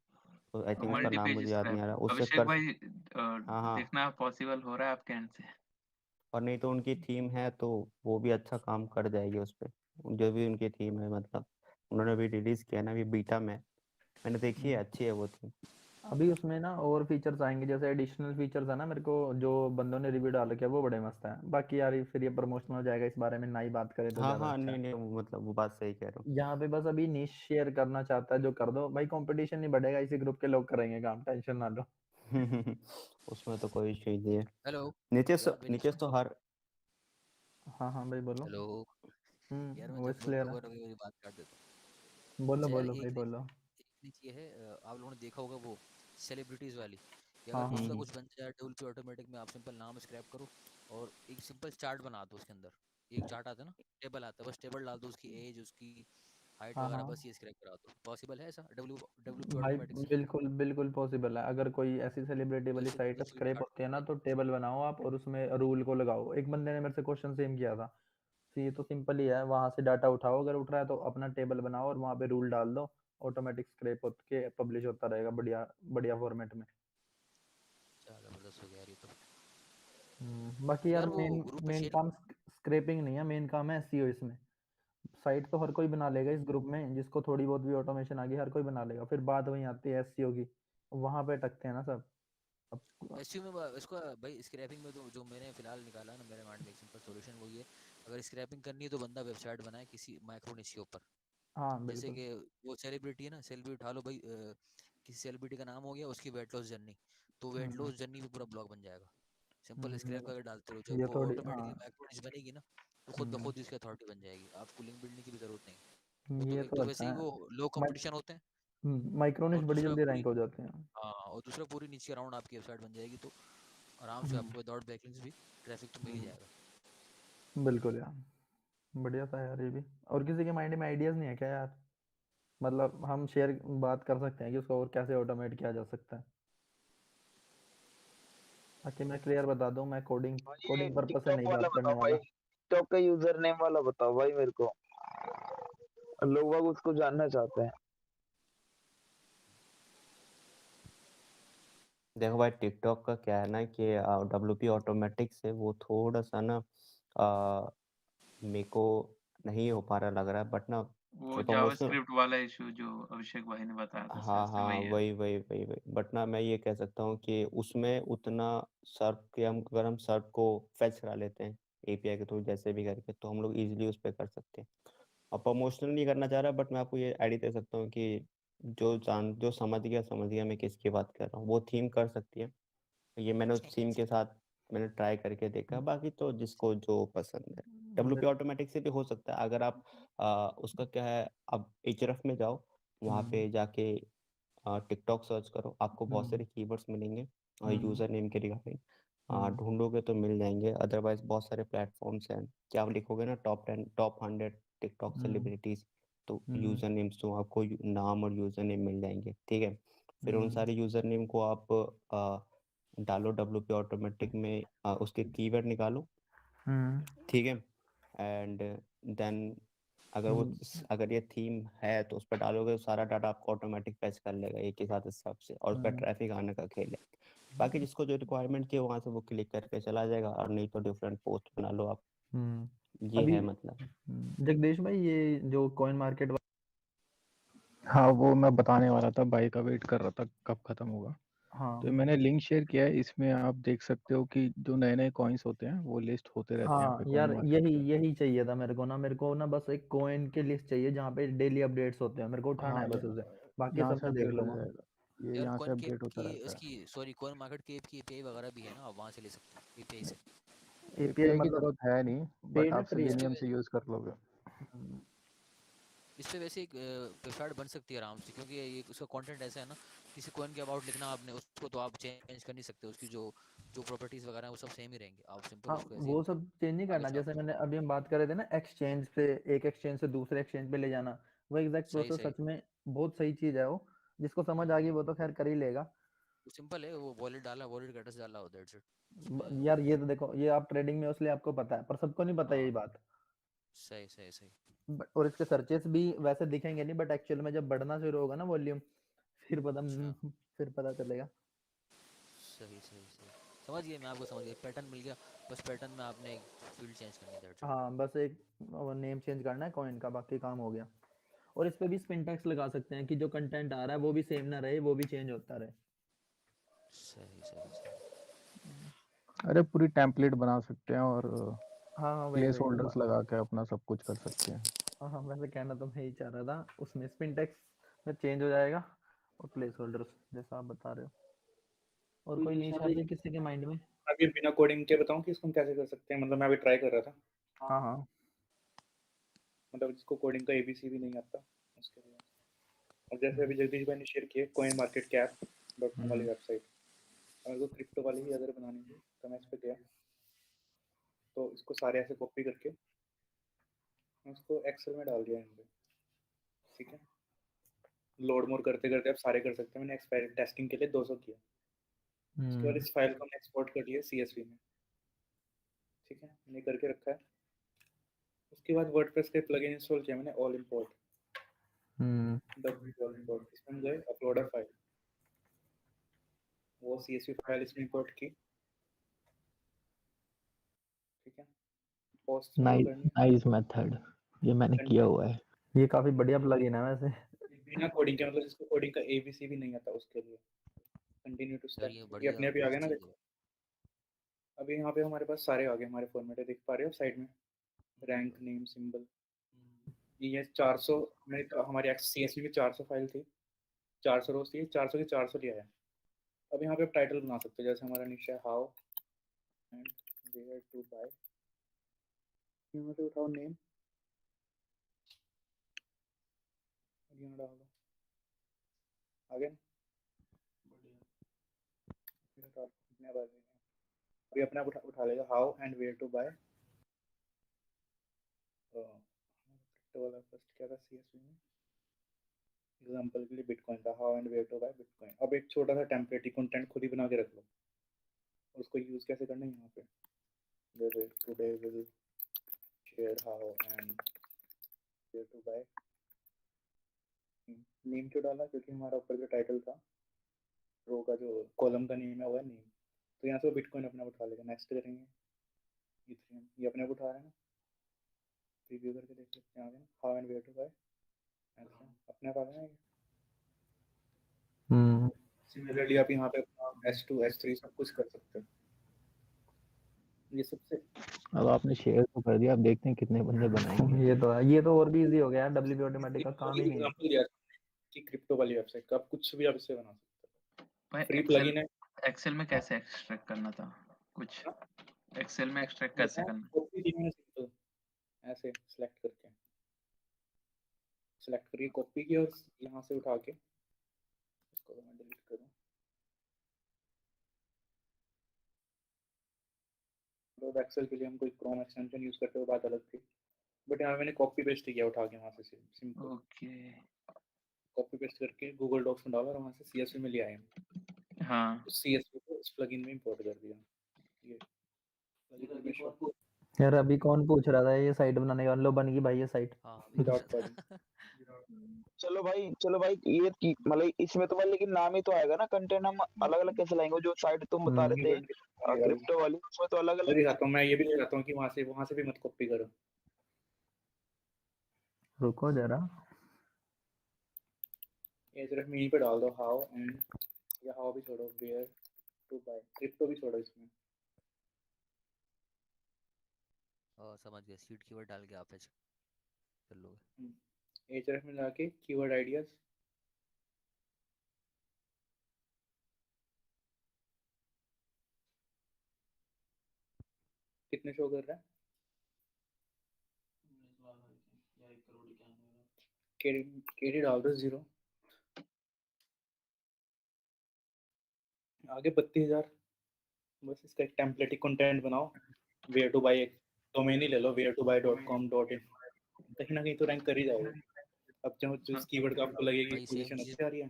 तो आई थिंक उसका मल्टी नाम पेज मुझे याद नहीं स्क्रैप। आ रहा, उससे अभिषेक कर भाई हाँ हाँ। देखना पॉसिबल हो रहा है आपके एंड से? और नहीं तो उनकी थीम है तो वो भी अच्छा काम कर जाएगी उस पे। जो भी उनकी थीम है, मतलब उन्होंने भी रिलीज किया ना, अभी बीटा में मैंने देखी है, अच्छी है वो थीम। अभी उसमें ना और फीचर्स आएंगे, जैसे एडिशनल फीचर्स है ना, मेरे को जो बंदों ने रिव्यू डाल रखे हैं वो बड़े मस्त है। बाकी यार फिर ये प्रमोशनल हो जाएगा, इस बारे में ना ही बात करें तो हाँ ज्यादा हाँ, अच्छा नहीं है। नहीं, वो मतलब वो बात सही कह रहा यहाँ पे बस अभी निश शेयर करना चाहता है जो कर दो भाई, कंपटीशन नहीं बढ़ेगा, इसी ग्रुप के लोग करेंगे काम, टेंशन ना लो। हूँ। उसमें तो कोई इशू ही नहीं है। हेलो नीचे तो हर हाँ हाँ भाई बोलो। हेलो यार, मैं जब वॉइस बोलता क्लियर हूँ है। कभी कभी बात काट देता हूँ। बोलो अच्छा यार, बोलो भाई एक बोलो। नीच ये है, आप लोगों ने देखा होगा वो सेलिब्रिटीज वाली, कि अगर हाँ हाँ उसका कुछ बन जाए डब्ल्यूपी ऑटोमेटिक में, आप सिंपल नाम स्क्रैप करो और एक सिंपल चार्ट बना दो उसके अंदर। एक चार्ट आता है ना, टेबल आता है, बस टेबल डाल दो, उसकी एज, उसकी हाइट हाँ वगैरह, हाँ बस ये स्क्रैप करा दो। पॉसिबल है ऐसा डब्ल्यूपी भाई ऑटोमेटिक से? बिल्कुल बिल्कुल पॉसिबल है। अगर कोई ऐसी सेलिब्रिटी तो वाली इसे साइट बस एक स्क्रैप चार्ट होती है ना, बनाओ। तो टेबल बनाओ आप और उसमें रूल को लगाओ। एक बंदे ने मेरे से क्वेश्चन सेम किया था, तो ये तो सिंपल ही है, वहां से डाटा उठाओ, अगर उठ रहा है तो अपना टेबल बनाओ और वहां पे रूल डाल दो, ऑटोमेटिक स्क्रैप होके पब्लिश होता रहेगा बढ़िया बढ़िया फॉर्मेट में। क्या जबरदस्त हो गया यार ये तो। बाकी यार यार वो मेन ग्रुप में मेन शेयर काम स्क्रैपिंग नहीं है, मेन काम है एसईओ इसमें। साइट तो हर कोई बना लेगा इस ग्रुप में, जिसको थोड़ी बहुत भी ऑटोमेशन आ गई हर कोई बना लेगा, फिर बात वहीं आती है एसईओ की, वहां पे अटकते हैं ना सब। अब एसयू में इसको भाई स्क्रैपिंग में तो जो मैंने फिलहाल निकाला ना मेरे माइंड में एक सिंपल सॉल्यूशन वही है। अगर स्क्रैपिंग करनी है तो बंदा वेबसाइट बनाए किसी माइक्रो निश के ऊपर। हाँ जैसे बिल्कुल। कि वो सेलिब्रिटी है ना, सेलिब्रिटी उठा लो भाई, किसी सेलिब्रिटी का नाम हो गया, उसकी वेट लॉस जर्नी, तो वेट हम्म, लॉस जर्नी पे पूरा ब्लॉग बन जाएगा। सिंपल स्क्रैप करके डालते रहो, जब ये वो थोड़ी ऑटोमेटिकली हाँ। माइक्रो निश बनेगी ना तो खुद ब खुद इसकी अथॉरिटी बन जाएगी, आपको लिंक बिल्डने की भी जरूरत नहीं। वो तो ये एक तो तो वैसे अच्छा ही है। वो लो कंपटीशन होते हैं, माइक्रोनिश और बड़ी दूसरा जल्दी पूरी, रैंक हो जाते हैं। हाँ, और दूसरा पूरी नीचे अराउंड आपकी वेबसाइट बन जाएगी, तो आराम से हम्म, आपको विदाउट बैकलिंक्स भी ट्रैफिक तो मिल ही जाएगा। बिल्कुल यार, बढ़िया था यार ये भी। और किसी के माइंड में आइडियाज नहीं है क्या यार? मतलब हम शेयर बात कर सकते हैं कि उसको और कैसे ऑटोमेट किया जा सकता है। बाकी मैं क्लियर बता दूं, मैं कोडिंग ये कोडिंग पर्पस से टिकटॉक नहीं वाला बात करने बताओ भाई, वाला। टिकटॉक का यूजर नेम वाला बताओ भाई मेरे को, लोग बाग उसको जानना चाहते हैं। देखो भाई टिकटॉक का क्या है ना कि WP ऑटोमेटिक से वो थोड़ा सा ना मेरे को नहीं हो पा रहा लग रहा है, बट ना वो प्रमोशनल, जावास्क्रिप्ट वाला इशू जो अभिषेक भाई ने बताया था शायद हाँ से हाँ वही है। वही बट ना मैं ये कह सकता हूँ कि उसमें उतना सर्फ के हम अगर हम सर्फ को फैच करा लेते हैं API के थ्रू जैसे भी करके, तो हम लोग इजीली उस पर कर सकते हैं। और प्रमोशनल नहीं करना चाह रहा, बट मैं आपको ये आईडी दे सकता हूँ कि जो समझ गया मैं किसकी बात कर रहा हूँ, वो थीम कर सकती है। ये मैंने उस थीम के साथ मैंने ट्राई करके देखा, बाकी तो जिसको जो पसंद है WP ऑटोमेटिक से भी हो सकता है। अगर आप उसका क्या है, आप href में जाओ, वहाँ पे जाके टिकटॉक सर्च करो, आपको बहुत सारे कीवर्ड्स मिलेंगे और यूज़र नेम के रिगार्डिंग ढूंढोगे तो मिल जाएंगे। अदरवाइज बहुत सारे प्लेटफॉर्म्स हैं कि आप लिखोगे ना टॉप 100 टिकटॉक सेलिब्रिटीज, तो यूज़र नेम्स तो आपको नाम और यूज़र नेम मिल जाएंगे, ठीक है। फिर उन सारे यूज़र नेम को आप डालो WP ऑटोमेटिक में, उसके कीवर्ड निकालो, ठीक है। एंड देन अगर ये थीम है तो उस पर डालोगे तो सारा डाटा आपको ऑटोमेटिक फैच कर लेगा एक ही साथ हिसाब से, और उसका ट्रैफिक आने का खेल है। बाकी जिसको जो रिक्वायरमेंट की वहां से वो क्लिक करके चला जाएगा, और नहीं तो डिफरेंट पोस्ट बना लो आप, ये अभी है मतलब। जगदीश भाई ये जो कॉइन मार्केट हाँ वो मैं बताने वाला था, भाई का वेट कर रहा था कब खत्म होगा। हाँ तो मैंने लिंक शेयर किया है, इसमें आप देख सकते हो कि जो नए नए कॉइन्स होते हैं वो लिस्ट होते रहते हैं यहाँ हाँ पे कॉइन यार, मार्केट यही पे। यही चाहिए था मेरे को ना बस एक कॉइन की लिस्ट चाहिए जहाँ पे डेली अपडेट्स होते हैं, मेरे को उठाना हाँ है बस उसे, बाकी यहाँ सब से मैं देख अपडेट हो लूंगा। जाएगा, ये यार यहाँ से कॉइन केप अपडेट होता की रहता है। उसकी सॉरी कॉइन मार्केट केप की एपीआई वगैरह भी है ना, आप वहां से ले सकते हो एपीआई से। एपीआई API की मतलब जरूरत है नहीं, बट पेड है आप फ्री है? सेलेनियम से यूज कर लोगे। इस पे वैसे एक वेबसाइट बन सकती है आराम से, क्योंकि ये उसका कंटेंट ऐसा है ना, किसी कॉइन के अबाउट लिखना आपने, उसको तो आप चेंज कर नहीं सकते, उसकी जो जो प्रॉपर्टीज वगैरह हैं वो सब सेम ही रहेंगी, आप सिंपल हाँ उसको ऐसे ही वो सब चेंज नहीं आगे करना, छाप जैसे दो। मैंने अभी हम बात कर रहे थे ना एक्सचेंज से, एक एक्सचेंज से दूसरे एक्सचेंज पे ले जाना, वो एग्जैक्ट सही प्रोसेस सही, सच में बहुत सही चीज है वो। जिसको समझ आ गई वो तो खैर कर ही लेगा। वो सिंपल है, वो वॉलेट डाला, वॉलेट का एड्रेस डाला हो, दैट्स इट। यार ये तो देखो, ये आप ट्रेडिंग में उसलिए आपको पता है, पर सबको नहीं पता हाँ यही बात। सही सही सही और इसके सर्चेस भी वैसे दिखेंगे नहीं, बट एक्चुअल में जब बढ़ना शुरू होगा ना वॉल्यूम, फिर पता अच्छा, फिर पता चलेगा। सही सही सही, समझ गया मैं, आपको समझ गया, पैटर्न मिल गया, बस पैटर्न में आपने एक फील्ड चेंज करनी है, दैट्स इट। हाँ बस एक नेम चेंज करना है कॉइन का, बाकी काम हो गया। और इस पे भी स्पिन टैक्स लगा सकते हैं कि जो कंटेंट आ रहा है वो भी सेम ना रहे, वो भी चेंज होता रहे। सही सही सही, अरे पूरी टेम्पलेट बना सकते हैं, और हाँ हाँ वही प्लेस वही होल्डर्स लगा के अपना सब कुछ कर सकते हैं। हाँ हाँ, वैसे कहना तो मैं यही चाह रहा था, उसमें स्पिन टैक्स में चेंज हो जाएगा, और प्लेस होल्डर्स जैसा आप बता रहे हो। और कोई नीश आ रही है किसी के माइंड में? अभी बिना कोडिंग के बताऊं कि इसको हम कैसे कर सकते हैं, मतलब मैं अभी ट्राई कर रहा था, हाँ हाँ मतलब जिसको कोडिंग का ABC भी नहीं आता उसके लिए। और जैसे अभी जगदीश भाई ने शेयर किया कॉइन मार्केट कैप .com वाली वेबसाइट, अगर को क्रिप्टो वाली ही अगर बनानी थी तो मैं इस पे गया, तो इसको सारे ऐसे कॉपी करके मैं उसको एक्सेल में डाल दिया यहाँ पे, ठीक है। लोड मोर करते करते आप सारे कर सकते हैं, मैंने एक्सपायरी टेस्टिंग के लिए 200 किया। उसके बाद इस फाइल को हमने एक्सपोर्ट कर लिया CSV में, ठीक है, मैंने करके रखा है। उसके बाद वर्डप्रेस के प्लगइन इंस्टॉल किया मैंने, ऑल इंपोर्ट, डब्ल्यू इंपोर्ट, इसमें हम गए अपलोड अ फाइल, वो CSV फाइल इसमें इंपोर्ट की, ठीक है, पोस्ट चालू नाइस करनी है, नाइस मेथड, ये मैंने किया हुआ है। ये काफी बढ़िया प्लगइन है वैसे। बिना कोडिंग के, मतलब जिसको कोडिंग का ABC भी नहीं आता उसके लिए, कंटिन्यू टू यार ये स्टैक, ये बढ़िया अपने आप ही आ गया ना, चीज देखो अभी यहाँ पे हमारे पास सारे आ गए, हमारे फॉर्मेट है, देख पा रहे हो साइड में, रैंक, नेम, सिंबल, ये 400 में हमारी CSV में 400 फाइल थी, 400 रोज थी, 400 की 400 लिया है। अब यहाँ पे आप टाइटल बना सकते हो, जैसे हमारा नीचे how and where to buy, यहाँ से उठाओ नेम, यहाँ डाल दो, आ गया ना, फिर हटा दो, अपने आप आ जाएगा। अभी अपने आप उठा लेगा how and where to buy, crypto वाला फर्स्ट क्या था CSV में, एग्जांपल के लिए बिटकॉइन था, how and where to buy bitcoin. अब एक छोटा सा टेम्पलेट कंटेंट खुद ही बना के रख लो, उसको यूज कैसे करना है यहाँ पे, जैसे today will share how and where to buy, name क्यों डाला, क्योंकि हमारा ऊपर जो टाइटल था, रो का जो कॉलम का नेम है वो है नेम, तो यहाँ से वो बिटकॉइन अपने आप उठा लेगा। नेक्स्ट करेंगे, इथेरियम, ये अपने आप उठा रहा है ना, रिव्यू करके देख सकते हैं, आ गया ना, how and where to buy, अपने आप आ गया ना ये। सिमिलरली आप यहाँ पे अपना S2 S3 सब कुछ कर सकते हो, ये सबसे अब आपने शेयर तो कर दिया, अब देखते हैं कितने बंदे बनाएंगे। ये तो है, ये तो और भी इजी हो गया यार, WP ऑटोमेटिक का काम ही नहीं है। एग्जांपल दिया कि क्रिप्टो वाली वेबसाइट का आप कुछ भी आप इससे बना सकते हो, भाई फ्री प्लगइन है। एक्सेल में कैसे एक्सट्रैक्ट करना था कुछ, एक्सेल में एक्सट्रैक्ट कैसे करना? कॉपी दी मैंने सिंपल, ऐसे सेलेक्ट करके कॉपी की, और यहाँ से उठा के इसको मैं डिलीट करूँ, तो एक्सेल के लिए हम कोई क्रोम एक्सटेंशन यूज करते हो, बात अलग थी, बट यहाँ मैंने कॉपी पेस्ट किया उठा के वहाँ से सिंपल, ओके कॉपी पेस्ट करके गूगल डॉक्स में डाला और वहाँ से CSV में ले आए हम, हाँ उस CSV को इस प्लगइन में इंपोर्ट कर दिया। ये plugin में show यार अभी कौन पूछ रहा था ये साइट बनाने का, लो बन गई भाई ये साइट। हाँ अभी विदाउट पूछा कोडिंग। चलो भाई ये मतलब इसमें तो लेकिन नाम ही तो आएगा ना, कंटेंट हम अलग अलग कैसे लाएंगे? जो साइट तुम बता रहे थे क्रिप्टो वाली, उसमें तो अलग मैं अलग दिखाता हूँ, मैं ये भी दिखाता हूँ कि वहाँ से भी मत कॉपी करो। रुको जरा, ये सिर्फ यहीं पे डाल दो हाउ एंड, या हाउ भी छोड़ो, वेयर टू बाय, क्रिप्टो भी छोड़ो इसमें, समझ गया, सीड कीवर्ड डाल के आप ऐसे कर लोगे। ये सिर्फ में जाके कीवर्ड आइडियाज, कितने शो कर रहा है, केडी डाल दो 0, आगे 32,000, बस इसका एक टेम्पलेटिक कंटेंट बनाओ, वेयर टू बाय, एक डोमेन ही ले लो, where2buy.com.in, कहीं ना कहीं तो रैंक कर ही जाएगा। अब जो कीवर्ड का आपको लगेगी भाई सेम पोजीशन चीज अच्छी आ रही है,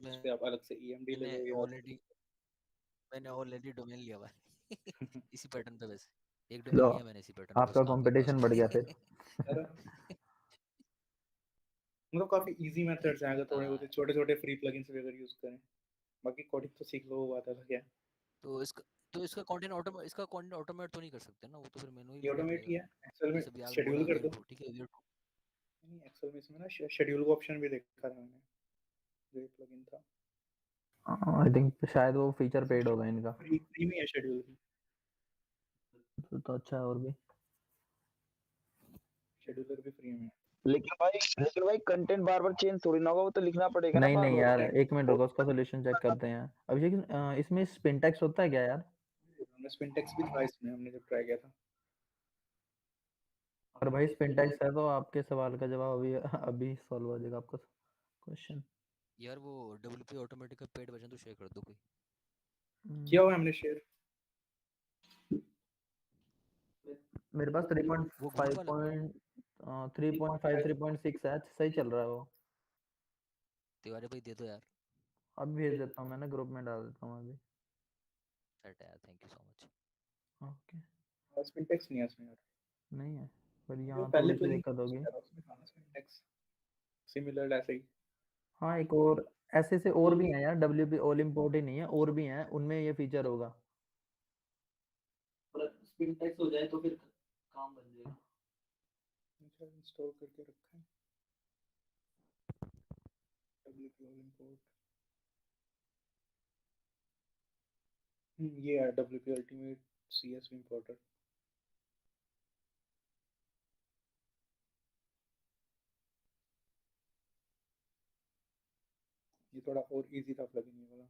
उस पे आप अलग से EMD ले लो, या मैंने ऑलरेडी डोमेन लिया हुआ है इसी पैटर्न पे, वैसे एक लो डोमेन लिया मैंने इसी पैटर्न पे, बस आपका काम करना है कंपटीशन उस बढ़ गया फिर। पे। मतलब काफी इजी मेथड्स हैं, अगर थोड़े हाँ बहुत छोटे छोटे फ्री प्लगइन्स भी अगर यूज करें, बाकी कोडिंग तो सीख लो, वो बात अलग है। तो इसका कंटेंट ऑटोमेट तो नहीं कर सकते ना, वो तो फिर मैनुअली ये लिखना ऑटोमेट पड़ेगा। ही है, एक्सेल में जैसे भी आपने शेड्यूल बोला कर वेयर दो। टू, ठीक है वेयर टू, नहीं, एक्सेल में इसमें ना शेड्यूल का ऑप्शन भी देखा था मैंने, जो प्लगइन था, आई थिंक शायद वो फीचर पेड होगा इनका, फ्री में है शेड्यूल भी, तो अच्छा है। और भी शेड्यूलर भी फ्री में है। लेकिन भाई कंटेंट बार बार चेंज थोड़ी ना होगा, वो तो लिखना पड़ेगा ना नहीं बार नहीं बार। यार, एक मिनट रुको, उसका सोल्यूशन चेक करते हैं। अभिषेक इसमें स्पिनटेक्स होता है क्या यार? हमने स्पिनटेक्स भी था इसमें, हमने जब ट्राई किया था। और भाई स्पिनटेक्स है तो आपके सवाल का जवाब अभी अभी सॉल्व हो जाएगा आपका क्वेश्चन। यार वो WP ऑटोमेटिक का पेड वर्जन तो शेयर कर दो कोई। किया हुआ हमने शेयर, मेरे पास वो ग्रुप वाला 3.5 3.6 है, सही चल रहा है वो। तिवारी भाई दे दो यार। अब भेज देता हूँ, मैंने ग्रुप में डाल देता हूँ अभी। सेट है यार, thank you so much. Okay, Spintex नहीं है इसमें यार, नहीं है पर जो यहाँ पहले थोड़ी सी प्लगइन दिक्कत होगी। उसमें था स्पिनटेक्स, सिमिलर ऐसे ही। हाँ एक और ऐसे से और भी हैं यार, WP ऑल इम्पोर्ट ही नहीं है, और भी हैं, उनमें ये फीचर होगा। स्पिनटेक्स हो जाए तो फिर काम बन जाएगा। अच्छा इंस्टॉल करके रखा है WP ऑल इम्पोर्ट। ये है WP अल्टीमेट CSV इंपोर्टर। ये थोड़ा और इजी था प्लगइन ये वाला।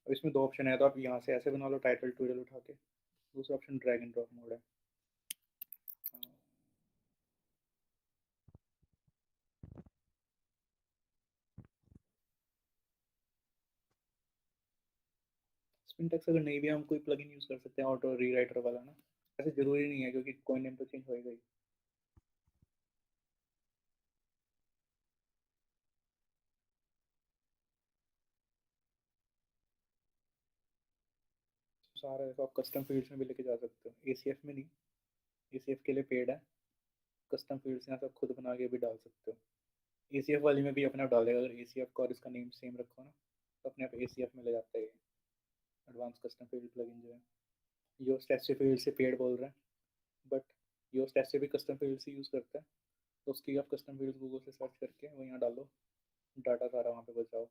अब इसमें दो ऑप्शन है, तो आप यहाँ से ऐसे बना लो टाइटल ट्यूटोरियल उठा के, दूसरा option drag and drop mode है। स्पिनटेक्स अगर नहीं भी हम कोई प्लगइन यूज कर सकते हैं ऑटो रीराइटर वाला ना, ऐसे जरूरी नहीं है क्योंकि कोई नेम तो चेंज होएगा ही। सारा है तो आप कस्टम फील्ड्स में भी लेके जा सकते हो, ACF में नहीं, ACF के लिए पेड है। कस्टम फील्ड्स यहाँ से आप खुद बना के भी डाल सकते हो। ACF वाली में भी अपने आप डाल देगा, अगर ACF का और इसका नेम सेम रखो ना तो अपने आप ACF में ले जाता है। एडवांस कस्टम फील्ड प्लगइन जो है योस्ट एससी फील्ड से पेड बोल रहे हैं, बट योस्ट एससी भी कस्टम फील्ड से यूज़ करता है, तो उसकी आप कस्टम फील्ड गूगल से सर्च करके वो यहाँ डालो, डाटा सारा वहाँ पे बचाओ,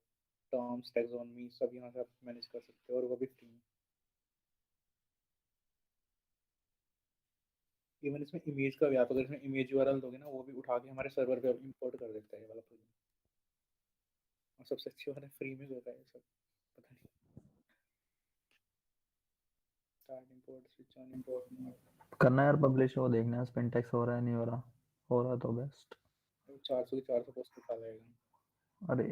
टर्म्स टैक्सोनॉमी सब यहाँ से आप मैनेज कर सकते हो, और वो भी फ्री में। इवन इसमें इमेज का भी, आप अगर इसमें इमेज URL दोगे ना वो भी उठा के हमारे सर्वर पे इंपोर्ट कर देता है ये वाला प्लगइन। और सबसे अच्छी बात है फ्री में होता है ये सब, पता नहीं। Start import, switch on import करना यार पब्लिश, वो देखना है स्पिनटेक्स हो रहा है नहीं हो रहा, हो रहा तो बेस्ट। 400 के 400 पोस्ट उठा जाएगा। अरे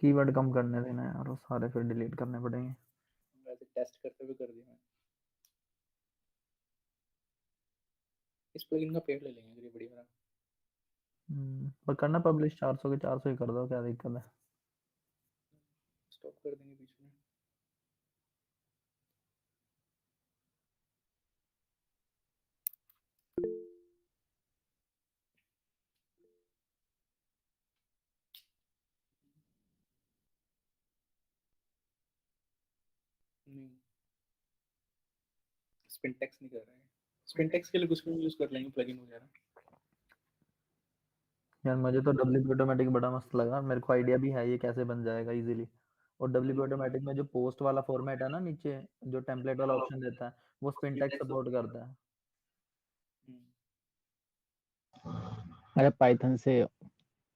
कीवर्ड कम करने देना यार, वो सारे फिर डिलीट करने पड़ेंगे। वैसे टेस्ट करते हुए कर दिया मैं। इस प्लगइन का पेड ले लेंगे अगर ये बढ़िया रहा। पर करना पब्लिश 400 के 400 ही कर दो, क्या दिक्कत है। स्टॉप कर देंगे बीच में। नहीं स्पिनटेक्स नहीं कर रहा है, स्पिनटेक्स के लिए कुछ भी यूज कर लेंगे प्लगइन वगैरह। यार मुझे तो WP ऑटोमेटिक बड़ा मस्त लगा, मेरे को आइडिया भी है ये कैसे बन जाएगा इजीली। और WP ऑटोमेटिक में जो पोस्ट वाला फॉर्मेट है ना, नीचे जो टेम्पलेट वाला ऑप्शन देता है, वो स्पिनटेक्स सपोर्ट करता है। अरे पाइथन से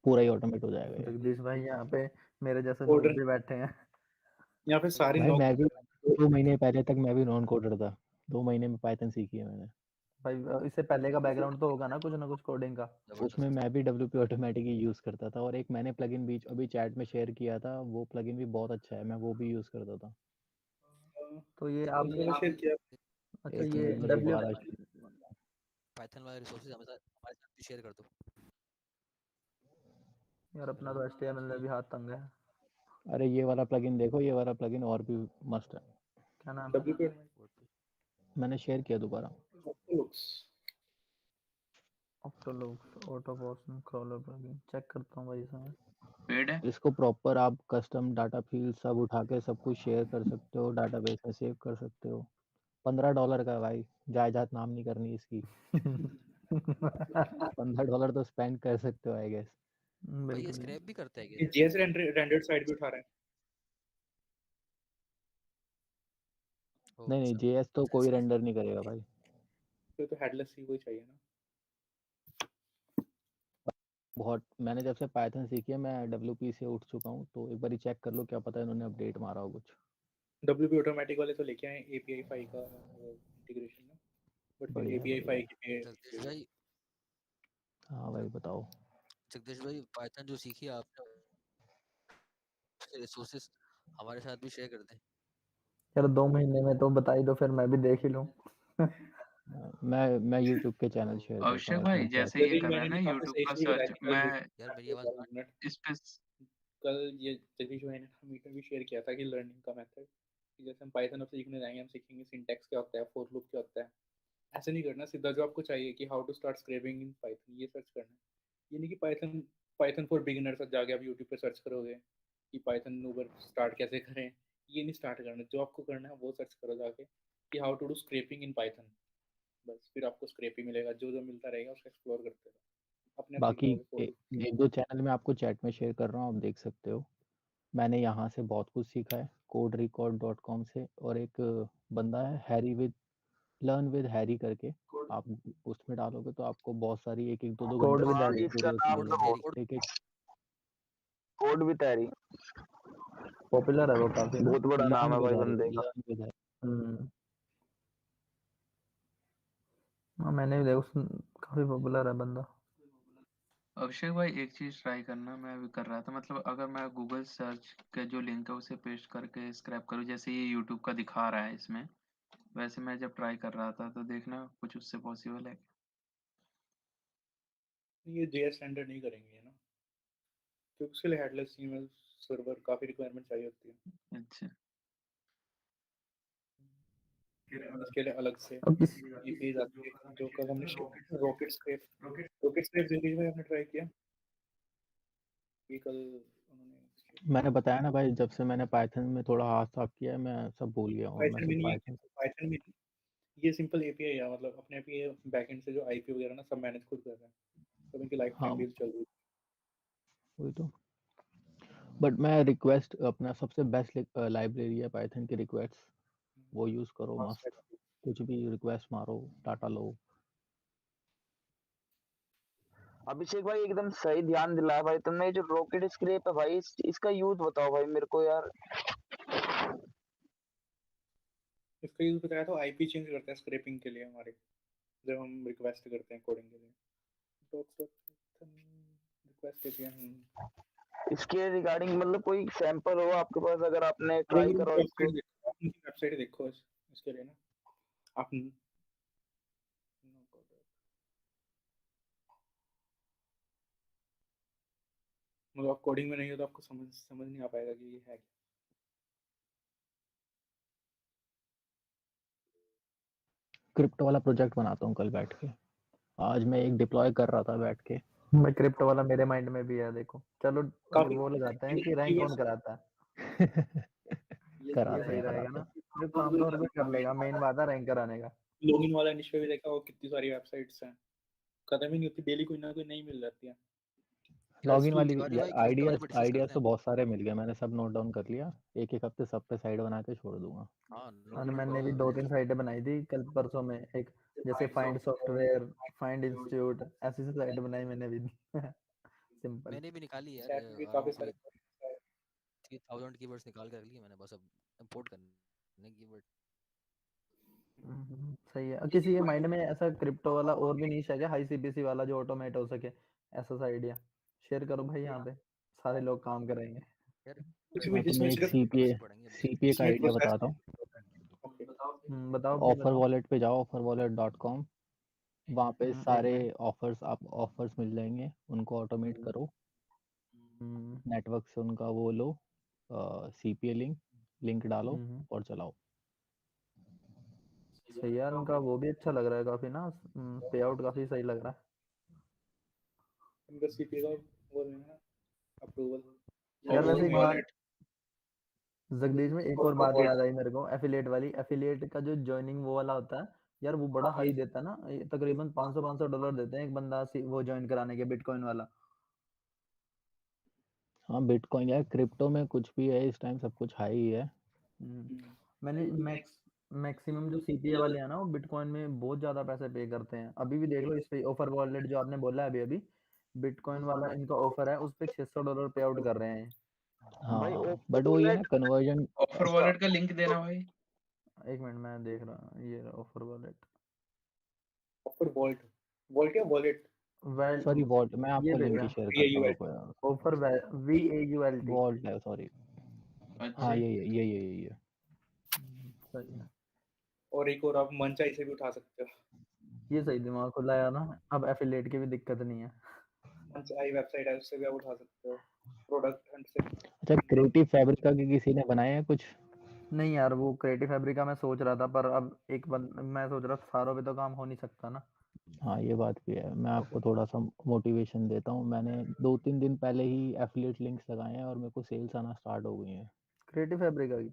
पूरा ही ऑटोमेट हो जाएगा ये। जगदीश भाई यहाँ पे मेरे जैसे कोडर नूब भी बैठे हैं। यहाँ पे सारी भाई मैं भी नौकरी 2 महीने पहले तक मैं भी नॉन कोडर था, 2 महीने में पाइथन सीखी है मैंने। भाई इससे पहले का बैकग्राउंड तो होगा ना कुछ कोडिंग का। उसमें मैं भी WP ऑटोमेटिक ही यूज करता था, और एक मैंने प्लगइन बीच अभी चैट में शेयर किया था, वो प्लगइन भी बहुत अच्छा है, मैं वो भी यूज करता था। तो ये आप शेयर किया। अच्छा एक ये मिनट मुझे W दोबारा पाइथन वाले रिसोर्सेज हमारे साथ भी शेयर कर दो। यार अपना तो HTML में भी हाथ तंग है। अरे ये वाला प्लगइन देखो, ये वाला प्लगइन और भी मस्त है। क्या नाम है? मैंने शेयर किया दोबारा। ऑक्टोलुक्स auto person crawler plugin check करता हूँ भाई इसमें। पेड है। इसको प्रॉपर आप कस्टम डाटा फील्ड सब उठा के सब कुछ शेयर कर सकते हो, डाटाबेस में सेव कर सकते हो। $15 का भाई, जायदाद नाम नहीं करनी इसकी। $15 तो स्पेंड कर सकते हो आई गेस। भाई ये स्क्रैप भी करता है ये जेएस रेंडर्ड साइड भी उठा रहा है। नहीं नहीं, JS तो कोई रेंडर नहीं करेगा भाई। तो हेडलेस ही कोई चाहिए ना। बहुत, मैंने जब से पाइथन सीखी है मैं WP से उठ चुका हूँ, तो एक बार ही चेक कर लो, क्या पता इन्होंने अपडेट मारा हो कुछ। WP ऑटोमेटिक वाले तो लेके आए API 5 का इंटीग्रेशन ना, बट बढ़िया API 5 के जगदीश भाई, हाँ भाई बताओ। जगदीश भाई पाइथन जो सीखी आपने, रिसोर्सेज हमारे साथ भी शेयर कर दें। यार 2 महीने में तो बता ही दो, फिर मैं भी देख ही लूँ। मैं YouTube के चैनल शेयर करता अभिषेक हूँ, भाई जैसे ये कर रहा है ना मैंने YouTube सही का सही सर्च, बताया मैं यार मेरी आवाज इस पे कल ये जगदीश भाई ने मीटर भी शेयर किया था कि लर्निंग का मेथड कि जैसे हम पाइथन अब सीखने जाएंगे, हम सीखेंगे सिंटैक्स क्या होता है, फॉर लूप क्या होता है। ऐसे नहीं करना, सीधा जो आपको चाहिए कि how to start scraping in Python, ये सर्च करना है। ये नहीं कि पाइथन पाइथन फॉर बिगिनर्स जाके आप यूट्यूब पे सर्च करोगे कि पाइथन नूबर स्टार्ट कैसे करें। ये नहीं स्टार्ट करना, जो आपको करना है वो सर्च करो जाके कि how to do scraping in Python. बस फिर आपको स्क्रैप ही मिलेगा, जो जो मिलता रहेगा उसको एक्सप्लोर करते रहो, अपने आप सीख बाकी जाओगे फॉर लूप। एक दो चैनल मैं आपको चैट में शेयर कर रहा हूँ, आप देख सकते हो। मैंने यहाँ से बहुत कुछ सीखा है coderecord.com से, और एक बंदा है Harry with learn with Harry करके, आप उसमें डालोगे तो आपको बहुत सारी एक एक दो दो कोड घंटे विद हाँ हैरी। इसका ट्यूटोरियल्स नाम मिलेंगे, तो एक एक कोड भी तैयारी, पॉपुलर है वो काफी ना। बहुत बड़ा नाम लर्न है विद भाई हैरी, बंदे का। Learn with Harry. हम्म। हाँ मैंने भी देखा, काफी पॉपुलर है बंदा। अभिषेक भाई एक चीज ट्राई करना, मैं अभी कर रहा था, मतलब अगर मैं गूगल सर्च का जो लिंक है उसे पेस्ट करके स्क्रैप करूँ, जैसे ये यूट्यूब का दिखा रहा है इसमें, वैसे मैं जब ट्राई कर रहा था तो देखना कुछ उससे पॉसिबल है। ये जेएस स्टैंडर्ड नहीं करेंगे ना, क्योंकि उसके लिए हेडलेस ईमेल सर्वर काफी रिक्वायरमेंट चाहिए होती है। अच्छा, इसके लिए अलग से अब किस एपीआई आती है, जो कल हमने रॉकेट स्क्रैप जिंदगी में हमने ट्राई किया। ये कल उन्होंने मैंने बताया ना भाई, जब से मैंने पाइथन में थोड़ा हाथ साफ किया है, मैं सब भूल गया हूँ, मैं पाइथन में सिर्फ नहीं है, पाइथन। पाइथन में नहीं, ये सिंपल एपीआई है, मतलब अपने आप ये बैकएंड से जो आईपी वगैरह ना सब मैनेज खुद कर रहा है, सब इनकी लाइफ हाँ टाइम डील चल रही है। वही तो, बट मैं रिक्वेस्ट अपना सबसे बेस्ट लाइब्रेरी है पाइथन की रिक्वेस्ट, वो यूज करो, मस्त। कुछ भी रिक्वेस्ट मारो, डाटा लो। अभिषेक भाई एकदम सही ध्यान दिलाया भाई तुमने। ये जो रॉकेट स्क्रैप है भाई, इसका यूज बताओ भाई मेरे को यार। इसका यूज बताया तो आईपी चेंज करता है स्क्रैपिंग के लिए हमारे, जब हम रिक्वेस्ट करते हैं कोडिंग के लिए, रिक्वेस्ट एपीआई। इसके रिगार्डिंग मतलब कोई सैंपल हो आपके पास, अगर आपने एक ट्राई उनकी करो इसको। वेबसाइट देखो इसके लिए ना आप, मतलब आप कोडिंग में नहीं हो तो आपको समझ नहीं आ पाएगा कि ये है क्या। क्रिप्टो वाला प्रोजेक्ट बनाता हूँ कल बैठ के, आज मैं एक डिप्लॉय कर रहा था बैठ के। भाई क्रिप्टो वाला मेरे माइंड में भी है, देखो चलो काफी वो लगाते हैं कि रैंक कौन कराता है। करा ये दो सही यार, रहेगा करा ना, जो काम तो हर कोई कर लेगा, मेन बात है रैंक कराने का। लॉगिन वाला निश पे भी देखा, वो कितनी सारी वेबसाइट्स हैं, खत्म ही नहीं होती, डेली कोई ना कोई नई मिल जाती है। लॉगिन वाली तिवारी भाई क्रिप्टो वाले पे डिस्कस आइडियाज करते तो हैं। बहुत सारे मिल गए, मैंने सब नोट डाउन कर लिया, एक एक हफ्ते सब पे साइड बना के छोड़ दूंगा। हाँ और मैंने भी 2-3 साइटें बनाई थी कल परसों में, एक जैसे फाइंड सॉफ्टवेयर, फाइंड इंस्टीट्यूट, ऐसी ऐसी साइट बनाई मैंने भी। सिंपल। मैंने भी निकाली यार, चैट में भी काफी सारे 3000 कीवर्ड्स निकाल कर लिए मैंने, बस अब इंपोर्ट करने कीवर्ड। सही है। किसी के माइंड में ऐसा क्रिप्टो वाला और भी नीश है क्या, हाई सीपीसी वाला जो ऑटोमेट हो सके, ऐसा सा आइडिया शेयर करो भाई, यहाँ पे सारे लोग काम करेंगे। यार कुछ भी हाँ तो जिसमें मैं एक सिर्फ सीपीए का आइडिया बताता हूँ। बताओ भाई ऑफर बताओ। वॉलेट पे जाओ, offerwallet.com, वहाँ पे एक सारे मिनट। ऑफर्स मिल जाएंगे, उनको ऑटोमेट करो, नेटवर्क से उनका वो लो, सीपीए लिंक डालो और चलाओ। सही है यार, उनका वो भी अच्छा लग रहा है काफी ना, पे आउट काफी सही लग रहा है। इनका सीपी का वो है ना अप्रूवल। यार वैसे एक बात वॉलेट जगदीश में एक और बात याद आई मेरे को, एफिलिएट वाली, एफिलिएट का जो ज्वाइनिंग वो वाला होता है यार, वो बड़ा हाई देता है ना, ये तकरीबन $500 देते हैं एक बंदा वो ज्वाइन कराने के, बिटकॉइन वाला। हाँ बिटकॉइन यार, क्रिप्टो में कुछ भी है इस टाइम, सब कुछ हाई ही है। मैंने मैक्सिमम जो सीपीए वाले हैं ना, वो बिटकॉइन में बहुत ज्यादा पैसे पे करते हैं। अभी भी देख लो इस पे ऑफर वॉलेट जो आपने बोला है, अभी अभी बिटकॉइन वाला इनका ऑफर है, उस पे $600 पे आउट कर रहे हैं। हाँ बट वो ये ना कन्वर्जन, ऑफर वॉलेट का लिंक देना भाई। एक मिनट मैं देख रहा हूँ, ये offer wallet, offer vault vault या वॉलेट, सॉरी वॉल्ट, मैं ये आपको लिंक ही देखा शेयर करता हूँ, रुको यार। Offer VAULT। वॉल्ट है, सॉरी, हाँ ये है। सही है। और एक और आप मंचाई से भी उठा सकते हो, ये सही दिमाग खुला यार ना, अब एफिलिएट की भी दिक्कत नहीं है। मंचाई वेबसाइट है, उससे भी आप उठा सकते हो, प्रोडक्ट हंट से। अच्छा क्रिएटिव फैब्रिका के किसी ने बनाया है कुछ? नहीं यार, वो क्रिएटिव फैब्रिका मैं सोच रहा था, पर अब मैं सोच रहा था सारों पे तो काम हो नहीं सकता ना। हाँ ये बात भी है। मैं आपको थोड़ा सा मोटिवेशन देता हूँ। मैंने 2-3 दिन पहले ही एफिलिएट लिंक्स लगाए हैं और मेरे को सेल्स आना स्टार्ट हो गई हैं। क्रिएटिव फैब्रिका की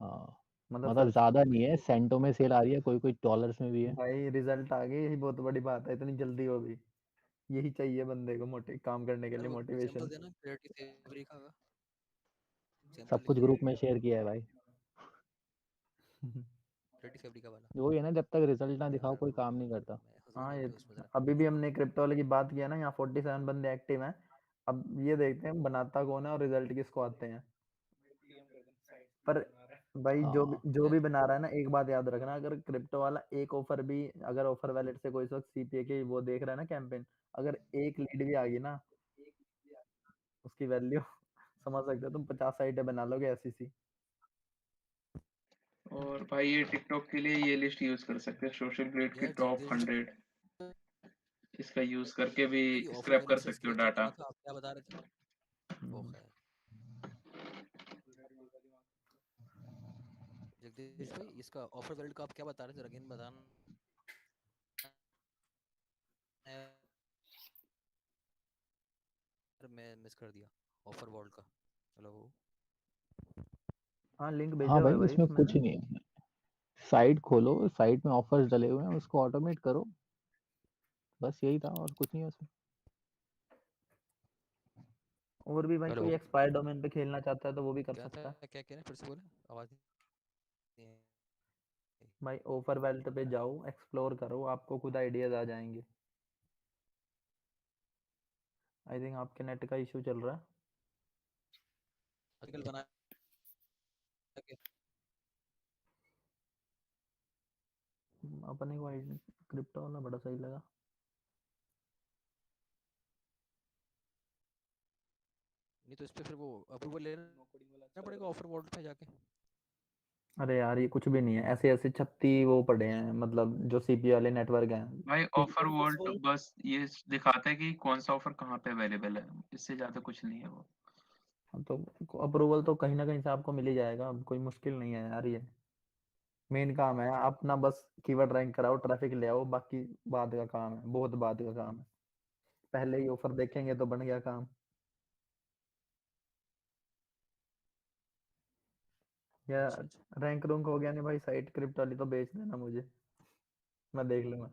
हाँ मतलब मतलब सच ज़्यादा नहीं है, सेंटों में सेल आ रही है, कोई डॉलर्स में भी है। भाई, रिजल्ट आ गए, यही बहुत बड़ी बात है, इतनी जल्दी हो भी। यही चाहिए बंदे को काम करने के यार लिए वो सैंपल मोटिवेशन। देना क्रिएटिव फैब्रिका का, सैंपल सब लिख कुछ के ग्रुप में शेयर किया है भाई। क्रिएटिव फैब्रिका वाला। वही है ना, जब तक रिजल्ट ना दिखाओ यार कोई वो काम नहीं करता। मैं हंस हाँ, गया ये कि उसमें जरा अभी भी हमने क्रिप्टो वाले की बात किया ना, यहाँ 47 बंदे एक्टिव हैं। अब ये देखते हैं बनाता कौन है और रिजल्ट किसको आते हैं। पर भाई हाँ जो भी बना रहा है ना, एक बात याद रखना, अगर क्रिप्टो वाला एक ऑफर भी, अगर ऑफर वैलेट से कोई इस वक्त सीपीए की वो देख रहा है ना कैंपेन, अगर एक लीड भी आ गई ना, उसकी वैल्यू समझ सकते हो तुम, 50 साइटें बना लोगे ऐसी सी। और भाई ये टिकटॉक के लिए ये लिस्ट यूज कर सकते हैं, सोशल ग्रेड की यार टॉप जगदीश 100। इसका यूज करके भी भाई ऑफर स्क्रैप कर वैलेट से सकते हो स्क्रीनशॉट डाटा। लेना था, आप क्या बता रहे थे? वो हम्म। है जगदीश भाई, इसका ऑफर वैलेट का आप क्या बता रहे थे, अगेन बताना। मैं मिस कर दिया ऑफर वॉल्ट का। हेलो। हाँ, लिंक हाँ भेजा हुआ भाई, है भाई इसमें इसमें कुछ ना। नहीं है। साइट खोलो, साइट में ऑफर्स डले हुए हैं, उसको ऑटोमेट करो। बस यही था और कुछ नहीं है उसमें। और भी भाई, हेलो। कोई एक्सपायर डोमेन पे खेलना चाहता है तो वो भी कर क्या था, सकता है। क्या कह रहे हैं, फिर से बोले, आवाज नहीं आई। भाई ऑफर वेल्ट पे जाओ, एक्सप्लोर करो, आपको खुद आइडियाज आ जाएंगे। आई थिंक आपके नेट का इशू चल रहा है। आजकल बना के अपने को क्रिप्टो वाला बड़ा सही लगा। नहीं तो इस पे फिर वो अप्रूवल लेना पड़ेगा ऑफर वॉल्ट पे जाके। अरे यार, ये कुछ भी नहीं है, ऐसे ऐसे 36 वो पड़े हैं, मतलब जो सीपी वाले नेटवर्क हैं। भाई ऑफर वॉल्ट बस ये दिखाता है कि कौन सा ऑफर कहाँ पे अवेलेबल है, इससे ज्यादा कुछ नहीं है वो। तो अप्रूवल तो कहीं ना कहीं से आपको मिल ही जाएगा, अब कोई मुश्किल नहीं है यार ये। मेन काम है अपना, बस कीवर्ड रैंक कराओ, ट्रैफिक ले आओ, बाकी बाद का काम है, बहुत बाद का काम है। पहले ही ऑफर देखेंगे तो बन गया काम। या अच्छा अच्छा। रैंक रूंक हो गया नहीं भाई, साइट क्रिप्टो वाली तो बेच देना मुझे, मैं देख लूंगा।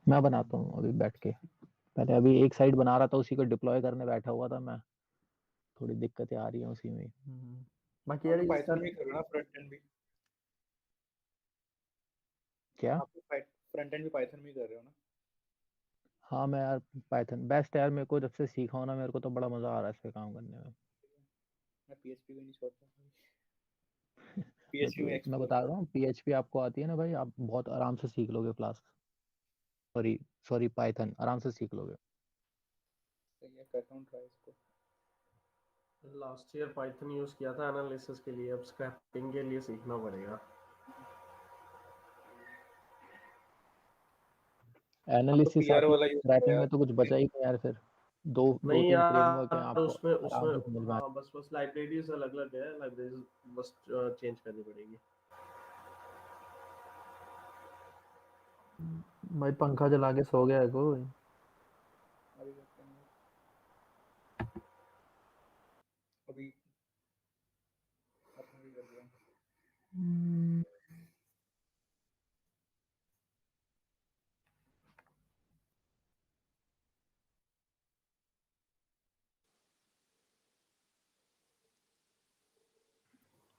मैं बनाता हूँ अभी बैठ के। पहले अभी एक साइट बना रहा था, उसी को डिप्लॉय करने बैठा हुआ था मैं। थोड़ी दिक्कतें आ रही हैं उसी में। बाकी आप यार तो ये पाइथन में ही कर रहे हो ना फ्रंट एंड भी? क्या? आप तो फ्रंट एंड भी पाइथन में ही कर रहे हो ना? हाँ मैं यार, पाइथन बेस्ट है यार। मेरे को जब से सीखा हूं ना, मेरे को तो बड़ा मजा आ रहा है इस पे काम करने में। मैं पीएचपी को नहीं छोड़ता। मैं पीएचपी में मैं एक्सप्लोर बता कर। रहा हूँ, पीएचपी आपको आती है ना भाई, आप बहुत आराम से सीख लोगे। फ्लास्क, सॉरी सॉरी, पाइथन आराम से सीख लोगे। सही है, करता हूँ ट्राई इसको। लास्ट ईयर पाइथन यूज किया था एनालिसिस के लिए, अब स्क्रैपिंग के लिए सीखना पड़ेगा। आप तो एनालिसिस पीआर आती वाला है, यूज किया स्क्रैपिंग यार। में तो कुछ बचा ही नहीं यार फिर। दो दो नहीं तीन फ्रेमवर्क हैं, यार, आपको उसमें आराम उसमें से समझ में आ हाँ, बस लाइब्रेरीज अलग अलग है, लाइब्रेरीज बस चेंज करनी पड़ेगी। भाई पंखा चला के सो गया है कोई? अभी करते हैं। अभी अपने भी कर दिया।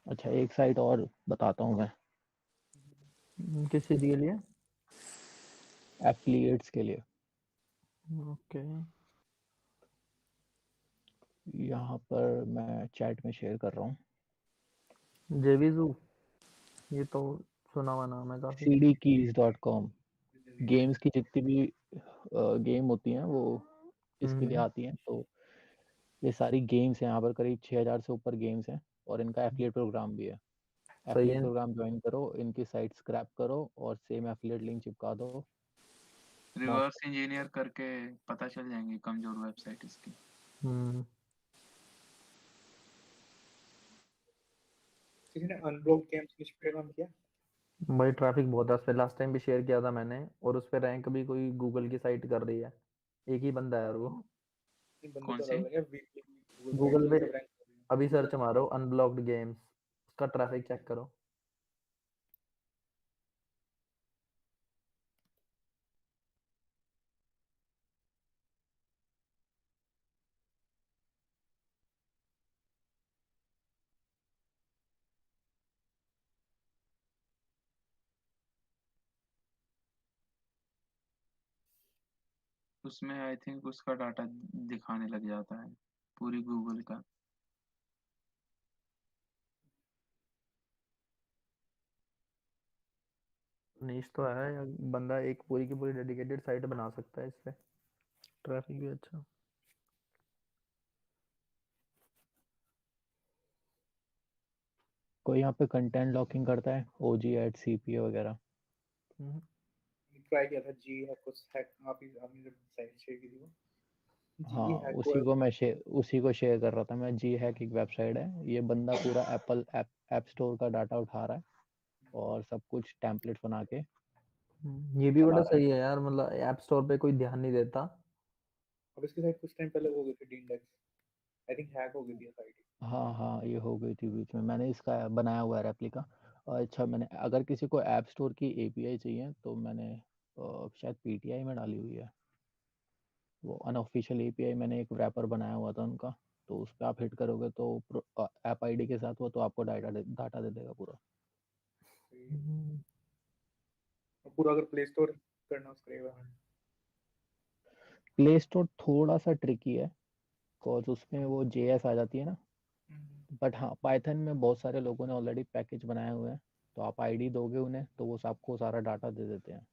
अच्छा, एक साइट और बताता हूँ मैं, किस चीज के लिए? एफिलिएट्स के लिए। ओके। यहाँ पर मैं चैट में शेयर कर रहा हूँ। जेवीजू, ये तो सुना हुआ नाम है काफी। cdkeys.com। गेम्स की जितनी भी गेम होती हैं वो इसके लिए आती हैं। तो ये सारी गेम्स हैं, यहाँ पर करीब 6000 से ऊपर गेम्स हैं और इनका एफिलिएट प्रोग्राम भी है। सही एफिलिएट है। प्रोग्राम ज्वाइन करो, इनकी साइट स्क्रैप करो और सेम एफिलिएट लिंक चिपका दो। रिवर्स इंजीनियर करके पता चल जाएंगी कमजोर वेबसाइट इसकी। किसी ने अनब्लॉक्ड गेम्स निश पे काम किया? भाई ट्रैफिक बहुत है उस पे, लास्ट टाइम भी शेयर किया था मैंने, और उस पे रैंक भी कोई गूगल की साइट कर रही है, एक ही बंदा है यार वो। बंदे कौन तो सी? अलग है, वीकली गूगल पे सब रैंक कर रहे हैं। अभी सर्च मारो अनब्लॉक्ड गेम्स, उसका ट्रैफिक चेक करो। उसमें आई थिंक उसका डाटा दिखाने लग जाता है, पूरी गूगल का। नीश तो है या बंदा एक पूरी की पूरी डेडिकेटेड साइट बना सकता है इस पे, ट्रैफिक भी अच्छा। कोई यहाँ पे कंटेंट लॉकिंग करता है, ओजी एड सीपीए वगैरह? ट्राई किया था जी हैक को, हैक आपने जब साइट शेयर की थी वो जी हाँ, हैक को। उसी को शेयर कर रहा था मैं। जी हैक एक वेबसाइट है, ये बंदा पूरा एप्पल ऐप स्टोर का डाटा उठा रहा है और सब कुछ टेम्पलेट बना के ये भी चला बड़ा रहा है। सही है यार, मतलब ऐप स्टोर पे कोई ध्यान नहीं देता। अब इसकी साइट कुछ टाइम पहले हो गई थी डींडेक्स, आई थिंक हैक हो गई थी साइट। हाँ हाँ, ये हो गई थी बीच में। मैंने इसका बनाया हुआ है रेप्लिका। अच्छा, मैंने अगर किसी को ऐप स्टोर की एपीआई चाहिए तो मैंने शायद पीटीआई में डाली हुई है वो अनऑफिशियल एपीआई। मैंने एक रैपर बनाया हुआ था उनका, तो उस पर आप हिट करोगे तो ऐप आईडी के साथ वो तो आपको डाटा दे देगा पूरा। पूरा अगर प्ले स्टोर करना उसका प्ले स्टोर थोड़ा सा ट्रिकी है, बिकॉज उसमें वो जेएस आ जाती है ना। बट हाँ, पाइथन में बहुत सारे लोगों ने ऑलरेडी पैकेज बनाए हुए हैं, तो आप आईडी दोगे उन्हें तो वो आपको सारा डाटा दे देते हैं।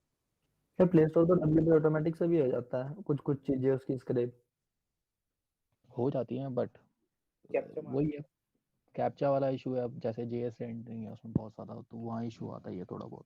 क्या प्ले स्टोर तो डब्ल्यू ऑटोमेटिक से भी हो जाता है, कुछ कुछ चीजें उसकी स्क्रैप हो जाती हैं, बट कैप्चा वही है, कैप्चा वाला इशू है। अब जैसे जेएस एंट्रिंग है उसमें बहुत ज़्यादा, तो वहाँ इशू आता है ये थोड़ा बहुत।